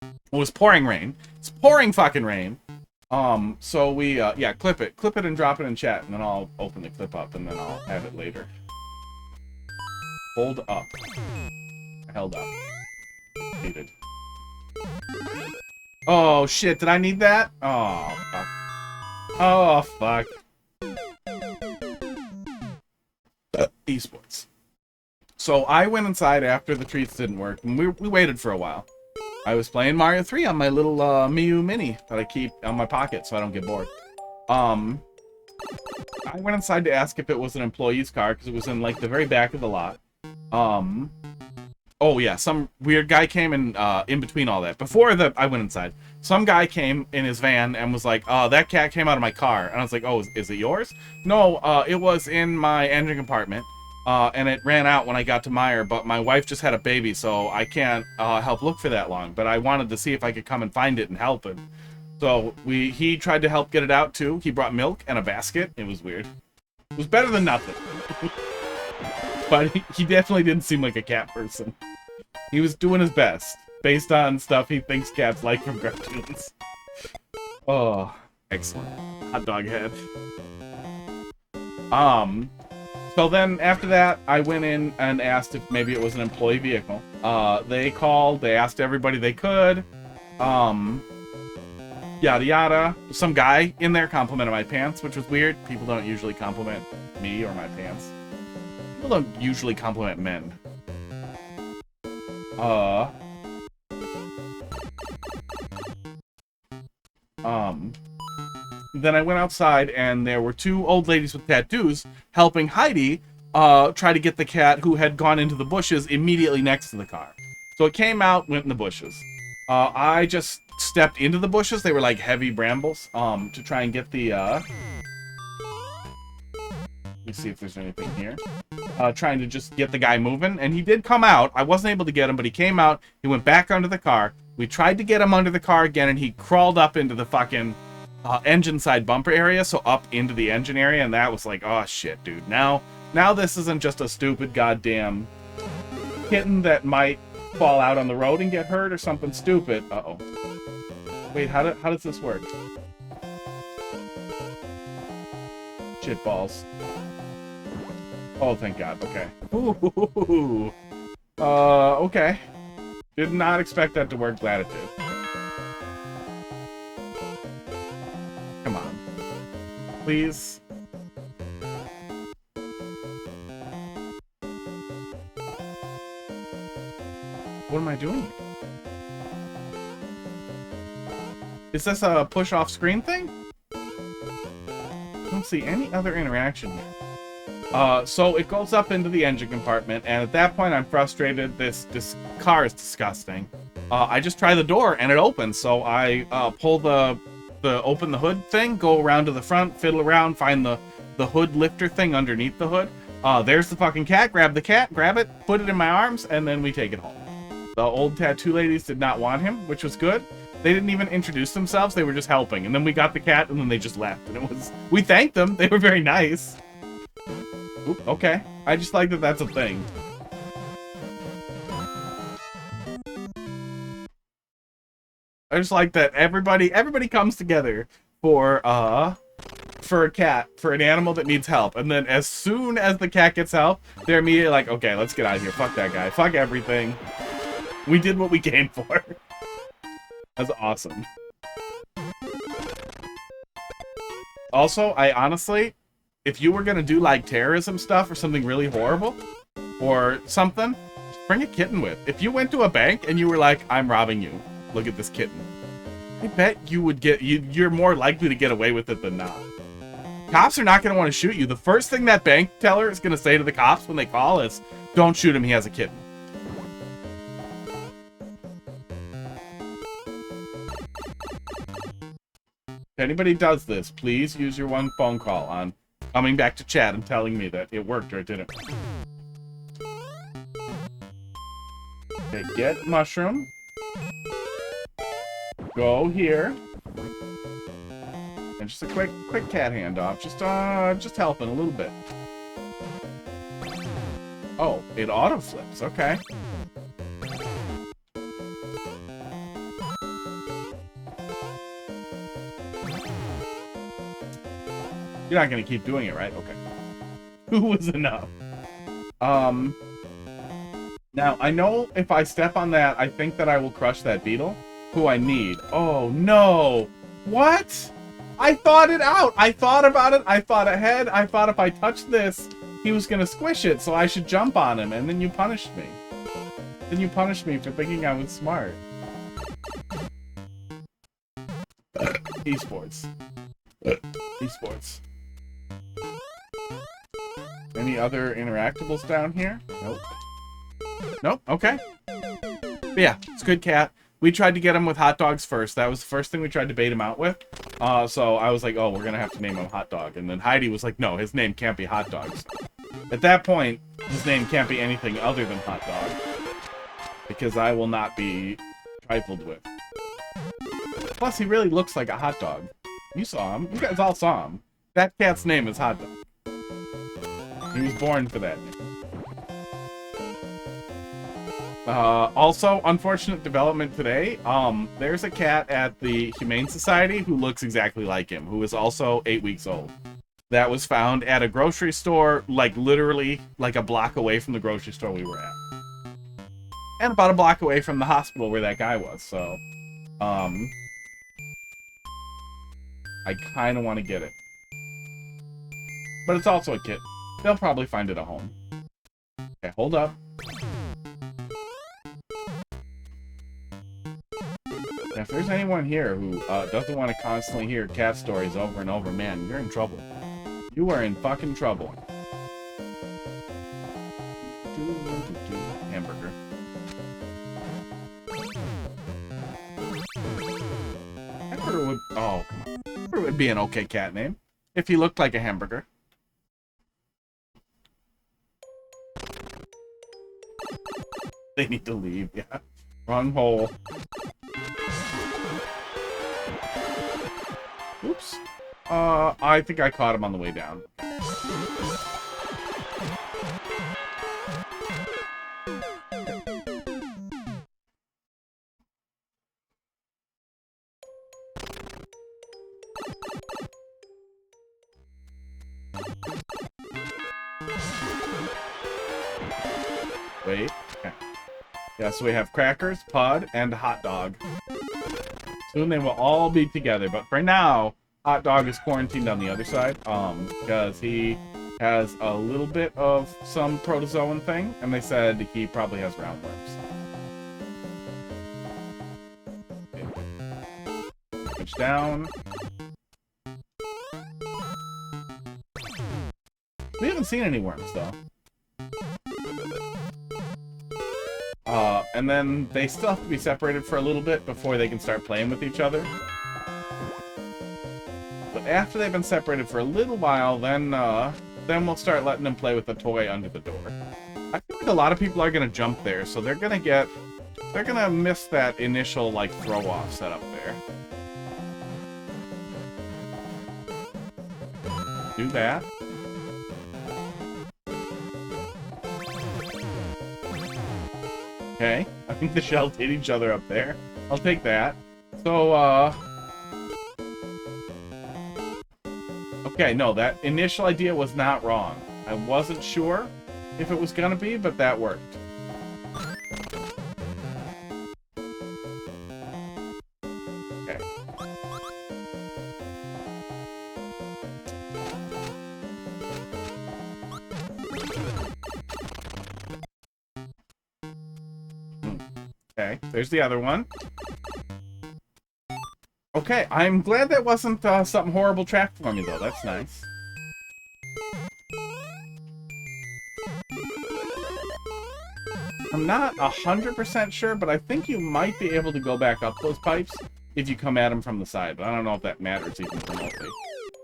It was pouring rain. It's pouring fucking rain. So we, yeah, clip it and drop it in chat, and then I'll open the clip up, and then I'll have it later. Hold up. Held up. Needed. Oh, shit, did I need that? Oh, fuck. Oh, fuck. Esports. So I went inside after the treats didn't work, and we waited for a while. I was playing Mario 3 on my little Miu Mini that I keep on my pocket so I don't get bored. I went inside to ask if it was an employee's car because it was in like the very back of the lot. Oh yeah, some weird guy came in between all that. Before I went inside, some guy came in his van and was like, that cat came out of my car. And I was like, oh, is it yours? No, it was in my engine compartment. And it ran out when I got to Meyer, but my wife just had a baby, so I can't help look for that long. But I wanted to see if I could come and find it and help it. So he tried to help get it out too. He brought milk and a basket. It was weird. It was better than nothing. But he definitely didn't seem like a cat person. He was doing his best, based on stuff he thinks cats like from cartoons. Oh, excellent. Hot dog head. So then, after that, I went in and asked if maybe it was an employee vehicle. They called, they asked everybody they could. Yada yada. Some guy in there complimented my pants, which was weird. People don't usually compliment me or my pants. People don't usually compliment men. Then I went outside, and there were two old ladies with tattoos helping Heidi try to get the cat who had gone into the bushes immediately next to the car. So it came out, went in the bushes. I just stepped into the bushes. They were like heavy brambles to try and get the... Let me see if there's anything here. Trying to just get the guy moving. And he did come out. I wasn't able to get him, but he came out. He went back under the car. We tried to get him under the car again, and he crawled up into the fucking... engine side bumper area, so up into the engine area, and that was like, oh shit, dude. Now this isn't just a stupid goddamn kitten that might fall out on the road and get hurt or something stupid. Uh-oh. Wait, how does this work? Shit balls. Oh, thank God. Okay. Ooh. Okay. Did not expect that to work. Glad it did. Come on. Please. What am I doing? Is this a push off screen thing? I don't see any other interaction here. So it goes up into the engine compartment, and at that point I'm frustrated. This car is disgusting. I just try the door and it opens, so I pull the open the hood thing, go around to the front, fiddle around, find the hood lifter thing underneath the hood. There's the fucking cat. Grab the cat, grab it, put it in my arms, and then we take it home. The old tattoo ladies did not want him, which was good. They didn't even introduce themselves. They were just helping. And then we got the cat, and then they just left. And it was... We thanked them. They were very nice. Oop, okay. I just like that that's a thing. I just like that everybody comes together for a cat, for an animal that needs help. And then as soon as the cat gets help, they're immediately like, okay, let's get out of here. Fuck that guy. Fuck everything. We did what we came for. That's awesome. Also, I honestly, if you were gonna do like terrorism stuff or something really horrible or something, just bring a kitten with. If you went to a bank and you were like, I'm robbing you, look at this kitten, I bet you would you're more likely to get away with it than not. Cops are not gonna want to shoot you. The first thing that bank teller is gonna say to the cops when they call is, don't shoot him, he has a kitten. If anybody does this, please use your one phone call on coming back to chat and telling me that it worked or it didn't. Okay, get mushroom. Go here. And just a quick cat handoff. Just helping a little bit. Oh, it auto flips. Okay. You're not gonna keep doing it, right? Okay. Who was enough? Now, I know if I step on that, I think that I will crush that beetle, who I need. Oh, no! What? I thought it out! I thought about it, I thought ahead, I thought if I touched this, he was gonna squish it, so I should jump on him, and then you punished me. Then you punished me for thinking I was smart. Esports. Esports. Any other interactables down here? Nope. Nope, okay. But yeah, it's a good cat. We tried to get him with hot dogs first. That was the first thing we tried to bait him out with. So I was like, oh, we're gonna have to name him Hot Dog. And then Heidi was like, no, his name can't be Hot Dogs. At that point, his name can't be anything other than Hot Dog. Because I will not be trifled with. Plus, he really looks like a hot dog. You saw him. You guys all saw him. That cat's name is Hot Dog. He was born for that name. Also, unfortunate development today. There's a cat at the Humane Society who looks exactly like him, who is also 8 weeks old. That was found at a grocery store, like literally like a block away from the grocery store we were at. And about a block away from the hospital where that guy was, so... I kind of want to get it. But it's also a kitten. They'll probably find it a home. Okay, hold up. If there's anyone here who doesn't want to constantly hear cat stories over and over, man, you're in trouble. You are in fucking trouble. Hamburger. Hamburger would... Oh, come on. Hamburger would be an okay cat name. If he looked like a hamburger. They need to leave, yeah. Wrong hole. Oops. I think I caught him on the way down. Wait. Okay. Yeah, so we have crackers, Pud, and hot dog. Soon they will all be together, but for now, Hot Dog is quarantined on the other side, because he has a little bit of some protozoan thing, and they said he probably has roundworms. Okay. damage down. We haven't seen any worms, though. And then they still have to be separated for a little bit before they can start playing with each other. But after they've been separated for a little while, then we'll start letting them play with the toy under the door. I feel like a lot of people are gonna jump there, so they're gonna miss that initial, like, throw-off setup there. Do that. Okay, I think the shells hit each other up there. I'll take that. So, okay, no, that initial idea was not wrong. I wasn't sure if it was gonna be, but that worked. Okay. Okay, there's the other one. Okay, I'm glad that wasn't something horrible tracked for me, though. That's nice. I'm not 100% sure, but I think you might be able to go back up those pipes if you come at them from the side. But I don't know if that matters even remotely.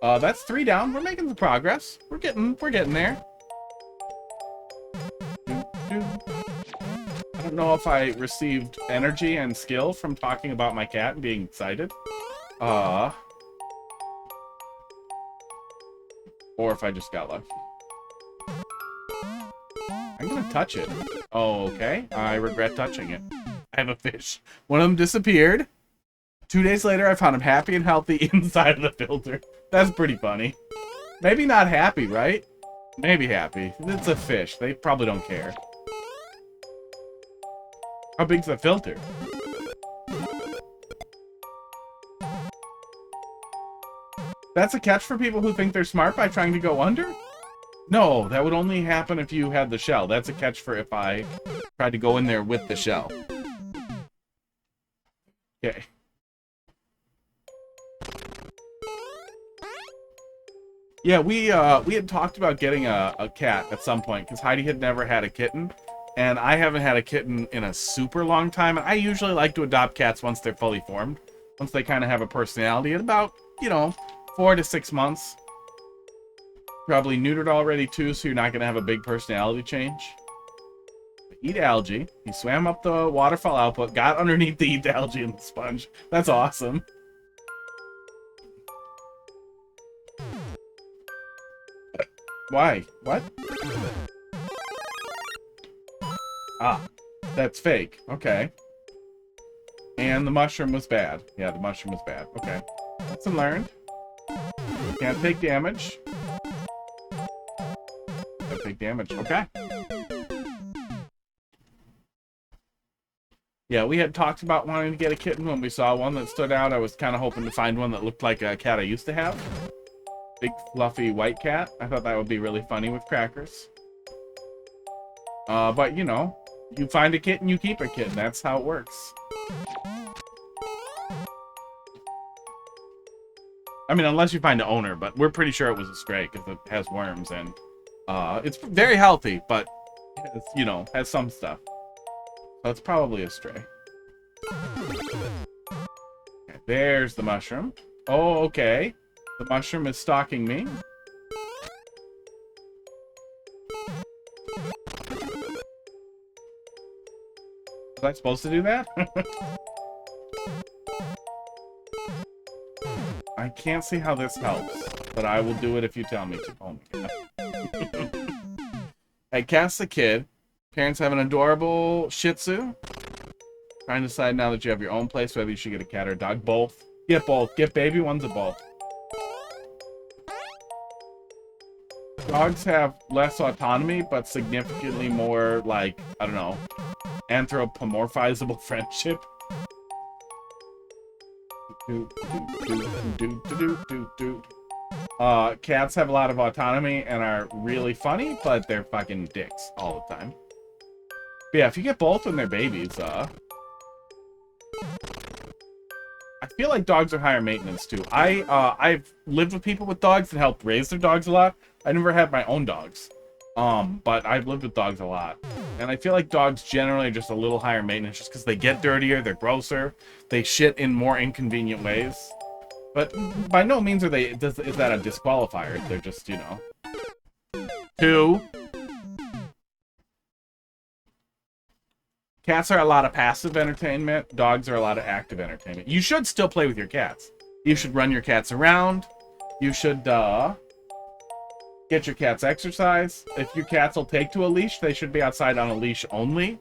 That's 3 down. We're making some progress. We're getting there. I don't know if I received energy and skill from talking about my cat and being excited. Or if I just got lucky. I'm gonna touch it. Oh, okay. I regret touching it. I have a fish. One of them disappeared. 2 days later, I found him happy and healthy inside of the filter. That's pretty funny. Maybe not happy, right? Maybe happy. It's a fish. They probably don't care. How big's the filter? That's a catch for people who think they're smart by trying to go under? No, that would only happen if you had the shell. That's a catch for if I tried to go in there with the shell. Okay. Yeah, we had talked about getting a cat at some point, because Heidi had never had a kitten, and I haven't had a kitten in a super long time. I usually like to adopt cats once they're fully formed, once they kind of have a personality, at about, you know, 4 to 6 months. Probably neutered already too, so you're not going to have a big personality change. Eat algae. He swam up the waterfall output, got underneath to eat the algae and the sponge. That's awesome. Why? What? Ah, that's fake. Okay. And the mushroom was bad. Yeah, the mushroom was bad. Okay. Lesson learned. Can't take damage. Can't take damage. Okay. Yeah, we had talked about wanting to get a kitten when we saw one that stood out. I was kind of hoping to find one that looked like a cat I used to have. Big, fluffy white cat. I thought that would be really funny with crackers. But, you know, you find a kitten, you keep a kitten. That's how it works. I mean, unless you find an owner, but we're pretty sure it was a stray because it has worms and it's very healthy, but it's, you know, has some stuff. So it's probably a stray. Okay, there's the mushroom. Oh, okay. The mushroom is stalking me. Was I supposed to do that? I can't see how this helps, but I will do it if you tell me to. Oh my god. Hey, Cass the kid. Parents have an adorable Shih Tzu. Trying to decide now that you have your own place whether you should get a cat or a dog. Both. Get both. Get baby ones of both. Dogs have less autonomy, but significantly more, like, I don't know, anthropomorphizable friendship. Cats have a lot of autonomy and are really funny, but they're fucking dicks all the time. But yeah, if you get both when they're babies, I feel like dogs are higher maintenance too. I've lived with people with dogs and helped raise their dogs a lot. I never had my own dogs. But I've lived with dogs a lot. And I feel like dogs generally are just a little higher maintenance just because they get dirtier, they're grosser, they shit in more inconvenient ways. But by no means is that a disqualifier. They're just, you know. 2. Cats are a lot of passive entertainment. Dogs are a lot of active entertainment. You should still play with your cats. You should run your cats around. You should, get your cats exercise. If your cats will take to a leash, they should be outside on a leash only.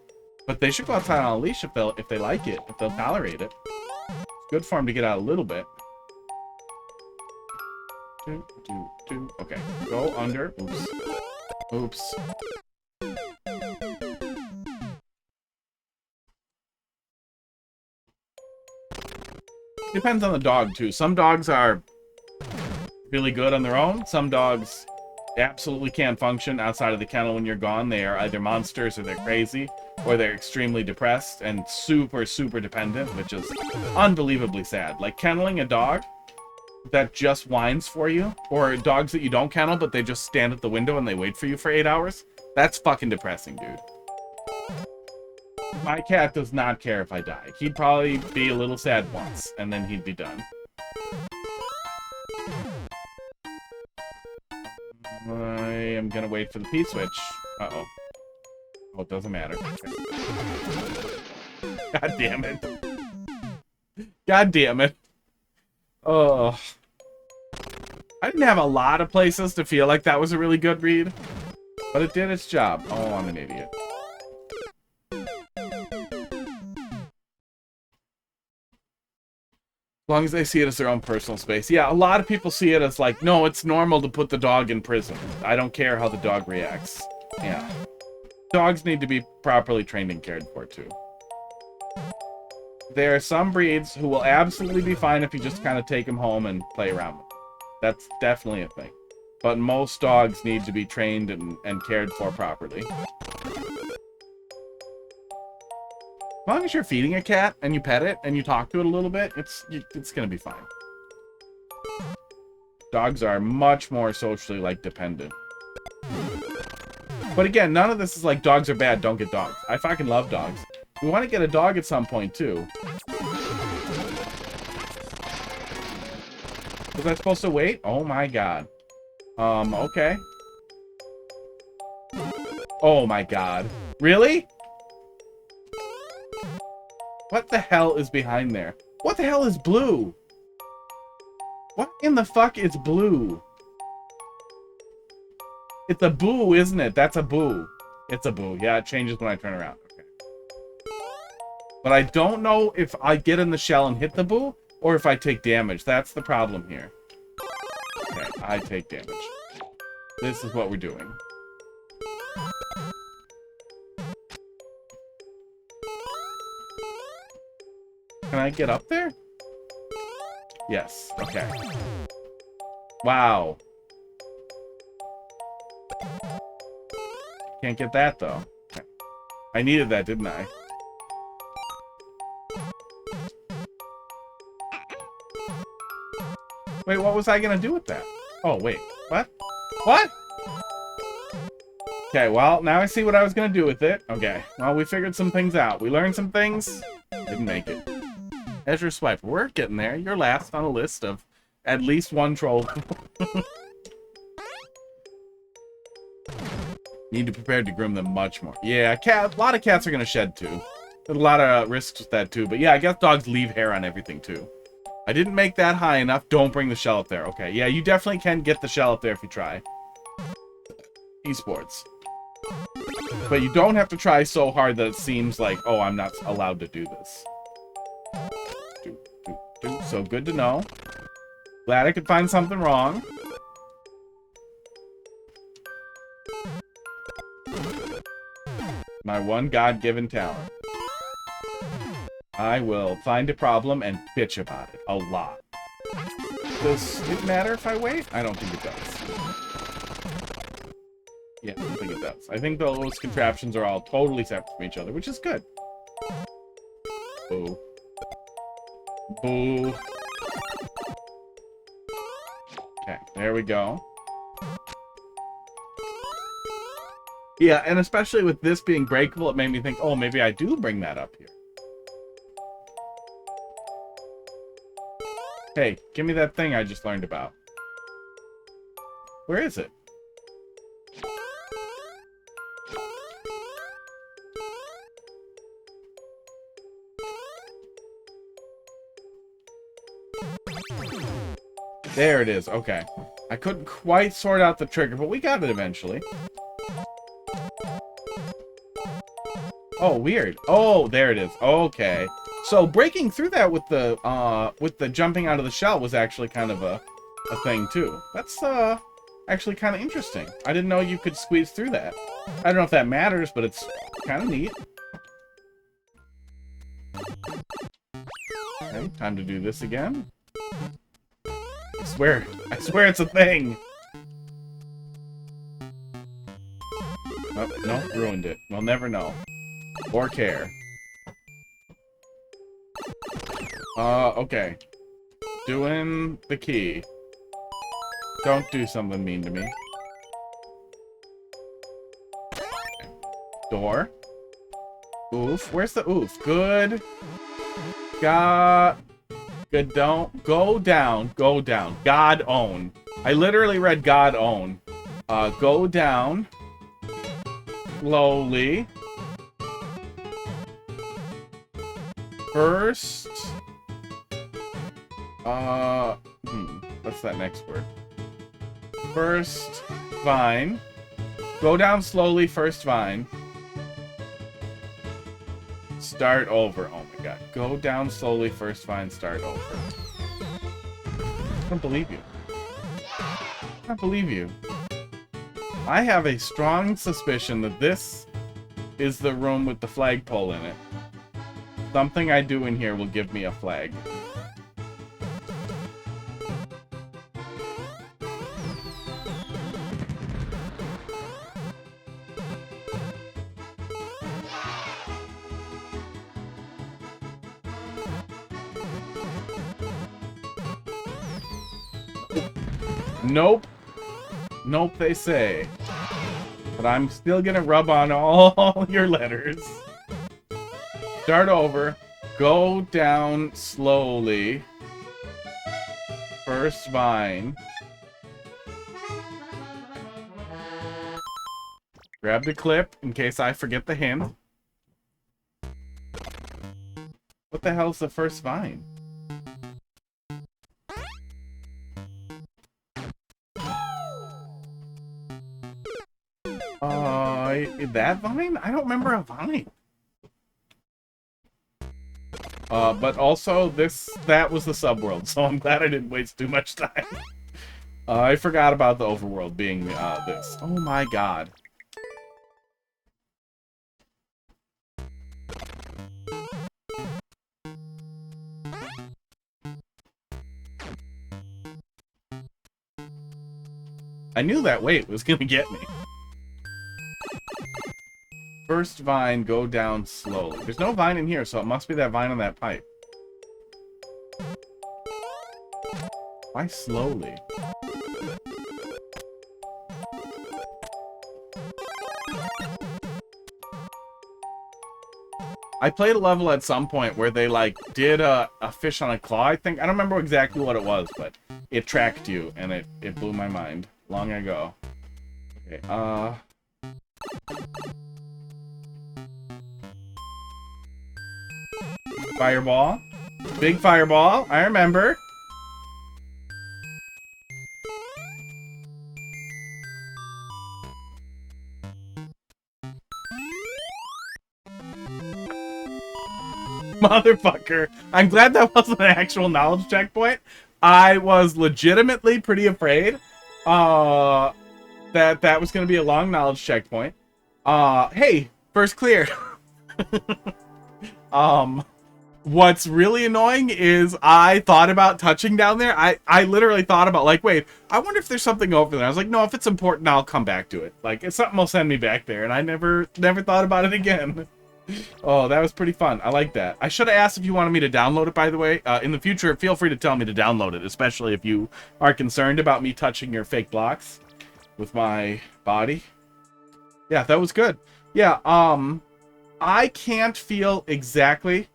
But they should go outside on a leash if they like it, if they'll tolerate it. It's good for them to get out a little bit. Okay, go under. Oops. Oops. Depends on the dog, too. Some dogs are really good on their own. Some dogs absolutely can't function outside of the kennel when you're gone. They are either monsters or they're crazy, or they're extremely depressed and super, super dependent, which is unbelievably sad. Like kenneling a dog that just whines for you, or dogs that you don't kennel, but they just stand at the window and they wait for you for 8 hours. That's fucking depressing, dude. My cat does not care if I die. He'd probably be a little sad once, and then he'd be done. I am gonna wait for the P-switch. Uh-oh. Oh, it doesn't matter. God damn it. God damn it. Oh. I didn't have a lot of places to feel like that was a really good read, but it did its job. Oh, I'm an idiot. As long as they see it as their own personal space. Yeah, a lot of people see it as like, no, it's normal to put the dog in prison. I don't care how the dog reacts. Yeah. Dogs need to be properly trained and cared for, too. There are some breeds who will absolutely be fine if you just kind of take them home and play around with them. That's definitely a thing. But most dogs need to be trained and cared for properly. As long as you're feeding a cat and you pet it and you talk to it a little bit, it's gonna be fine. Dogs are much more socially, like, dependent. But again, none of this is like dogs are bad, don't get dogs. I fucking love dogs. We want to get a dog at some point, too. Was I supposed to wait? Oh my god. Okay. Oh my god. Really? What the hell is behind there? What the hell is blue? What in the fuck is blue? It's a boo, isn't it? That's a boo. It's a boo. Yeah, it changes when I turn around. Okay. But I don't know if I get in the shell and hit the boo, or if I take damage. That's the problem here. Okay, I take damage. This is what we're doing. Can I get up there? Yes. Okay. Wow. Can't get that, though. Okay. I needed that, didn't I? Wait, what was I gonna do with that? Oh, wait. What? What? Okay, well, now I see what I was gonna do with it. Okay. Well, we figured some things out. We learned some things. Didn't make it. yrAzure Swipe. We're getting there. You're last on a list of at least one troll. Need to prepare to groom them much more. Yeah, a lot of cats are going to shed, too. There's a lot of risks with that, too. But yeah, I guess dogs leave hair on everything, too. I didn't make that high enough. Don't bring the shell up there. Okay, yeah, you definitely can get the shell up there if you try. Esports. But you don't have to try so hard that it seems like, oh, I'm not allowed to do this. So good to know. Glad I could find something wrong. My one God-given talent. I will find a problem and bitch about it a lot. Does it matter if I wait? I don't think it does. Yeah, I don't think it does. I think those contraptions are all totally separate from each other, which is good. Oh. Boo. Okay, there we go. Yeah, and especially with this being breakable, it made me think, oh, maybe I do bring that up here. Hey, give me that thing I just learned about. Where is it? There it is. Okay. I couldn't quite sort out the trigger, but we got it eventually. Oh, weird. Oh, there it is. Okay. So breaking through that with the jumping out of the shell was actually kind of a thing too. That's actually kind of interesting. I didn't know you could squeeze through that. I don't know if that matters, but it's kind of neat. Okay, time to do this again. I swear it's a thing. Oh, no, ruined it. We'll never know. Or care. Okay. Doing the key. Don't do something mean to me. Door. Oof. Where's the oof? Good. Good, don't. Go down. Go down. God own. I literally read God own. Go down. Slowly. First. What's that next word? First vine. Go down slowly, first vine. Start over. Oh my god. Go down slowly, first vine, start over. I don't believe you. I don't believe you. I have a strong suspicion that this is the room with the flagpole in it. Something I do in here will give me a flag. Nope. Nope, they say. But I'm still gonna rub on all your letters. Start over. Go down slowly. First vine. Grab the clip in case I forget the hint. What the hell's the first vine? That vine? I don't remember a vine. But also that was the subworld, so I'm glad I didn't waste too much time. I forgot about the overworld being this. Oh my god. I knew that weight was gonna get me. First vine, go down slowly. There's no vine in here, so it must be that vine on that pipe. Why slowly? I played a level at some point where they, like, did a fish on a claw, I think. I don't remember exactly what it was, but it tracked you, and it blew my mind long ago. Okay, Fireball. Big fireball. I remember. Motherfucker. I'm glad that wasn't an actual knowledge checkpoint. I was legitimately pretty afraid that was going to be a long knowledge checkpoint. Hey, first clear. What's really annoying is I thought about touching down there. I literally thought about, like, wait, I wonder if there's something over there. I was like, no, if it's important, I'll come back to it. Like, if something will send me back there. And I never thought about it again. Oh, that was pretty fun. I like that. I should have asked if you wanted me to download it, by the way. In the future, feel free to tell me to download it, especially if you are concerned about me touching your fake blocks with my body. Yeah, that was good. Yeah, I can't feel exactly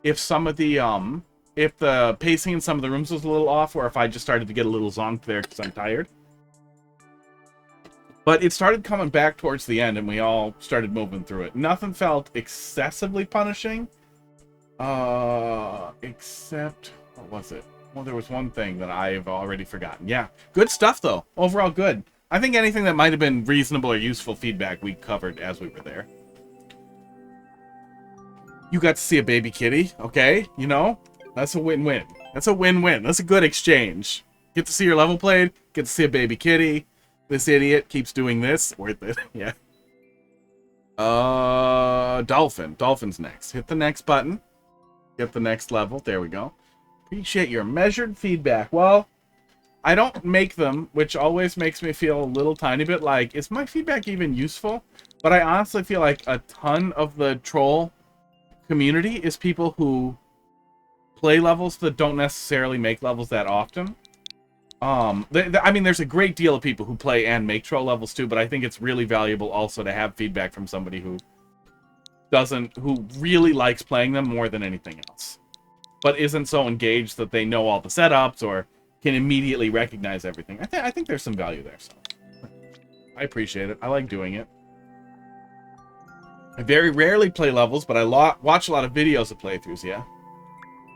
if some of the if the pacing in some of the rooms was a little off, or if I just started to get a little zonked there because I'm tired. But it started coming back towards the end, and we all started moving through it. Nothing felt excessively punishing. Except, what was it? Well, there was one thing that I've already forgotten. Yeah, good stuff, though. Overall, good. I think anything that might have been reasonable or useful feedback we covered as we were there. You got to see a baby kitty, okay? You know, that's a win-win. That's a win-win. That's a good exchange. Get to see your level played, get to see a baby kitty. This idiot keeps doing this. Worth it. Yeah. Dolphin. Dolphin's next. Hit the next button. Get the next level. There we go. Appreciate your measured feedback. Well, I don't make them, which always makes me feel a little tiny bit like, is my feedback even useful? But I honestly feel like a ton of the troll community is people who play levels that don't necessarily make levels that often. I mean, there's a great deal of people who play and make troll levels too, but I think it's really valuable also to have feedback from somebody who really likes playing them more than anything else, but isn't so engaged that they know all the setups or can immediately recognize everything. I think there's some value there, so I appreciate it. I like doing it. I very rarely play levels, but I watch a lot of videos of playthroughs, yeah.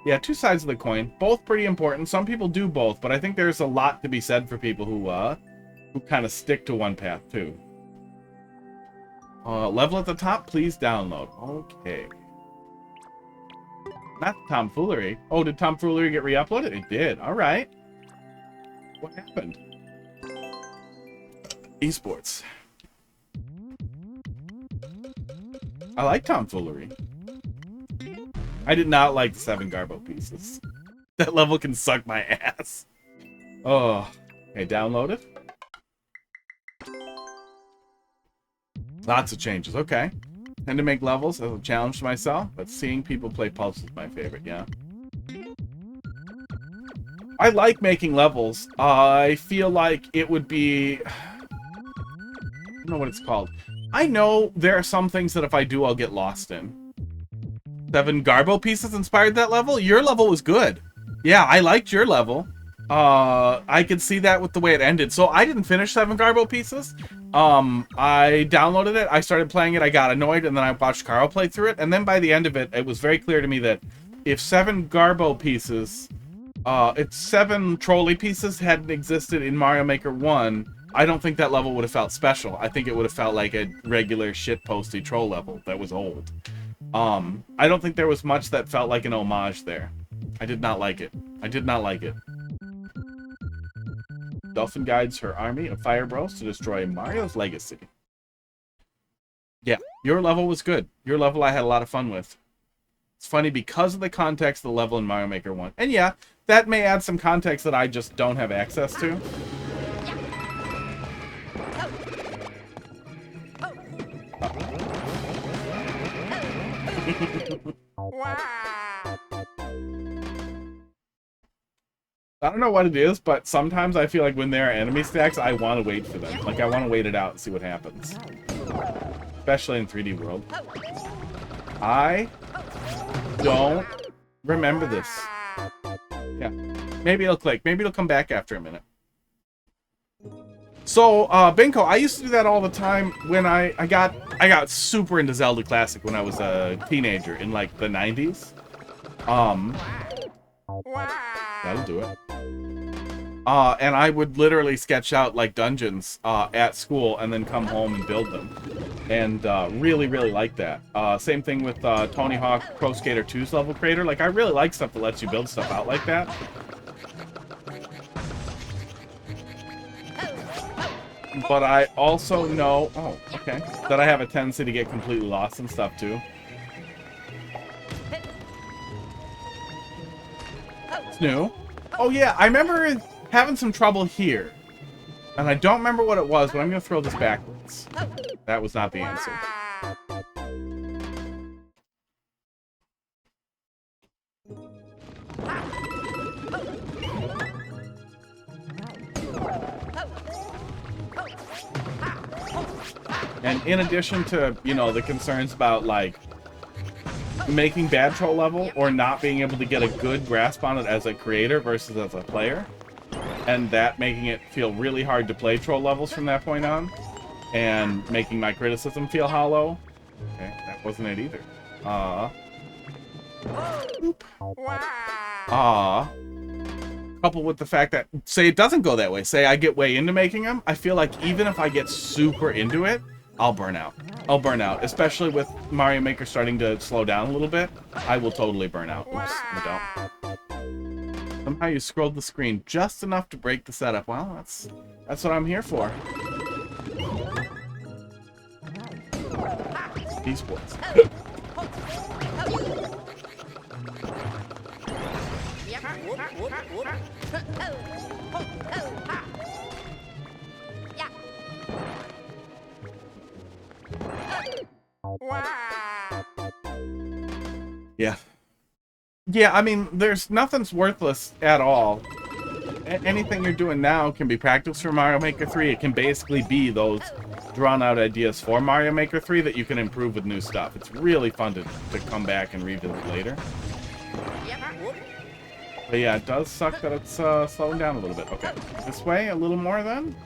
Yeah, two sides of the coin. Both pretty important. Some people do both, but I think there's a lot to be said for people who kind of stick to one path, too. Level at the top, please download. Okay. Not Tomfoolery. Oh, did Tomfoolery get re-uploaded? It did. All right. What happened? Esports. I like Tomfoolery. I did not like the 7 Garbo pieces. That level can suck my ass. Oh. Okay, download it. Lots of changes. Okay. Tend to make levels as a challenge to myself, but seeing people play Pulse is my favorite, yeah. I like making levels. I feel like it would be... I don't know what it's called. I know there are some things that if I do, I'll get lost in. 7 Garbo pieces inspired that level? Your level was good. Yeah, I liked your level. I could see that with the way it ended. So I didn't finish 7 Garbo pieces. I downloaded it, I started playing it, I got annoyed, and then I watched Carl play through it. And then by the end of it, it was very clear to me that if 7 Garbo pieces, if 7 trolley pieces hadn't existed in Mario Maker 1, I don't think that level would have felt special. I think it would have felt like a regular shitposty troll level that was old. I don't think there was much that felt like an homage there. I did not like it. I did not like it. Dolphin guides her army of fire bros to destroy Mario's legacy. Yeah, your level was good. Your level I had a lot of fun with. It's funny because of the context of the level in Mario Maker 1. And yeah, that may add some context that I just don't have access to. I don't know what it is, but sometimes I feel like when there are enemy stacks, I want to wait for them. Like, I want to wait it out and see what happens. Especially in 3D World. I don't remember this. Yeah. Maybe it'll click. Maybe it'll come back after a minute. So, Binko, I used to do that all the time when I got super into Zelda Classic when I was a teenager in, like, the 90s. That'll do it. And I would literally sketch out, like, dungeons at school and then come home and build them. And really, really like that. Same thing with Tony Hawk Pro Skater 2's level creator. Like, I really like stuff that lets you build stuff out like that. But I also know, oh, okay, that I have a tendency to get completely lost in stuff, too. It's new. Oh, yeah, I remember having some trouble here. And I don't remember what it was, but I'm going to throw this backwards. That was not the answer. And in addition to, you know, the concerns about, like, making bad troll level or not being able to get a good grasp on it as a creator versus as a player, and that making it feel really hard to play troll levels from that point on, and making my criticism feel hollow. Okay, that wasn't it either. Coupled with the fact that, say it doesn't go that way, say I get way into making them, I feel like even if I get super into it, I'll burn out. I'll burn out, especially with Mario Maker starting to slow down a little bit. I will totally burn out. Oops, I don't. Somehow you scrolled the screen just enough to break the setup. Well, that's what I'm here for. These boys. Yeah. Yeah, I mean, nothing's worthless at all. Anything you're doing now can be practice for Mario Maker 3. It can basically be those drawn-out ideas for Mario Maker 3 that you can improve with new stuff. It's really fun to come back and revisit later. But yeah, it does suck that it's slowing down a little bit. Okay, this way, a little more then?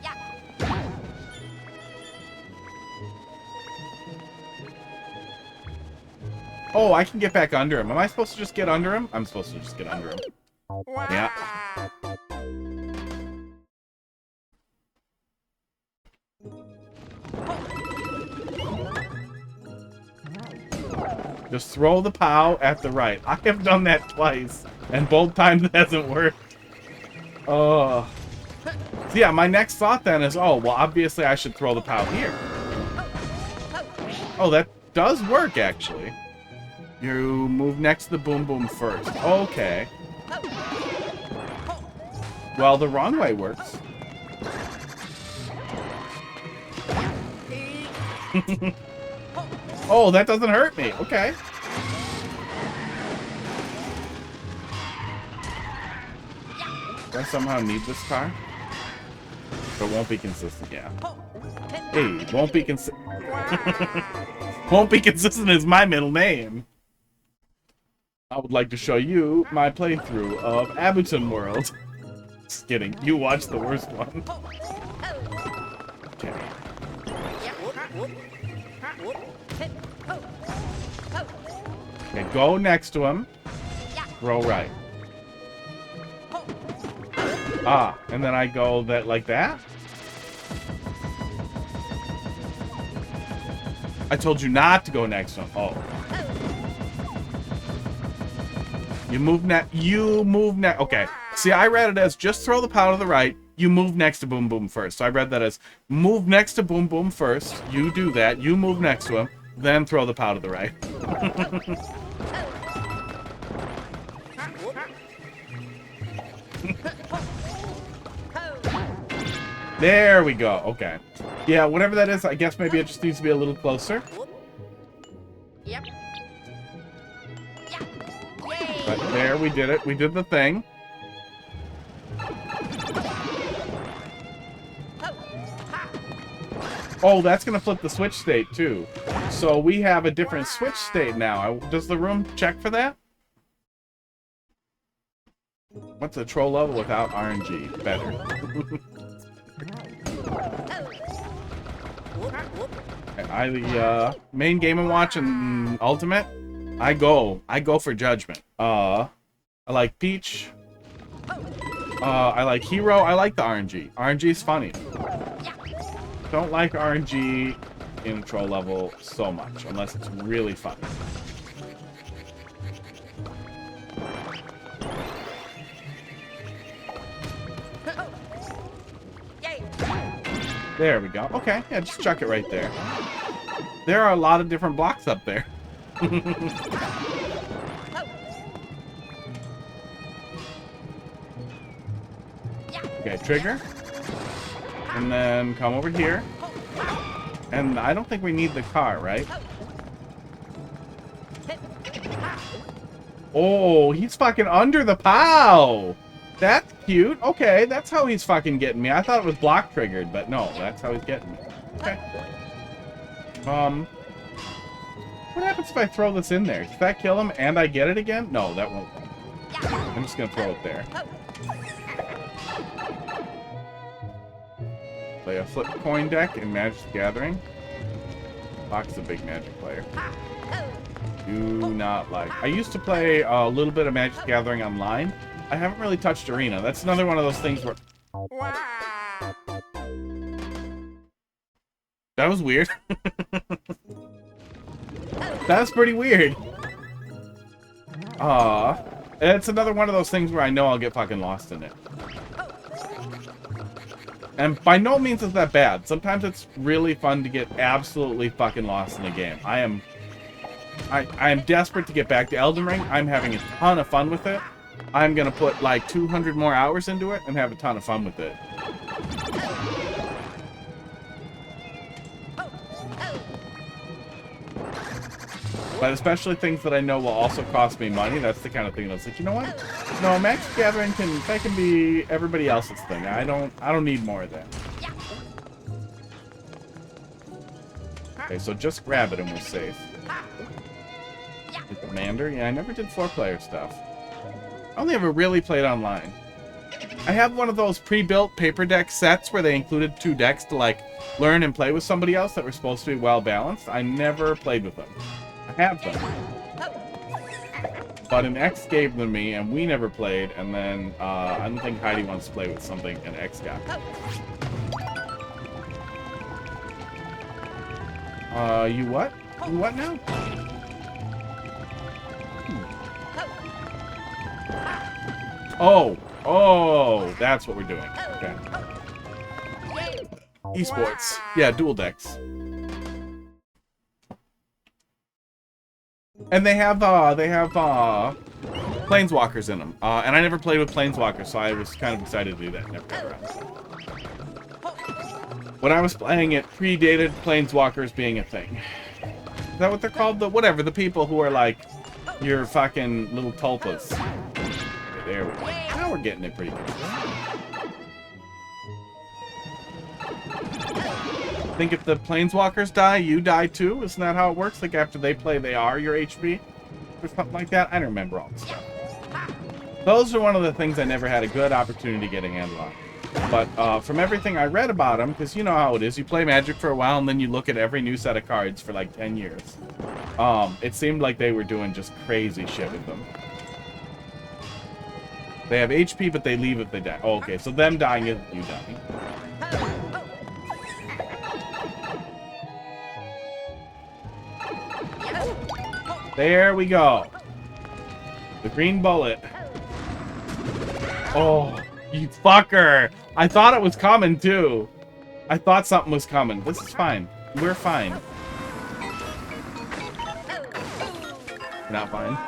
Oh, I can get back under him. Am I supposed to just get under him? I'm supposed to just get under him. Yeah. Just throw the POW at the right. I have done that twice, and both times it hasn't worked. So yeah, my next thought then is, oh, well, obviously I should throw the POW here. Oh, that does work, actually. You move next to the boom boom first. Okay. Well, the wrong way works. Oh, that doesn't hurt me. Okay. Do I somehow need this car? But won't be consistent, yeah. Hey, won't be consistent. Won't be consistent is my middle name. I would like to show you my playthrough of Abuton World. Just kidding. You watched the worst one. Okay. Okay, go next to him. Throw right. Ah, and then I go like that? I told you not to go next to him. Oh. You move next. Okay. See, I read it as just throw the POW to the right. You move next to Boom Boom first. So I read that as move next to Boom Boom first. You do that. You move next to him. Then throw the POW to the right. There we go. Okay. Yeah, whatever that is, I guess maybe it just needs to be a little closer. Yep. But there, we did it. We did the thing. Oh, that's going to flip the switch state, too. So we have a different switch state now. Does the room check for that? What's a troll level without RNG? Better. The main Game & Watch and Ultimate, I go for Judgment. I like Peach. I like Hero. I like the RNG. RNG is funny. Don't like RNG in troll level so much, unless it's really fun. There we go. Okay, yeah, just chuck it right there. There are a lot of different blocks up there. Okay, trigger. And then come over here. And I don't think we need the car, right? Oh, he's fucking under the POW! That's cute. Okay, that's how he's fucking getting me. I thought it was block triggered, but no, that's how he's getting me. Okay. What happens if I throw this in there? Does that kill him and I get it again? No, that won't. I'm just gonna throw it there. Play a flip coin deck in Magic the Gathering. Fox is a big Magic player. Do not like. I used to play a little bit of Magic the Gathering online. I haven't really touched Arena. That's another one of those things where... That was weird. That was pretty weird. It's another one of those things where I know I'll get fucking lost in it. And by no means is that bad. Sometimes it's really fun to get absolutely fucking lost in a game. I am desperate to get back to Elden Ring. I'm having a ton of fun with it. I'm gonna put like 200 more hours into it and have a ton of fun with it. But especially things that I know will also cost me money. That's the kind of thing that's like, you know what? No, Magic the Gathering can be everybody else's thing. I don't need more of that. Okay, so just grab it and we're safe. The Commander? Yeah, I never did 4-player stuff. I only ever really played online. I have one of those pre-built paper deck sets where they included 2 decks to like learn and play with somebody else that were supposed to be well balanced. I never played with them. I have them. But an X gave them to me and we never played, and then I don't think Heidi wants to play with something an X got. You what? You what now? Oh, that's what we're doing. Okay. Esports. Yeah, dual decks. And they have Planeswalkers in them. And I never played with Planeswalkers, so I was kind of excited to do that. Never got around. When I was playing it, predated Planeswalkers being a thing. Is that what they're called? The people who are like your fucking little tulpas. Okay, there we go. Now we're getting it pretty good. I think if the Planeswalkers die, you die too? Isn't that how it works? Like after they play, they are your HP? Or something like that? I don't remember all this stuff. Those are one of the things I never had a good opportunity to get a handle on. But from everything I read about them, because you know how it is, you play Magic for a while and then you look at every new set of cards for like 10 years. It seemed like they were doing just crazy shit with them. They have HP, but they leave if they die. Oh, okay, so them dying is you dying. There we go. The green bullet. Oh, you fucker. I thought it was coming, too. I thought something was coming. This is fine. We're fine. We're not fine.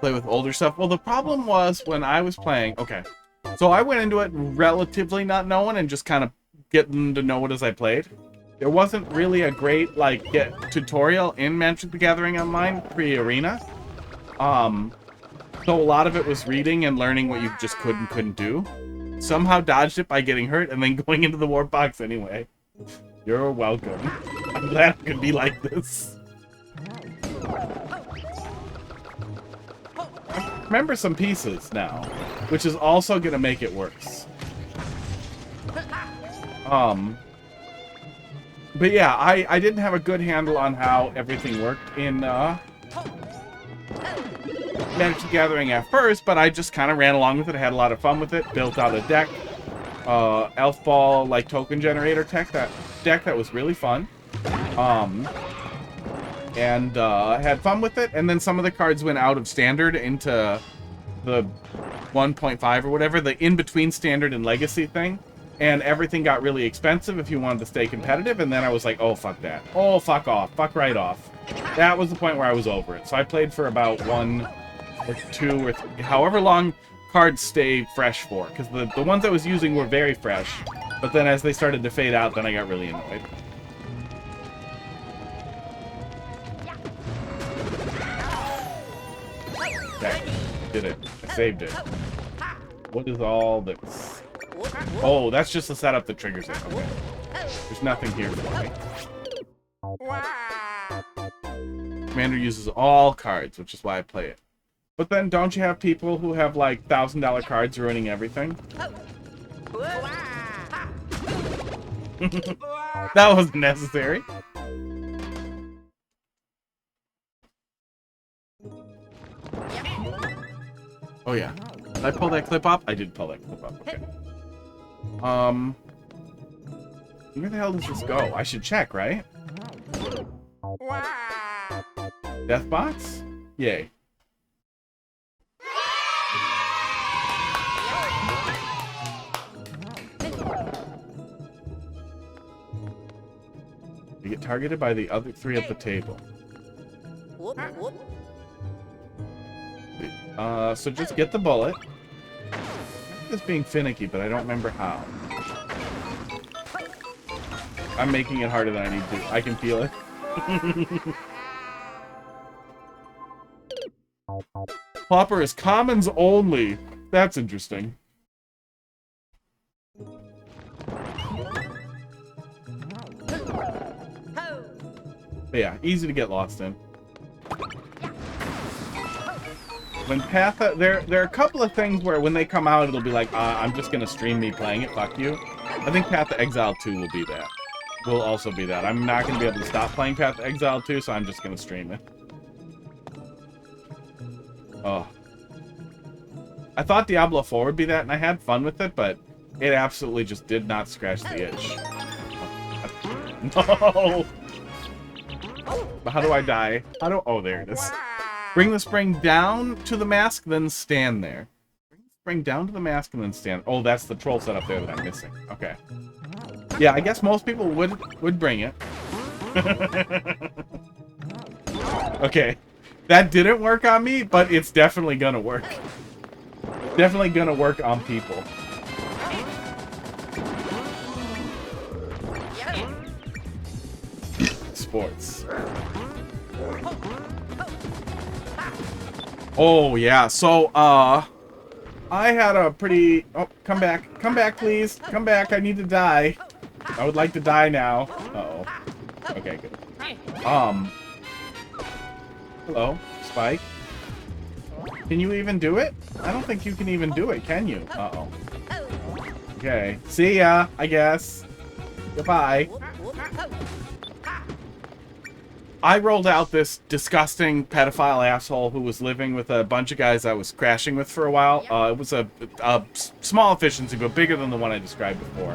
Play with older stuff. Well, the problem was when I was playing... Okay. So I went into it relatively not knowing and just kind of getting to know it as I played. There wasn't really a great, like, tutorial in Magic the Gathering Online pre-Arena. So a lot of it was reading and learning what you just couldn't do. Somehow dodged it by getting hurt and then going into the warp box anyway. You're welcome. I'm glad it could be like this. I remember some pieces now, which is also going to make it worse. But yeah, I didn't have a good handle on how everything worked in Magic the Gathering at first, but I just kind of ran along with it. I had a lot of fun with it. Built out a deck, Elf Ball like token generator deck that was really fun, and had fun with it. And then some of the cards went out of standard into the 1.5 or whatever, the in between standard and legacy thing. And everything got really expensive if you wanted to stay competitive, and then I was like, oh, fuck that. Oh, fuck off. Fuck right off. That was the point where I was over it. So I played for about 1 or 2 or however long cards stay fresh for. Because the ones I was using were very fresh. But then as they started to fade out, then I got really annoyed. Okay. Did it. I saved it. What is all this? Oh, that's just to set up the triggers. Okay. There's nothing here for me. Commander uses all cards, which is why I play it. But then don't you have people who have like $1,000 cards ruining everything? That wasn't necessary. Oh yeah. Did I pull that clip up? I did pull that clip up. Okay. Where the hell does this go? I should check, right? Death box? Yay. You get targeted by the other 3 at the table. So just get the bullet. It's being finicky, but I don't remember how. I'm making it harder than I need to. I can feel it. Plopper is commons only. That's interesting. But yeah, easy to get lost in. When Path, there are a couple of things where when they come out, it'll be like, I'm just gonna stream me playing it. Fuck you. I think Path of Exile 2 will be that. Will also be that. I'm not gonna be able to stop playing Path of Exile 2, so I'm just gonna stream it. Oh. I thought Diablo 4 would be that, and I had fun with it, but it absolutely just did not scratch the itch. No! But how do I die? Oh, there it is. Bring the spring down to the mask, then stand there. Bring the spring down to the mask, and then stand. Oh, that's the troll setup there that I'm missing. Okay. Yeah, I guess most people would bring it. Okay. That didn't work on me, but it's definitely gonna work. Definitely gonna work on people. Sports. Oh, yeah. So, I had a pretty... Oh, come back. Come back, please. Come back. I need to die. I would like to die now. Uh-oh. Okay, good. Hello, Spike. Can you even do it? I don't think you can even do it, can you? Uh-oh. Okay. See ya, I guess. Goodbye. I rolled out this disgusting pedophile asshole who was living with a bunch of guys I was crashing with for a while. It was a small efficiency, but bigger than the one I described before.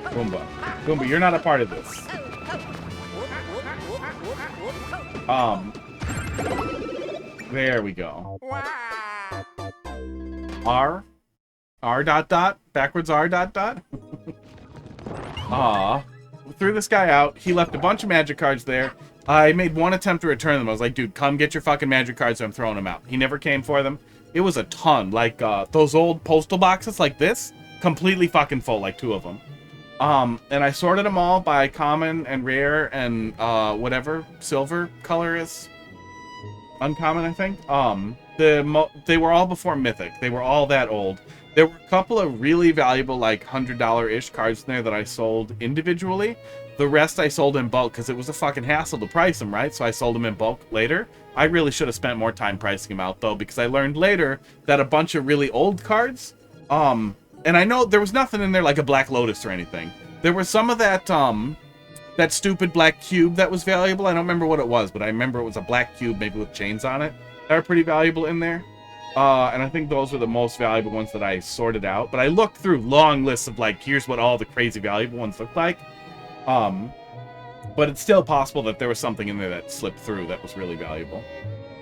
Goomba. Goomba, you're not a part of this. There we go. R dot dot, backwards R dot dot. Threw this guy out. He left a bunch of magic cards there. I made one attempt to return them. I was like, dude, come get your fucking magic cards, so I'm throwing them out. He never came for them. It was a ton. Like, those old postal boxes like this, completely fucking full, like 2 of them. And I sorted them all by common and rare and, whatever silver color is. Uncommon, I think. They were all before Mythic. They were all that old. There were a couple of really valuable, like, $100-ish cards in there that I sold individually. The rest I sold in bulk because it was a fucking hassle to price them, right? So I sold them in bulk later. I really should have spent more time pricing them out, though, because I learned later that a bunch of really old cards, and I know there was nothing in there like a Black Lotus or anything. There was some of that, that stupid black cube that was valuable. I don't remember what it was, but I remember it was a black cube, maybe with chains on it. That were pretty valuable in there. And I think those were the most valuable ones that I sorted out. But I looked through long lists of, like, here's what all the crazy valuable ones look like. But it's still possible that there was something in there that slipped through that was really valuable.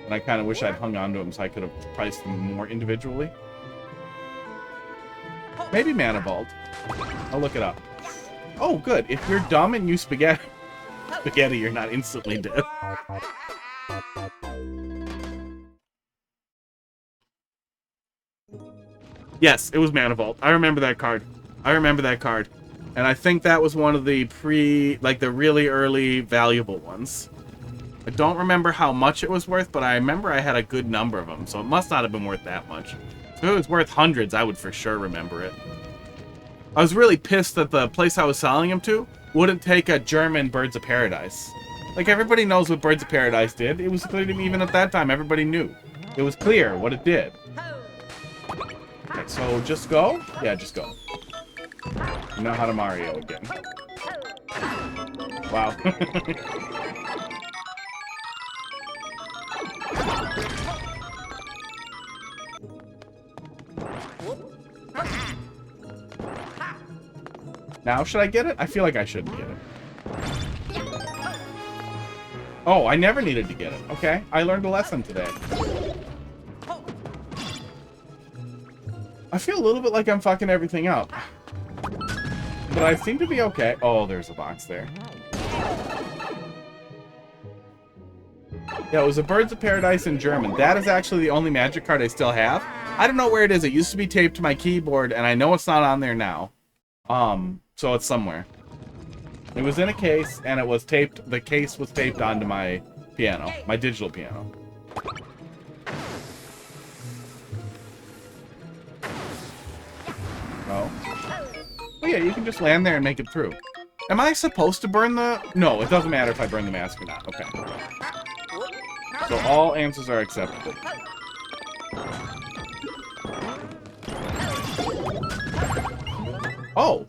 And I kind of wish I'd hung on to them so I could have priced them more individually. Maybe Mana Vault. I'll look it up. Oh, good. If you're dumb and you spaghetti, you're not instantly dead. Yes, it was Mana Vault. I remember that card. And I think that was one of the the really early valuable ones. I don't remember how much it was worth, but I remember I had a good number of them, so it must not have been worth that much. If it was worth hundreds, I would for sure remember it. I was really pissed that the place I was selling them to wouldn't take a German Birds of Paradise. Like, everybody knows what Birds of Paradise did. It was clear to me even at that time. Everybody knew. It was clear what it did. Okay, so just go? Yeah, just go. You know how to Mario again. Wow. Now, should I get it? I feel like I shouldn't get it. Oh, I never needed to get it. Okay, I learned a lesson today. I feel a little bit like I'm fucking everything up. But I seem to be okay. Oh, there's a box there. Yeah, it was a Birds of Paradise in German. That is actually the only magic card I still have. I don't know where it is. It used to be taped to my keyboard, and I know it's not on there now. So it's somewhere. It was in a case, and it was taped. The case was taped onto my piano, my digital piano. Oh. Oh yeah, you can just land there and make it through. Am I supposed to burn the... No, it doesn't matter if I burn the mask or not. Okay. So all answers are acceptable. Oh.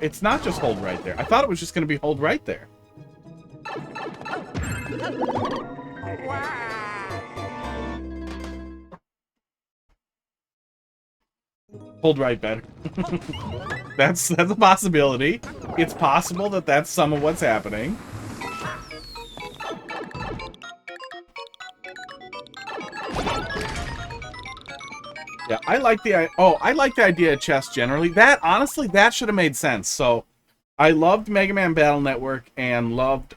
It's not just hold right there. I thought it was just going to be hold right there. Hold right better. That's a possibility. It's possible that that's some of what's happening. Yeah, I like the idea of chess generally. That honestly, that should have made sense. So, I loved Mega Man Battle Network and loved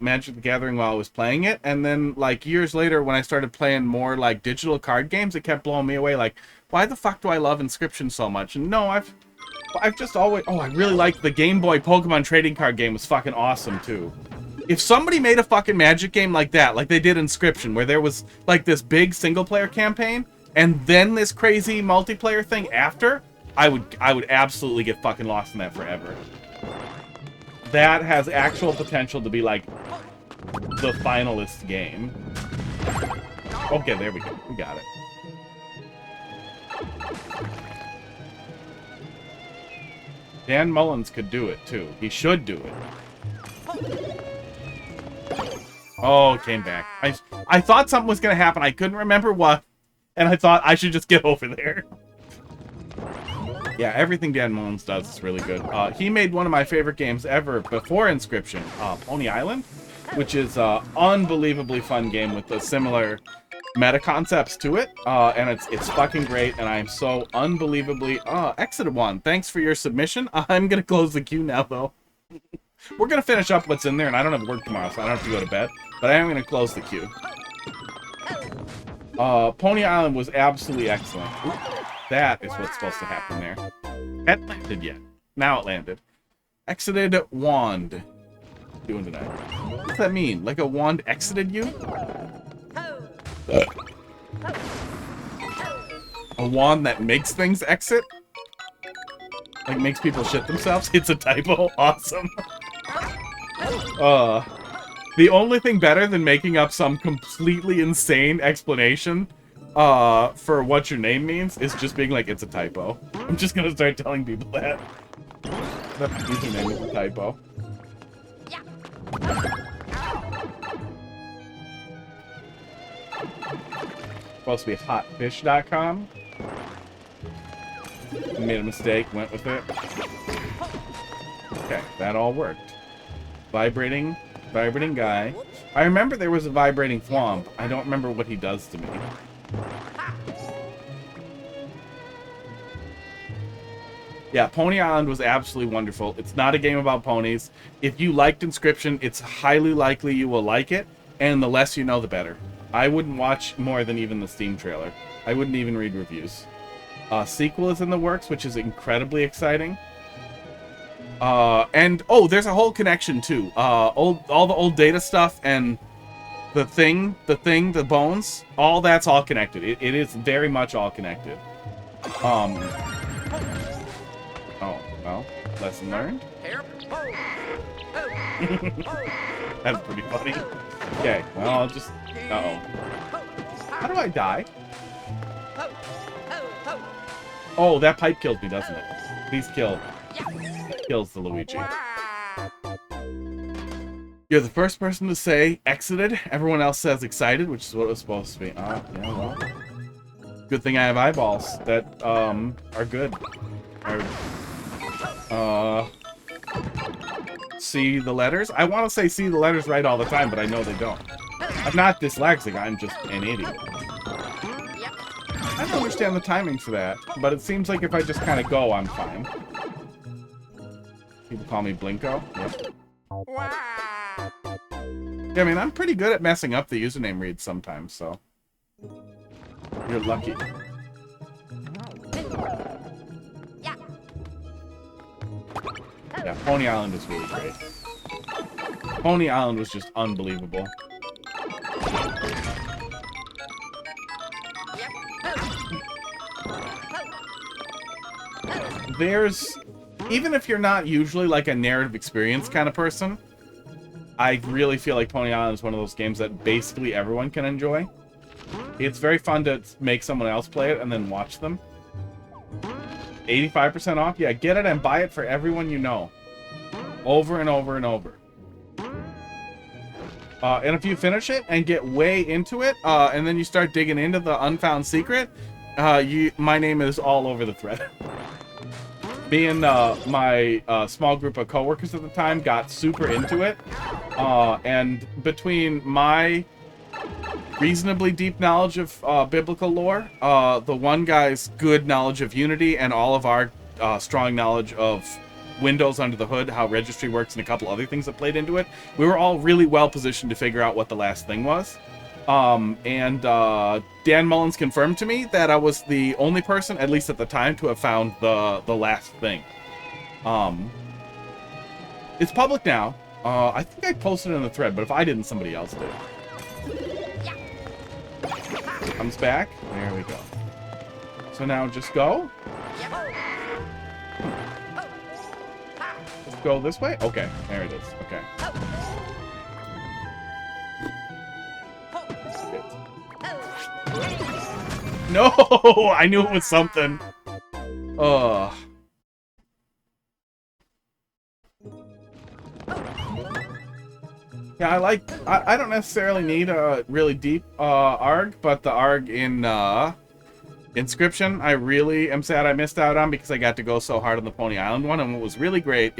Magic the Gathering while I was playing it, and then like years later when I started playing more like digital card games, it kept blowing me away. Like, why the fuck do I love Inscription so much? And no, I've just always... Oh, I really liked the Game Boy Pokemon trading card game. Was fucking awesome too. If somebody made a fucking Magic game like that, like they did Inscription, where there was like this big single player campaign and then this crazy multiplayer thing after, I would absolutely get fucking lost in that forever. That has actual potential to be like the finalist game. Okay, there we go. We got it. Dan Mullins could do it too. He should do it. Oh, it came back. I thought something was gonna happen. I couldn't remember what, and I thought I should just get over there. Yeah, everything Dan Mullins does is really good. He made one of my favorite games ever before Inscription, Pony Island, which is an unbelievably fun game with the similar meta concepts to it, and it's fucking great, and I'm so unbelievably... Exited one. Thanks for your submission. I'm gonna close the queue now, though. We're gonna finish up what's in there, and I don't have work tomorrow, so I don't have to go to bed, but I am gonna close the queue. Pony Island was absolutely excellent. Ooh, that is what's supposed to happen there. Hadn't landed yet. Now it landed. Exited wand. Doing tonight. What does that mean? Like a wand exited you? A wand that makes things exit? Like makes people shit themselves? It's a typo. Awesome. The only thing better than making up some completely insane explanation for what your name means is just being like, it's a typo. I'm just gonna start telling people that. That my username is a typo. Supposed to be hotfish.com. Made a mistake, went with it. Okay, that all worked. Vibrating guy. I remember there was a vibrating thwomp. I don't remember what he does to me. Yeah, Pony Island was absolutely wonderful. It's not a game about ponies. If you liked Inscription, it's highly likely you will like it, and the less you know, the better. I wouldn't watch more than even the Steam trailer. I wouldn't even read reviews. Sequel is in the works, which is incredibly exciting. And oh, there's a whole connection too. All the old data stuff and the bones, all that's all connected. It is very much all connected. Oh, well, lesson learned. That's pretty funny. Okay, well, I'll just... Uh-oh. How do I die? Oh, that pipe kills me, doesn't it? Please kill. Kills the Luigi. You're the first person to say exited. Everyone else says excited, which is what it was supposed to be. Yeah, well. Good thing I have eyeballs that are good. See the letters? I want to say see the letters right all the time, but I know they don't. I'm not dyslexic, I'm just an idiot. I don't understand the timing for that, but it seems like if I just kind of go, I'm fine. People call me Blinko. Yep. Yeah, I mean, I'm pretty good at messing up the username reads sometimes, so... You're lucky. Yeah, Pony Island is really great. Pony Island was just unbelievable. There's... Even if you're not usually like a narrative experience kind of person, I really feel like Pony Island is one of those games that basically everyone can enjoy. It's very fun to make someone else play it and then watch them. 85% off? Yeah, get it and buy it for everyone you know. Over and over and over. And if you finish it and get way into it, and then you start digging into the unfound secret, my name is all over the thread. Me and my small group of coworkers at the time got super into it. And between my reasonably deep knowledge of biblical lore, the one guy's good knowledge of Unity, and all of our strong knowledge of Windows under the hood, how registry works, and a couple other things that played into it, we were all really well positioned to figure out what the last thing was. Dan Mullins confirmed to me that I was the only person, at least at the time, to have found the last thing. It's public now. I think I posted it in the thread, but if I didn't, somebody else did. Comes back. There we go. So now just go. Let's go this way. Okay, there it is. Okay. No, I knew it was something. Ugh. Yeah, I don't necessarily need a really deep ARG, but the ARG in Inscription, I really am sad I missed out on because I got to go so hard on the Pony Island one. And what was really great,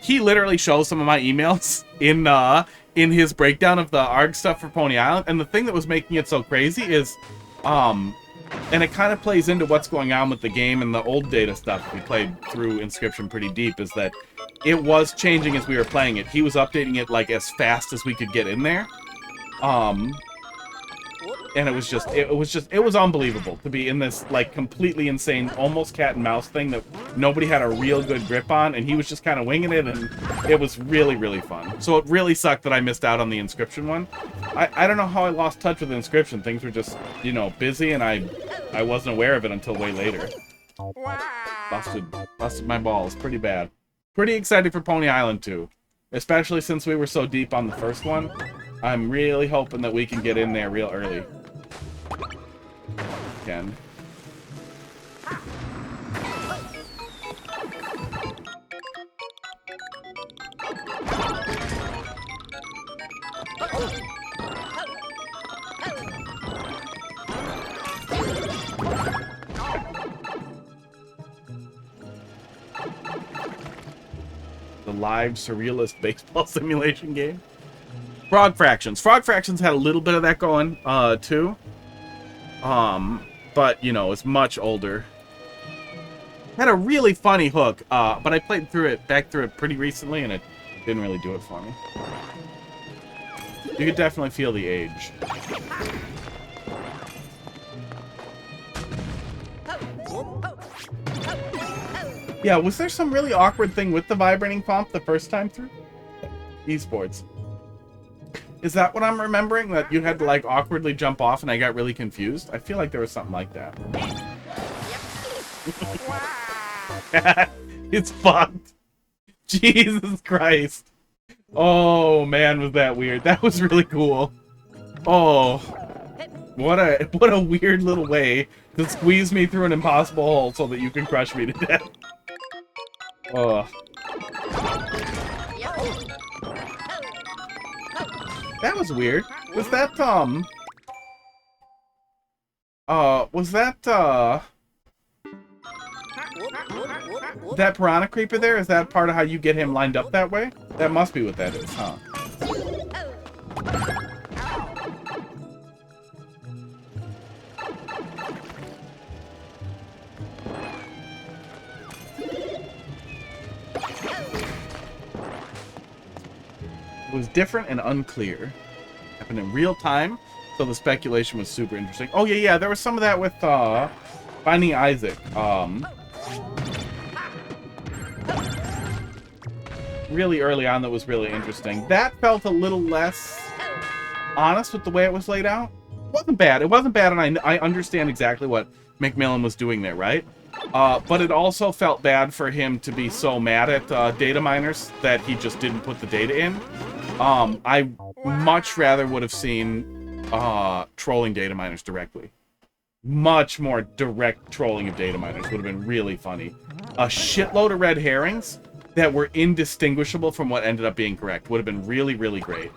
he literally shows some of my emails in his breakdown of the ARG stuff for Pony Island. And the thing that was making it so crazy is, and it kind of plays into what's going on with the game and the old data stuff we played through Inscription pretty deep, is that it was changing as we were playing it. He was updating it like as fast as we could get in there. And it was unbelievable to be in this like completely insane, almost cat and mouse thing that nobody had a real good grip on, and he was just kind of winging it, and it was really, really fun. So it really sucked that I missed out on the Inscription one. I don't know how I lost touch with Inscription. Things were just, you know, busy, and I wasn't aware of it until way later. Busted my balls pretty bad. Pretty excited for Pony Island 2, especially since we were so deep on the first one. I'm really hoping that we can get in there real early. Again. The live surrealist baseball simulation game. Frog Fractions. Frog Fractions had a little bit of that going, too. But, you know, it's much older. Had a really funny hook, but I played back through it pretty recently, and it didn't really do it for me. You could definitely feel the age. Yeah, was there some really awkward thing with the vibrating pump the first time through? Esports. Is that what I'm remembering? That you had to, like, awkwardly jump off and I got really confused? I feel like there was something like that. It's fucked. Jesus Christ. Oh, man, was that weird. That was really cool. Oh. What a weird little way to squeeze me through an impossible hole so that you can crush me to death. Oh. That was weird. Was that, that piranha creeper there? Is that part of how you get him lined up that way? That must be what that is, huh? It was different and unclear. Happened in real time, so the speculation was super interesting. Oh yeah, there was some of that with Finding Isaac. Really early on that was really interesting. That felt a little less honest with the way it was laid out. It wasn't bad. It wasn't bad, and I understand exactly what McMillan was doing there, right? But it also felt bad for him to be so mad at data miners that he just didn't put the data in. I much rather would have seen trolling data miners directly. Much more direct trolling of data miners would have been really funny. A shitload of red herrings that were indistinguishable from what ended up being correct would have been really, really great.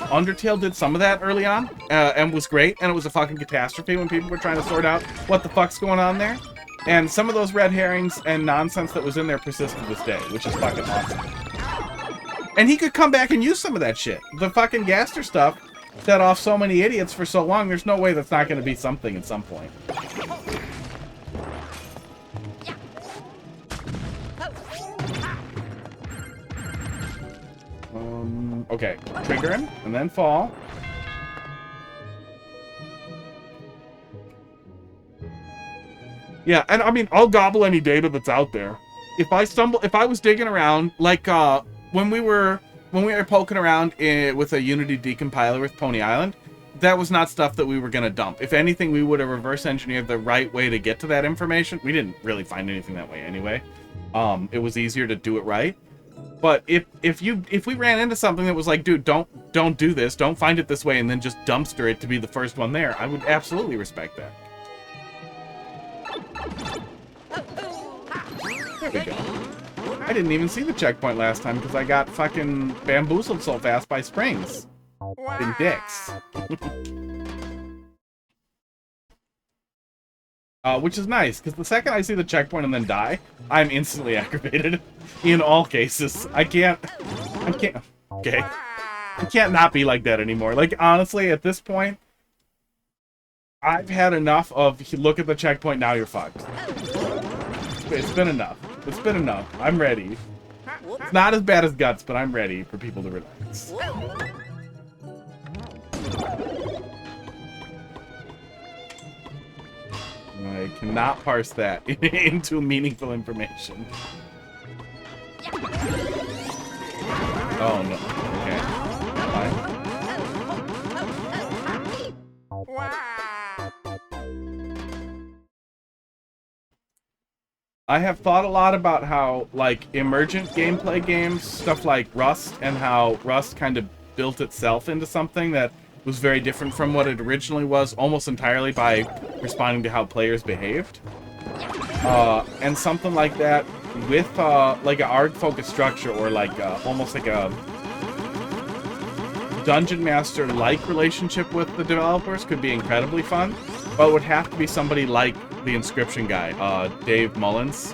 Undertale did some of that early on, and was great, and it was a fucking catastrophe when people were trying to sort out what the fuck's going on there. And some of those red herrings and nonsense that was in there persists to this day, which is fucking awesome. And he could come back and use some of that shit. The fucking Gaster stuff set off so many idiots for so long, there's no way that's not going to be something at some point. Okay, trigger him, and then fall. Yeah, and I mean, I'll gobble any data that's out there. If I was digging around, like, when we were poking around with a Unity decompiler with Pony Island, that was not stuff that we were going to dump. If anything, we would have reverse engineered the right way to get to that information. We didn't really find anything that way anyway. It was easier to do it right. But if we ran into something that was like, dude, don't do this, don't find it this way, and then just dumpster it to be the first one there, I would absolutely respect that. There we go. I didn't even see the checkpoint last time because I got fucking bamboozled so fast by springs. In dicks. Which is nice, because the second I see the checkpoint and then die, I'm instantly aggravated. In all cases. I can't, okay. I can't not be like that anymore. Like, honestly, at this point, I've had enough of, look at the checkpoint, now you're fucked. It's been enough. It's been enough. I'm ready. It's not as bad as Guts, but I'm ready for people to relax. I cannot parse that into meaningful information. Oh no. Okay. Bye. I have thought a lot about how, like, emergent gameplay games, stuff like Rust, and how Rust kind of built itself into something that was very different from what it originally was, almost entirely by responding to how players behaved. And something like that with, like, an ARG-focused structure, or, like, almost like a Dungeon Master-like relationship with the developers could be incredibly fun, but it would have to be somebody like the Inscription guy, Dave Mullins,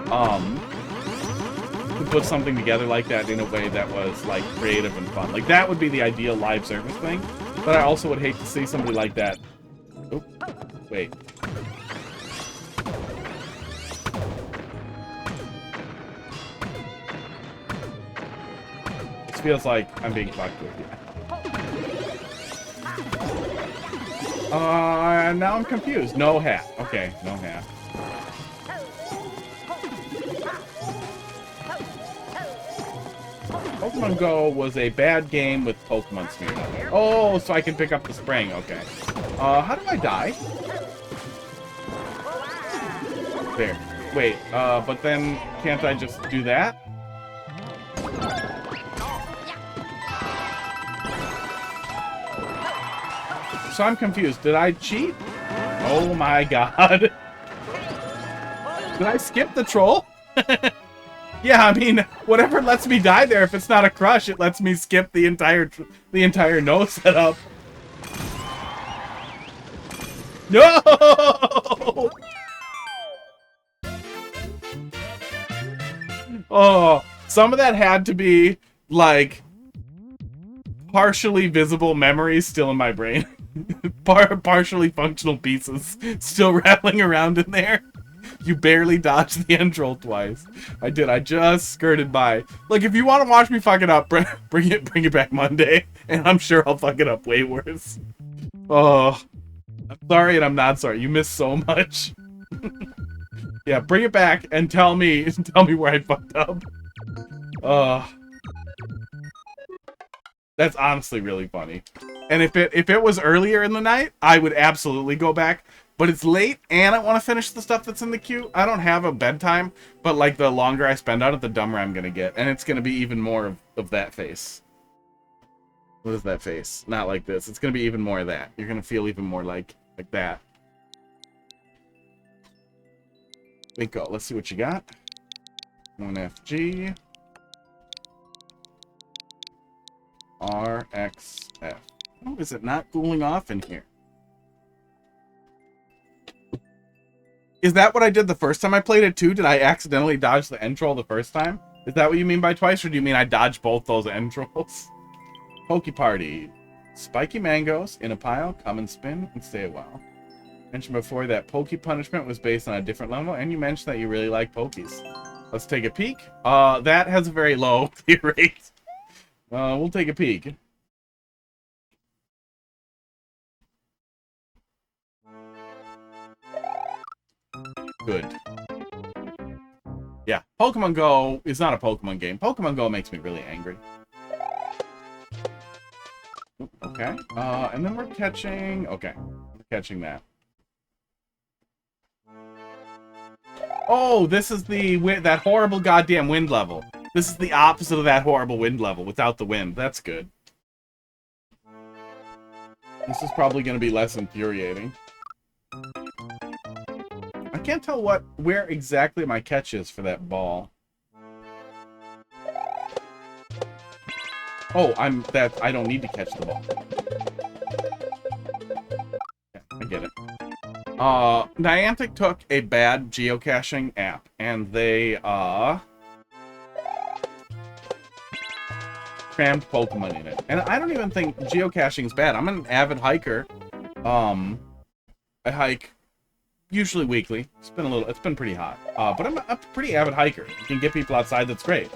to put something together like that in a way that was, like, creative and fun. Like, that would be the ideal live service thing, but I also would hate to see somebody like that. Oop. Wait. This feels like I'm being fucked with, yeah. Now I'm confused. No hat. Okay, no hat. Pokemon Go was a bad game with Pokemon smeared on there. Oh, so I can pick up the spring. Okay. How do I die? There. Wait, but then can't I just do that? So I'm confused. Did I cheat? Oh my god. Did I skip the troll? Yeah, I mean, whatever lets me die there, if it's not a crush, it lets me skip the entire no setup. No! Oh, some of that had to be, like, partially visible memories still in my brain. Partially functional pieces still rattling around in there. You barely dodged the end roll twice. I did. I just skirted by. Look, if you want to watch me fuck it up, bring it back Monday, and I'm sure I'll fuck it up way worse. Oh, I'm sorry and I'm not sorry. You missed so much. Yeah, bring it back and tell me where I fucked up. That's honestly really funny. And if it was earlier in the night, I would absolutely go back. But it's late, and I want to finish the stuff that's in the queue. I don't have a bedtime, but like the longer I spend on it, the dumber I'm gonna get, and it's gonna be even more of that face. What is that face? Not like this. It's gonna be even more of that. You're gonna feel even more like that. Bingo. Let's see what you got. 1FG. RXF. Oh, is it not cooling off in here? Is that what I did the first time I played it too? Did I accidentally dodge the end troll the first time? Is that what you mean by twice, or do you mean I dodged both those end trolls? Pokey Party. Spiky mangoes in a pile, come and spin and stay a while. Mentioned before that Pokey punishment was based on a different level, and you mentioned that you really like Pokies. Let's take a peek. That has a very low clear rate. We'll take a peek. Good. Yeah, Pokemon Go is not a Pokemon game. Pokemon Go makes me really angry. Okay. And then we're catching... Okay. We're catching that. Oh, this is that horrible goddamn wind level. This is the opposite of that horrible wind level without the wind. That's good. This is probably going to be less infuriating. I can't tell where exactly my catch is for that ball. Oh, I don't need to catch the ball. Yeah, I get it. Niantic took a bad geocaching app and they crammed Pokemon in it. And I don't even think geocaching is bad. I'm an avid hiker. I hike usually weekly. It's been pretty hot. But I'm a pretty avid hiker. You can get people outside, that's great.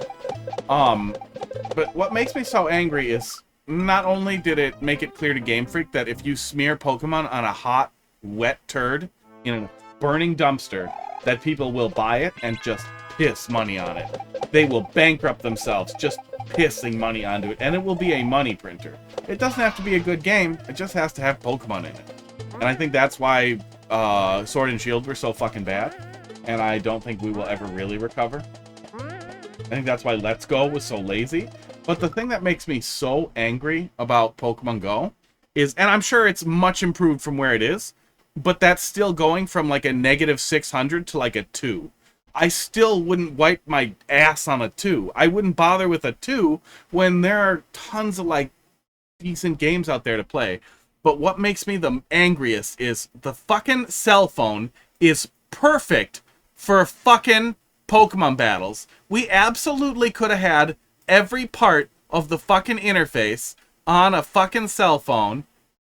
But what makes me so angry is not only did it make it clear to Game Freak that if you smear Pokemon on a hot, wet turd in a burning dumpster, that people will buy it and just piss money on it. They will bankrupt themselves just pissing money onto it, and it will be a money printer. It doesn't have to be a good game, it just has to have Pokemon in it. And I think that's why Sword and Shield were so fucking bad, and I don't think we will ever really recover. I think that's why Let's Go was so lazy. But the thing that makes me so angry about Pokemon Go is, and I'm sure it's much improved from where it is, but that's still going from like a -600 to like a 2. I still wouldn't wipe my ass on a 2. I wouldn't bother with a 2 when there are tons of like decent games out there to play. But what makes me the angriest is the fucking cell phone is perfect for fucking Pokemon battles. We absolutely could have had every part of the fucking interface on a fucking cell phone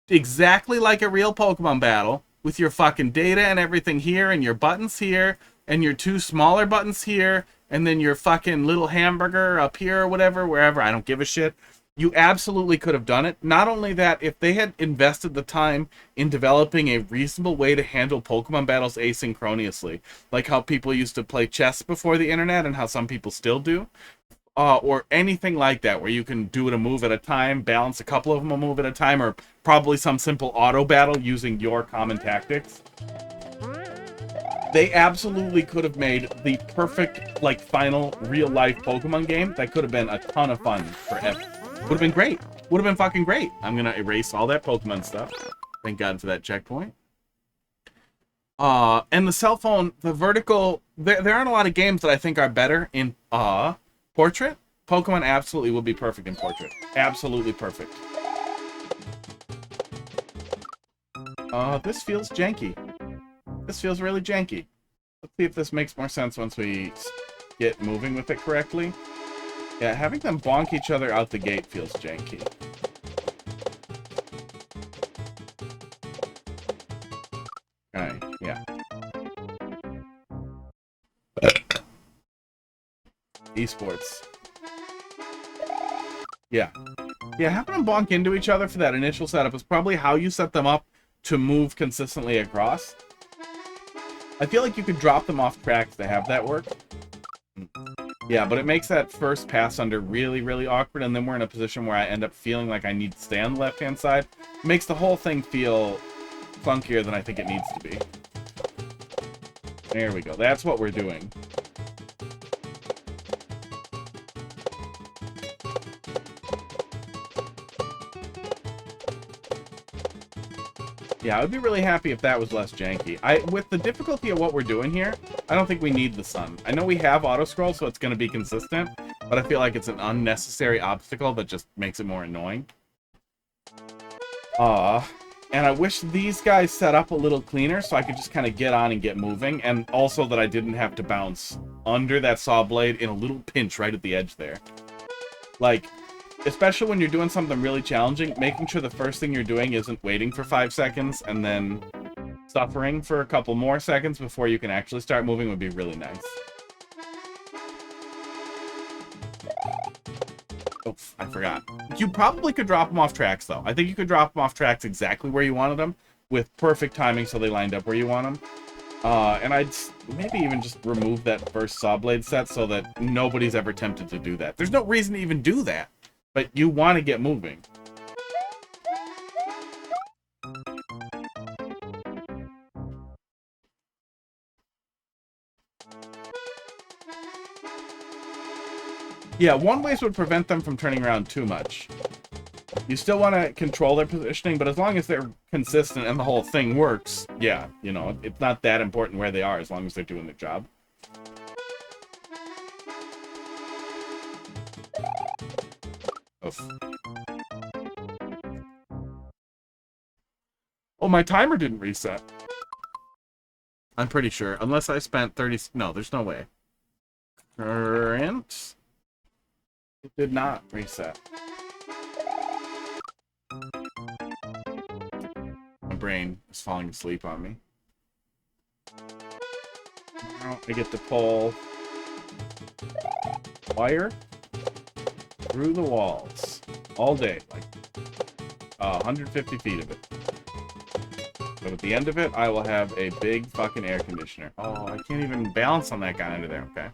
exactly like a real Pokemon battle, with your fucking data and everything here, and your buttons here, and your 2 smaller buttons here, and then your fucking little hamburger up here or whatever, wherever, I don't give a shit. You absolutely could have done it. Not only that, if they had invested the time in developing a reasonable way to handle Pokemon battles asynchronously, like how people used to play chess before the internet and how some people still do, or anything like that, where you can do it a move at a time, balance a couple of them a move at a time, or probably some simple auto battle using your common tactics. They absolutely could have made the perfect, like, final real-life Pokemon game. That could have been a ton of fun for everyone. Would have been great. Would have been fucking great. I'm gonna erase all that Pokemon stuff. Thank God for that checkpoint. And the cell phone, the vertical... There aren't a lot of games that I think are better in, portrait. Pokemon absolutely will be perfect in portrait. Absolutely perfect. This feels janky. This feels really janky. Let's see if this makes more sense once we get moving with it correctly. Yeah, having them bonk each other out the gate feels janky. Alright, yeah. Esports. Yeah. Yeah, having them bonk into each other for that initial setup is probably how you set them up to move consistently across. I feel like you could drop them off tracks to have that work. Yeah, but it makes that first pass under really, really awkward, and then we're in a position where I end up feeling like I need to stay on the left-hand side. It makes the whole thing feel clunkier than I think it needs to be. There we go. That's what we're doing. Yeah, I would be really happy if that was less janky. With the difficulty of what we're doing here, I don't think we need the sun. I know we have auto-scroll, so it's going to be consistent, but I feel like it's an unnecessary obstacle that just makes it more annoying. And I wish these guys set up a little cleaner so I could just kind of get on and get moving, and also that I didn't have to bounce under that saw blade in a little pinch right at the edge there. Like... especially when you're doing something really challenging, making sure the first thing you're doing isn't waiting for 5 seconds and then suffering for a couple more seconds before you can actually start moving would be really nice. Oh, I forgot. You probably could drop them off tracks, though. I think you could drop them off tracks exactly where you wanted them, with perfect timing so they lined up where you want them. And I'd maybe even just remove that first saw blade set so that nobody's ever tempted to do that. There's no reason to even do that. But you want to get moving. Yeah, one ways would prevent them from turning around too much. You still want to control their positioning, but as long as they're consistent and the whole thing works, yeah, you know, it's not that important where they are as long as they're doing their job. Oof. Oh, my timer didn't reset. I'm pretty sure. Unless I spent 30... No, there's no way. Current... It did not reset. My brain is falling asleep on me. Now I get to pull... wire through the walls. All day. Like... 150 feet of it. But at the end of it, I will have a big fucking air conditioner. Oh, I can't even balance on that guy under there. Okay.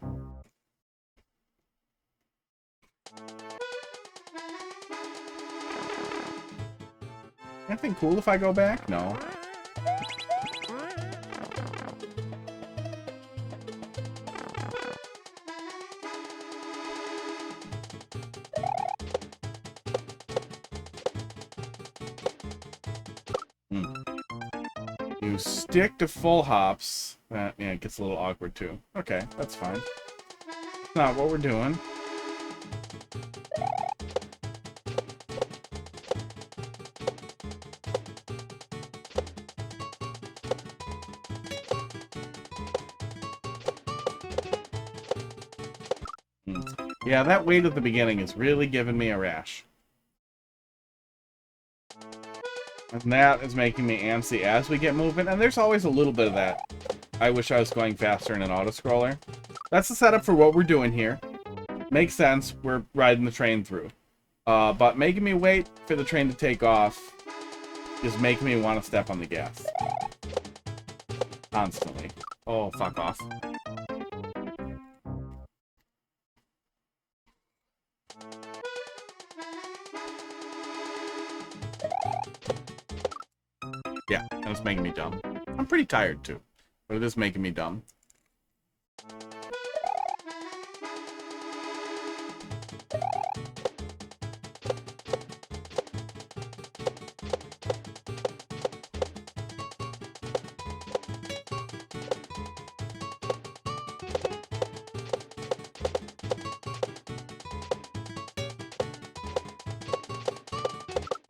Anything cool if I go back? No. You stick to full hops. Yeah, it gets a little awkward too. Okay, that's fine. That's not what we're doing. Yeah, that weight at the beginning is really giving me a rash. And that is making me antsy as we get moving, and there's always a little bit of that. I wish I was going faster in an auto-scroller. That's the setup for what we're doing here. Makes sense, we're riding the train through. But making me wait for the train to take off is making me want to step on the gas. Constantly. Oh, fuck off. Yeah, that was making me dumb. I'm pretty tired, too. But it is making me dumb.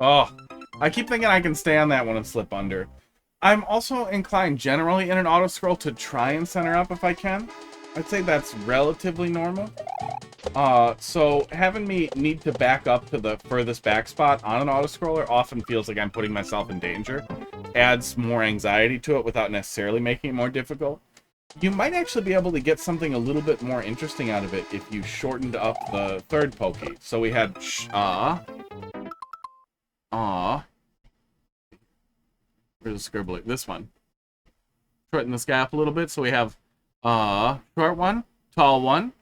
Oh, I keep thinking I can stay on that one and slip under. I'm also inclined generally in an auto scroll to try and center up if I can. I'd say that's relatively normal. So having me need to back up to the furthest back spot on an auto scroller often feels like I'm putting myself in danger. Adds more anxiety to it without necessarily making it more difficult. You might actually be able to get something a little bit more interesting out of it if you shortened up the third Pokey. So we had where's the scribbler? This one. Shorten this guy up a little bit. So we have short one, tall one,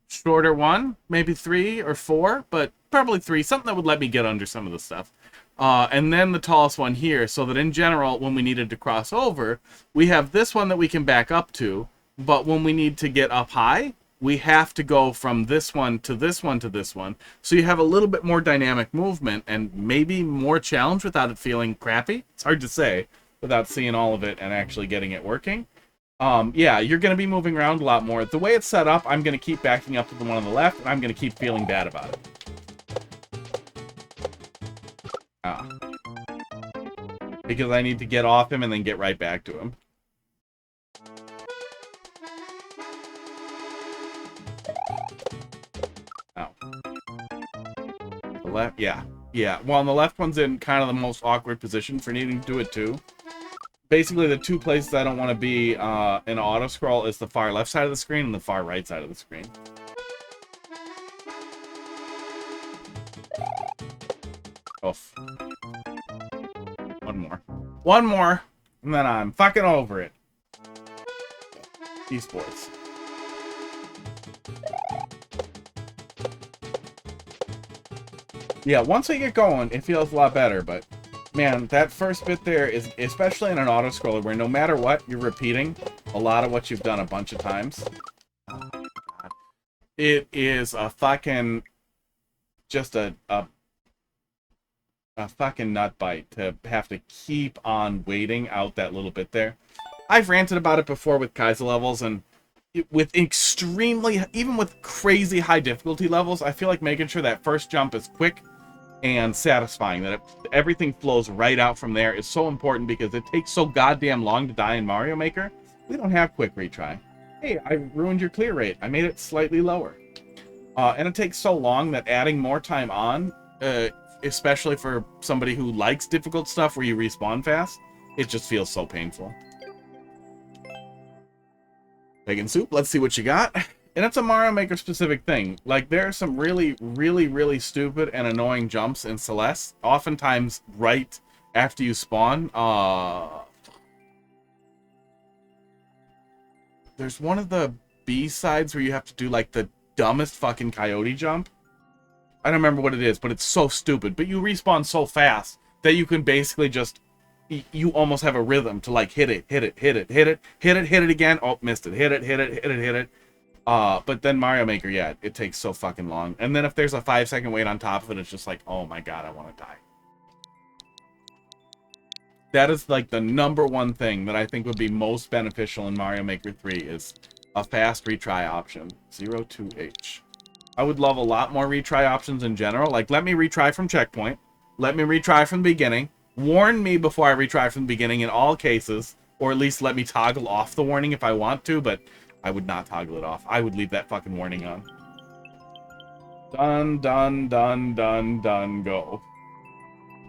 shorter one, maybe 3 or 4, but probably 3. Something that would let me get under some of the stuff. And then the tallest one here, so that in general, when we needed to cross over, we have this one that we can back up to, but when we need to get up high, we have to go from this one to this one to this one. So you have a little bit more dynamic movement and maybe more challenge without it feeling crappy. It's hard to say without seeing all of it and actually getting it working. Yeah, you're going to be moving around a lot more. The way it's set up, I'm going to keep backing up to the one on the left, and I'm going to keep feeling bad about it. Because I need to get off him and then get right back to him. Left, yeah. Well, and the left one's in kind of the most awkward position for needing to do it too. Basically, the two places I don't want to be in auto scroll is the far left side of the screen and the far right side of the screen. Oof. One more, and then I'm fucking over it. Esports. Yeah, once I get going, it feels a lot better, but man, that first bit there is, especially in an auto-scroller, where no matter what, you're repeating a lot of what you've done a bunch of times. It is a fucking, just a fucking nut bite to have to keep on waiting out that little bit there. I've ranted about it before with Kaiser levels, and with extremely, even with crazy high difficulty levels, I feel like making sure that first jump is quick and satisfying, that everything flows right out from there is so important because it takes so goddamn long to die in Mario Maker. We don't have quick retry. Hey, I ruined your clear rate. I made it slightly lower. And it takes so long that adding more time on, especially for somebody who likes difficult stuff where you respawn fast, it just feels so painful. Sagansoup, let's see what you got. And it's a Mario Maker specific thing. Like, there are some really, really, really stupid and annoying jumps in Celeste, oftentimes right after you spawn. There's one of the B-sides where you have to do, like, the dumbest fucking coyote jump. I don't remember what it is, but it's so stupid. But you respawn so fast that you can basically just... You almost have a rhythm to, like, hit it, hit it, hit it, hit it, hit it, hit it again. Oh, missed it. Hit it, hit it, hit it, hit it. But then Mario Maker, yeah, it takes so fucking long. And then if there's a 5-second wait on top of it, it's just like, oh my god, I want to die. That is, like, the #1 thing that I think would be most beneficial in Mario Maker 3 is a fast retry option. 02H. I would love a lot more retry options in general. Like, let me retry from checkpoint. Let me retry from the beginning. Warn me before I retry from the beginning in all cases. Or at least let me toggle off the warning if I want to, but I would not toggle it off. I would leave that fucking warning on. Done, done, done, done, done, go.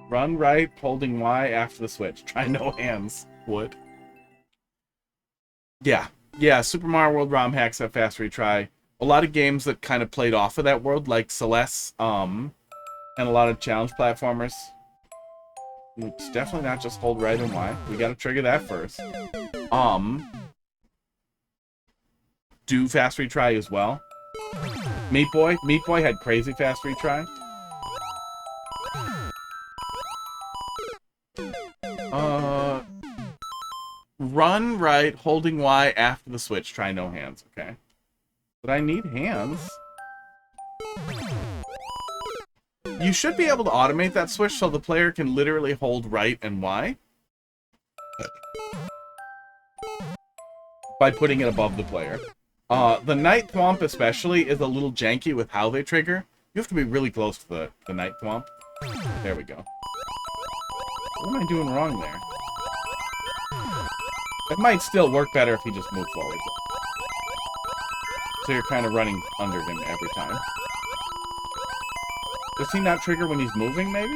Run right, holding Y after the switch. Try no hands. Would. Yeah. Yeah, Super Mario World ROM hacks have fast retry. A lot of games that kind of played off of that world, like Celeste, and a lot of challenge platformers. It's definitely not just hold right and Y. We gotta trigger that first. Do fast retry as well. Meat Boy had crazy fast retry. Turn right, holding Y after the switch. Try no hands, okay? But I need hands. You should be able to automate that switch so the player can literally hold right and Y. By putting it above the player. The Night Thwomp especially is a little janky with how they trigger. You have to be really close to the Night Thwomp. There we go. What am I doing wrong there? It might still work better if he just moved forward. So you're kind of running under him every time. Does he not trigger when he's moving, maybe?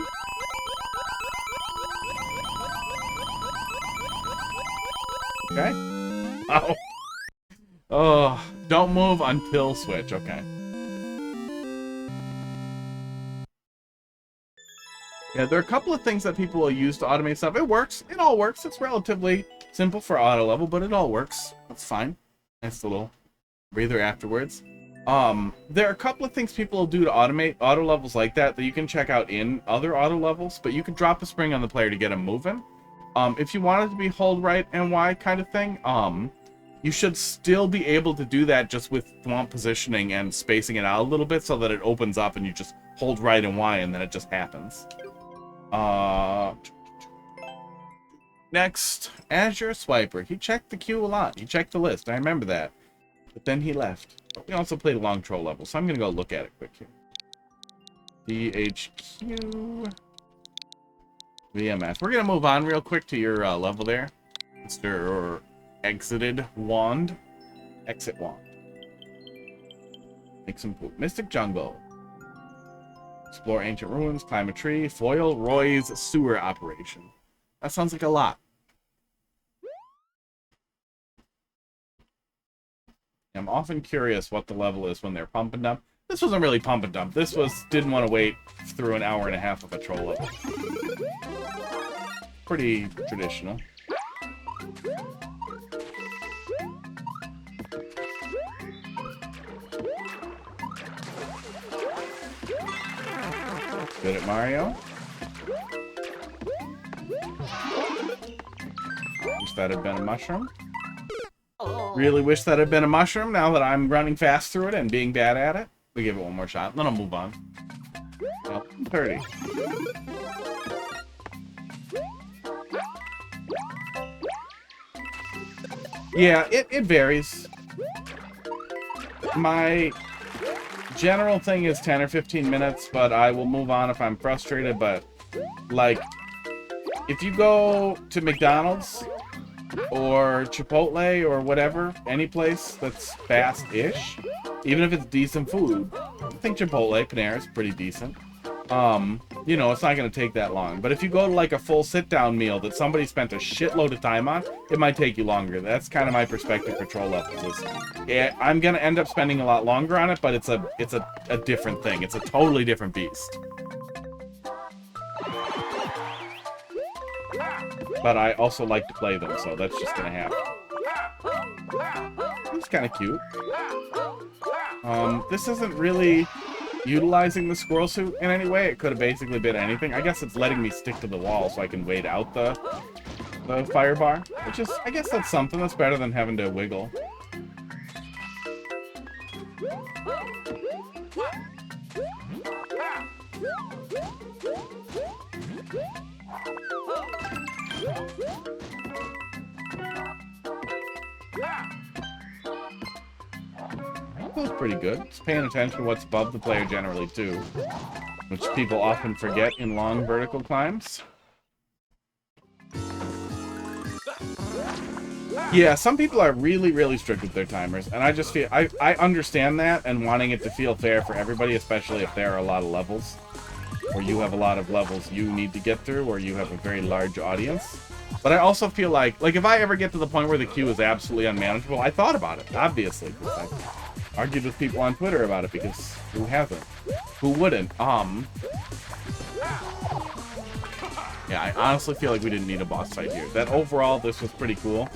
Okay. Oh. Oh, don't move until switch. Okay. Yeah, there are a couple of things that people will use to automate stuff. It works. It all works. It's relatively simple for auto level, but it all works. That's fine. Nice little breather afterwards. There are a couple of things people will do to automate auto levels like that you can check out in other auto levels, but you can drop a spring on the player to get him moving. If you want it to be hold right and Y kind of thing, you should still be able to do that just with thwomp positioning and spacing it out a little bit so that it opens up and you just hold right and Y and then it just happens. Next, Azure Swiper. He checked the queue a lot. He checked the list. I remember that. But then he left. We also played a long troll level, so I'm going to go look at it quick here. DHQ. VMS. We're going to move on real quick to your level there. Mr. Exited Wand. Exit Wand. Make some poop. Mystic Jungle. Explore ancient ruins, climb a tree, foil Roy's sewer operation. That sounds like a lot. I'm often curious what the level is when they're pump and dump. This wasn't really pump and dump. This was didn't want to wait through an hour and a half of a troll level. Pretty traditional. Good at Mario. Wish that had been a mushroom. Really wish that had been a mushroom now that I'm running fast through it and being bad at it. We give it one more shot, then I'll move on. Well, 30. Yeah, it varies. My general thing is 10 or 15 minutes, but I will move on if I'm frustrated. But, like, if you go to McDonald's or Chipotle or whatever, any place that's fast-ish, even if it's decent food, I think Chipotle, Panera's pretty decent. You know, it's not going to take that long. But if you go to, like, a full sit-down meal that somebody spent a shitload of time on, it might take you longer. That's kind of my perspective for troll levels. Is, yeah, I'm going to end up spending a lot longer on it, but it's a different thing. It's a totally different beast. But I also like to play them, so that's just going to happen. It's kind of cute. This isn't really utilizing the squirrel suit in any way. It could have basically been anything. I guess it's letting me stick to the wall so I can wait out the fire bar, which is, I guess that's something. That's better than having to wiggle. Feels pretty good. Just paying attention to what's above the player generally too, which people often forget in long vertical climbs. Yeah, some people are really, really strict with their timers, and I just feel I understand that and wanting it to feel fair for everybody, especially if there are a lot of levels, or you have a lot of levels you need to get through, or you have a very large audience. But I also feel like if I ever get to the point where the queue is absolutely unmanageable, I thought about it, obviously. I argued with people on Twitter about it, because who hasn't? Who wouldn't? Yeah, I honestly feel like we didn't need a boss fight here. That overall, this was pretty cool.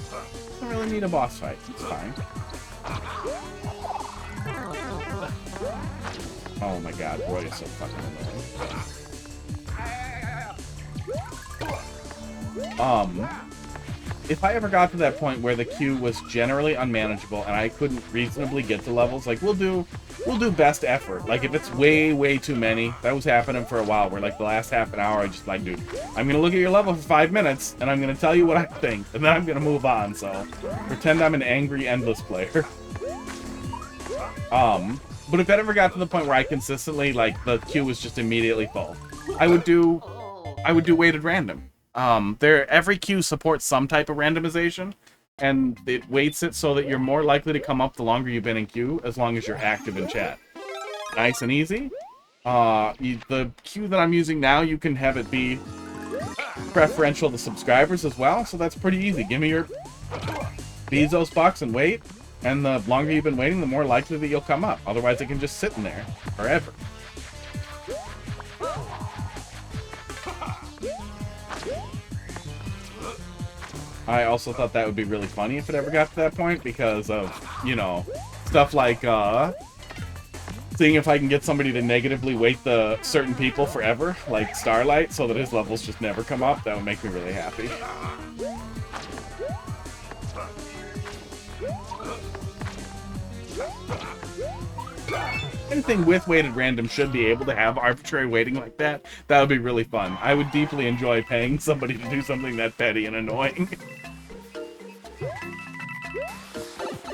Don't really need a boss fight. It's fine. Oh my god, Roy is so fucking annoying. if I ever got to that point where the queue was generally unmanageable and I couldn't reasonably get to levels, like we'll do best effort. Like if it's way too many, that was happening for a while where like the last half an hour I just like, dude, I'm gonna look at your level for 5 minutes and I'm gonna tell you what I think and then I'm gonna move on. So pretend I'm an angry endless player. But if it ever got to the point where I consistently like the queue was just immediately full, I would do weighted random. Every queue supports some type of randomization, and it weights it so that you're more likely to come up the longer you've been in queue, as long as you're active in chat. Nice and easy. The queue that I'm using now, you can have it be preferential to subscribers as well, so that's pretty easy. Give me your Bezos box and wait, and the longer you've been waiting, the more likely that you'll come up. Otherwise, it can just sit in there forever. I also thought that would be really funny if it ever got to that point because of, you know, stuff like, seeing if I can get somebody to negatively weight the certain people forever, like Starlight, so that his levels just never come up. That would make me really happy. Anything with weighted random should be able to have arbitrary weighting like that. That would be really fun. I would deeply enjoy paying somebody to do something that petty and annoying.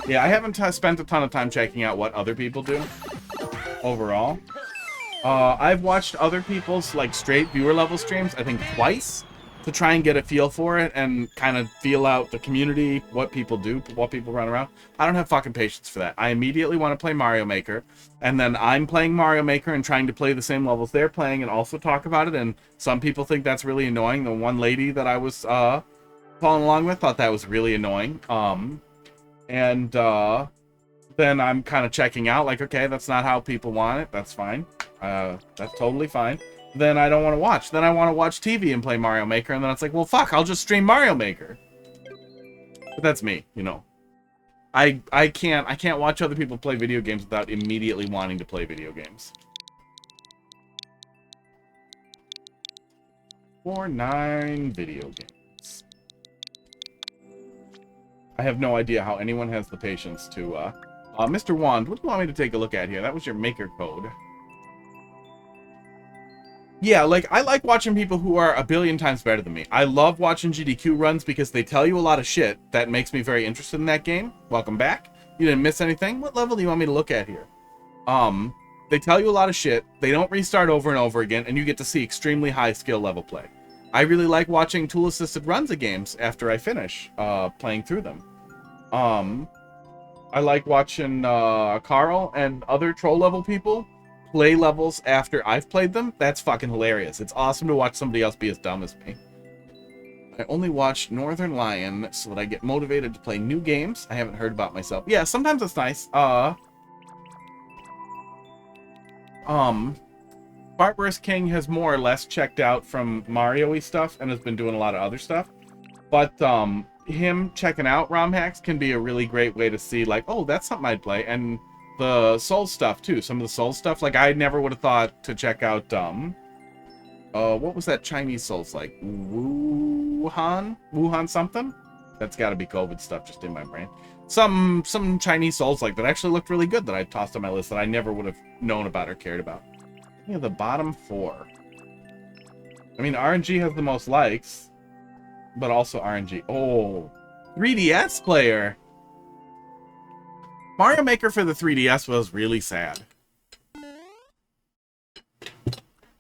Yeah, I haven't spent a ton of time checking out what other people do overall. I've watched other people's like straight viewer level streams, I think twice, to try and get a feel for it and kind of feel out the community, what people do, what people run around. I don't have fucking patience for that. I immediately want to play Mario Maker, and then I'm playing Mario Maker and trying to play the same levels they're playing and also talk about it, and some people think that's really annoying. The one lady that I was following along with thought that was really annoying. Then I'm kind of checking out, like, okay, that's not how people want it. That's fine. That's totally fine. Then I don't want to watch. Then I want to watch TV and play Mario Maker, and then it's like, well, fuck, I'll just stream Mario Maker. But that's me, you know. I can't watch other people play video games without immediately wanting to play video games. 9 video games. I have no idea how anyone has the patience to, Mr. Wand, what do you want me to take a look at here? That was your maker code. Yeah, like, I like watching people who are a billion times better than me. I love watching GDQ runs because they tell you a lot of shit that makes me very interested in that game. Welcome back. You didn't miss anything? What level do you want me to look at here? They tell you a lot of shit, they don't restart over and over again, and you get to see extremely high skill level play. I really like watching tool-assisted runs of games after I finish playing through them. I like watching Carl and other troll level people play levels after I've played them. That's fucking hilarious. It's awesome to watch somebody else be as dumb as me. I only watch Northern Lion so that I get motivated to play new games I haven't heard about myself. Yeah, sometimes it's nice. Barbarous King has more or less checked out from Mario-y stuff and has been doing a lot of other stuff. But him checking out ROM hacks can be a really great way to see, like, oh, that's something I'd play. And the Souls stuff, too. Some of the Souls stuff, like, I never would have thought to check out, what was that Chinese Souls like? Wuhan something? That's got to be COVID stuff just in my brain. Some Chinese Souls like that actually looked really good that I tossed on my list that I never would have known about or cared about. Yeah, the bottom 4. I mean, RNG has the most likes, but also RNG. Oh, 3DS player. Mario Maker for the 3DS was really sad.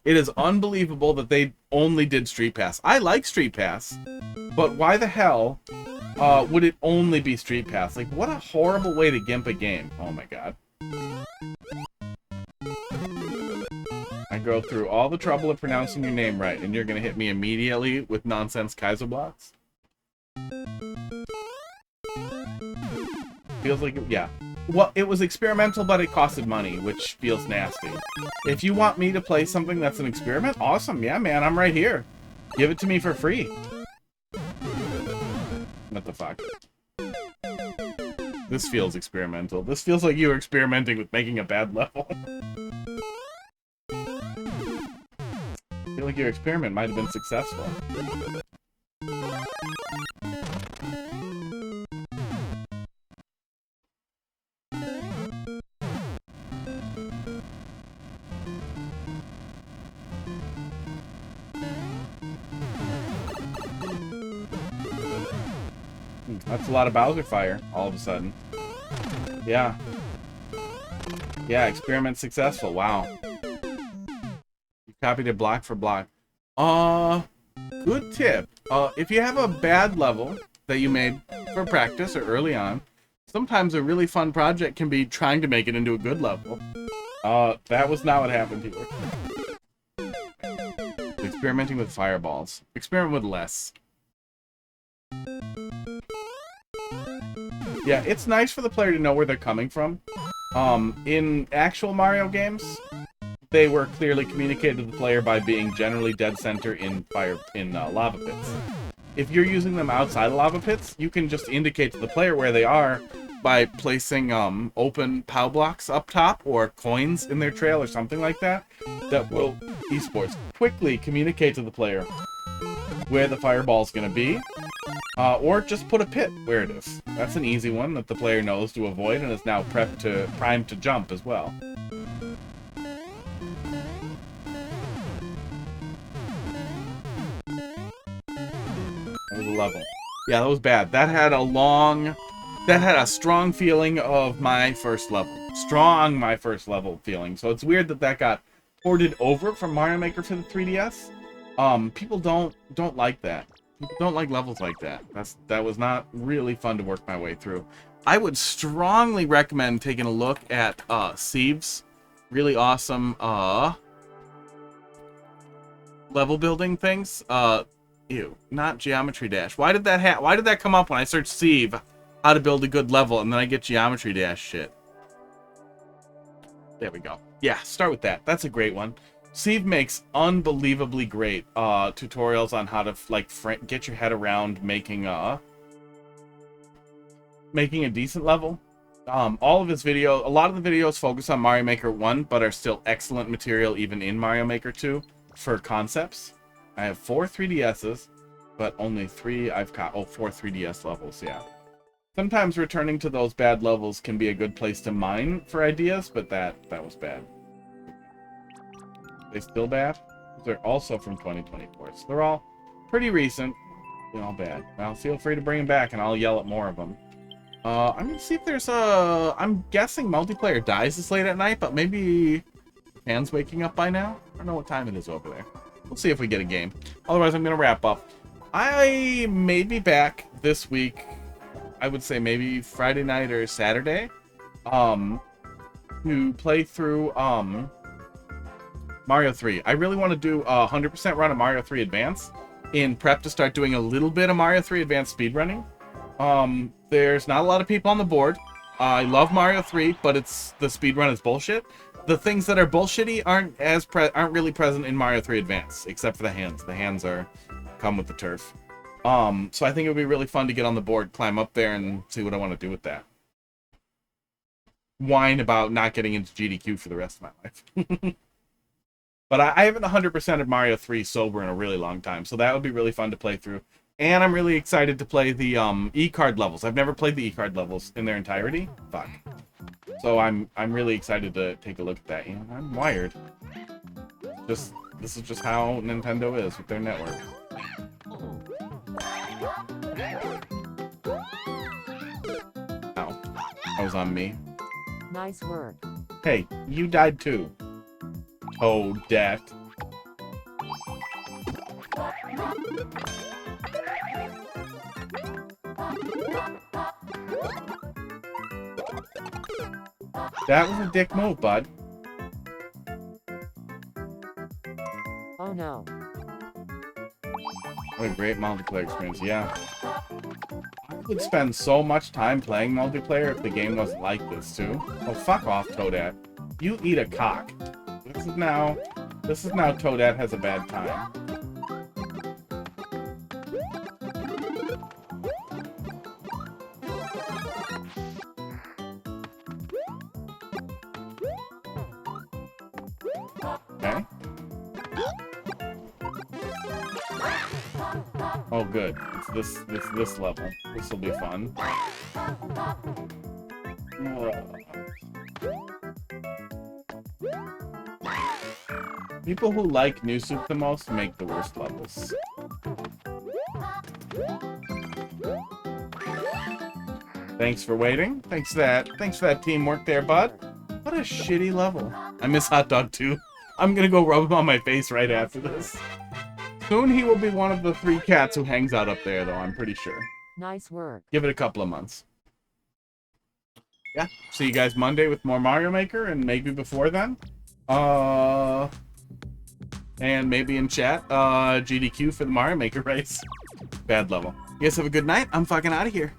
It is unbelievable that they only did Street Pass. I like Street Pass, but why the hell would it only be Street Pass? Like, what a horrible way to gimp a game. Oh my god. I go through all the trouble of pronouncing your name right, and you're gonna hit me immediately with nonsense Kaiser blocks? Feels like, yeah. Well, it was experimental, but it costed money, which feels nasty. If you want me to play something that's an experiment, awesome. Yeah, man, I'm right here. Give it to me for free. What the fuck? This feels experimental. This feels like you were experimenting with making a bad level. I feel like your experiment might have been successful. That's a lot of Bowser fire, all of a sudden. Yeah. Yeah, experiment successful. Wow. You copied it block for block. Good tip. If you have a bad level that you made for practice or early on, sometimes a really fun project can be trying to make it into a good level. That was not what happened here. Experimenting with fireballs. Experiment with less. Yeah, it's nice for the player to know where they're coming from. In actual Mario games, they were clearly communicated to the player by being generally dead center in lava pits. If you're using them outside of lava pits, you can just indicate to the player where they are by placing open POW blocks up top or coins in their trail or something like that. That will esports quickly communicate to the player where the fireball's going to be, or just put a pit where it is. That's an easy one that the player knows to avoid and is now primed to jump as well. That was a level. Yeah, that was bad. That had a strong feeling of my first level. Strong my first level feeling. So it's weird that that got ported over from Mario Maker to the 3DS. People don't like that. People don't like levels like that. That was not really fun to work my way through. I would strongly recommend taking a look at Sieve's really awesome level building things. Ew, not Geometry Dash. Why did that come up when I searched Sieve how to build a good level and then I get Geometry Dash shit? There we go. Yeah, start with that. That's a great one. Sieve makes unbelievably great tutorials on how to get your head around making a decent level. All of his videos, a lot of the videos focus on Mario Maker 1, but are still excellent material even in Mario Maker 2 for concepts. I have 4 3DSs, but only 3 I've caught. Oh, 4 3DS levels, yeah. Sometimes returning to those bad levels can be a good place to mine for ideas, but that was bad. They still bad? They're also from 2024, so they're all pretty recent. They're all bad. Well, feel free to bring them back, and I'll yell at more of them. I'm gonna see if there's a... I'm guessing multiplayer dies this late at night, but maybe Pan's waking up by now? I don't know what time it is over there. We'll see if we get a game. Otherwise, I'm gonna wrap up. I may be back this week. I would say maybe Friday night or Saturday. To play through Mario 3. I really want to do a 100% run of Mario 3 Advance in prep to start doing a little bit of Mario 3 Advance speedrunning. There's not a lot of people on the board. I love Mario 3, but the speedrun is bullshit. The things that are bullshitty aren't really present in Mario 3 Advance, except for the hands. The hands come with the turf. So I think it would be really fun to get on the board, climb up there, and see what I want to do with that. Whine about not getting into GDQ for the rest of my life. But I haven't 100% of Mario 3 sober in a really long time, so that would be really fun to play through. And I'm really excited to play the E-card levels. I've never played the E-card levels in their entirety. Fuck. So I'm really excited to take a look at that. You know, I'm wired. This is just how Nintendo is with their network. Ow. That was on me. Nice work. Hey, you died too. Toadette. That was a dick move, bud. Oh no. What a great multiplayer experience, yeah. I could spend so much time playing multiplayer if the game wasn't like this, too. Oh, fuck off, Toadette. You eat a cock. This is now Toadette has a bad time. Okay. Oh, good. It's this level. This will be fun. People who like New Soup the most make the worst levels. Thanks for waiting. Thanks for that teamwork there, bud. What a shitty level. I miss Hot Dog too. I'm gonna go rub him on my face right after this. Soon he will be one of the 3 cats who hangs out up there, though, I'm pretty sure. Nice work. Give it a couple of months. Yeah, see you guys Monday with more Mario Maker, and maybe before then. And maybe in chat, GDQ for the Mario Maker race. Bad level. You guys have a good night. I'm fucking out of here.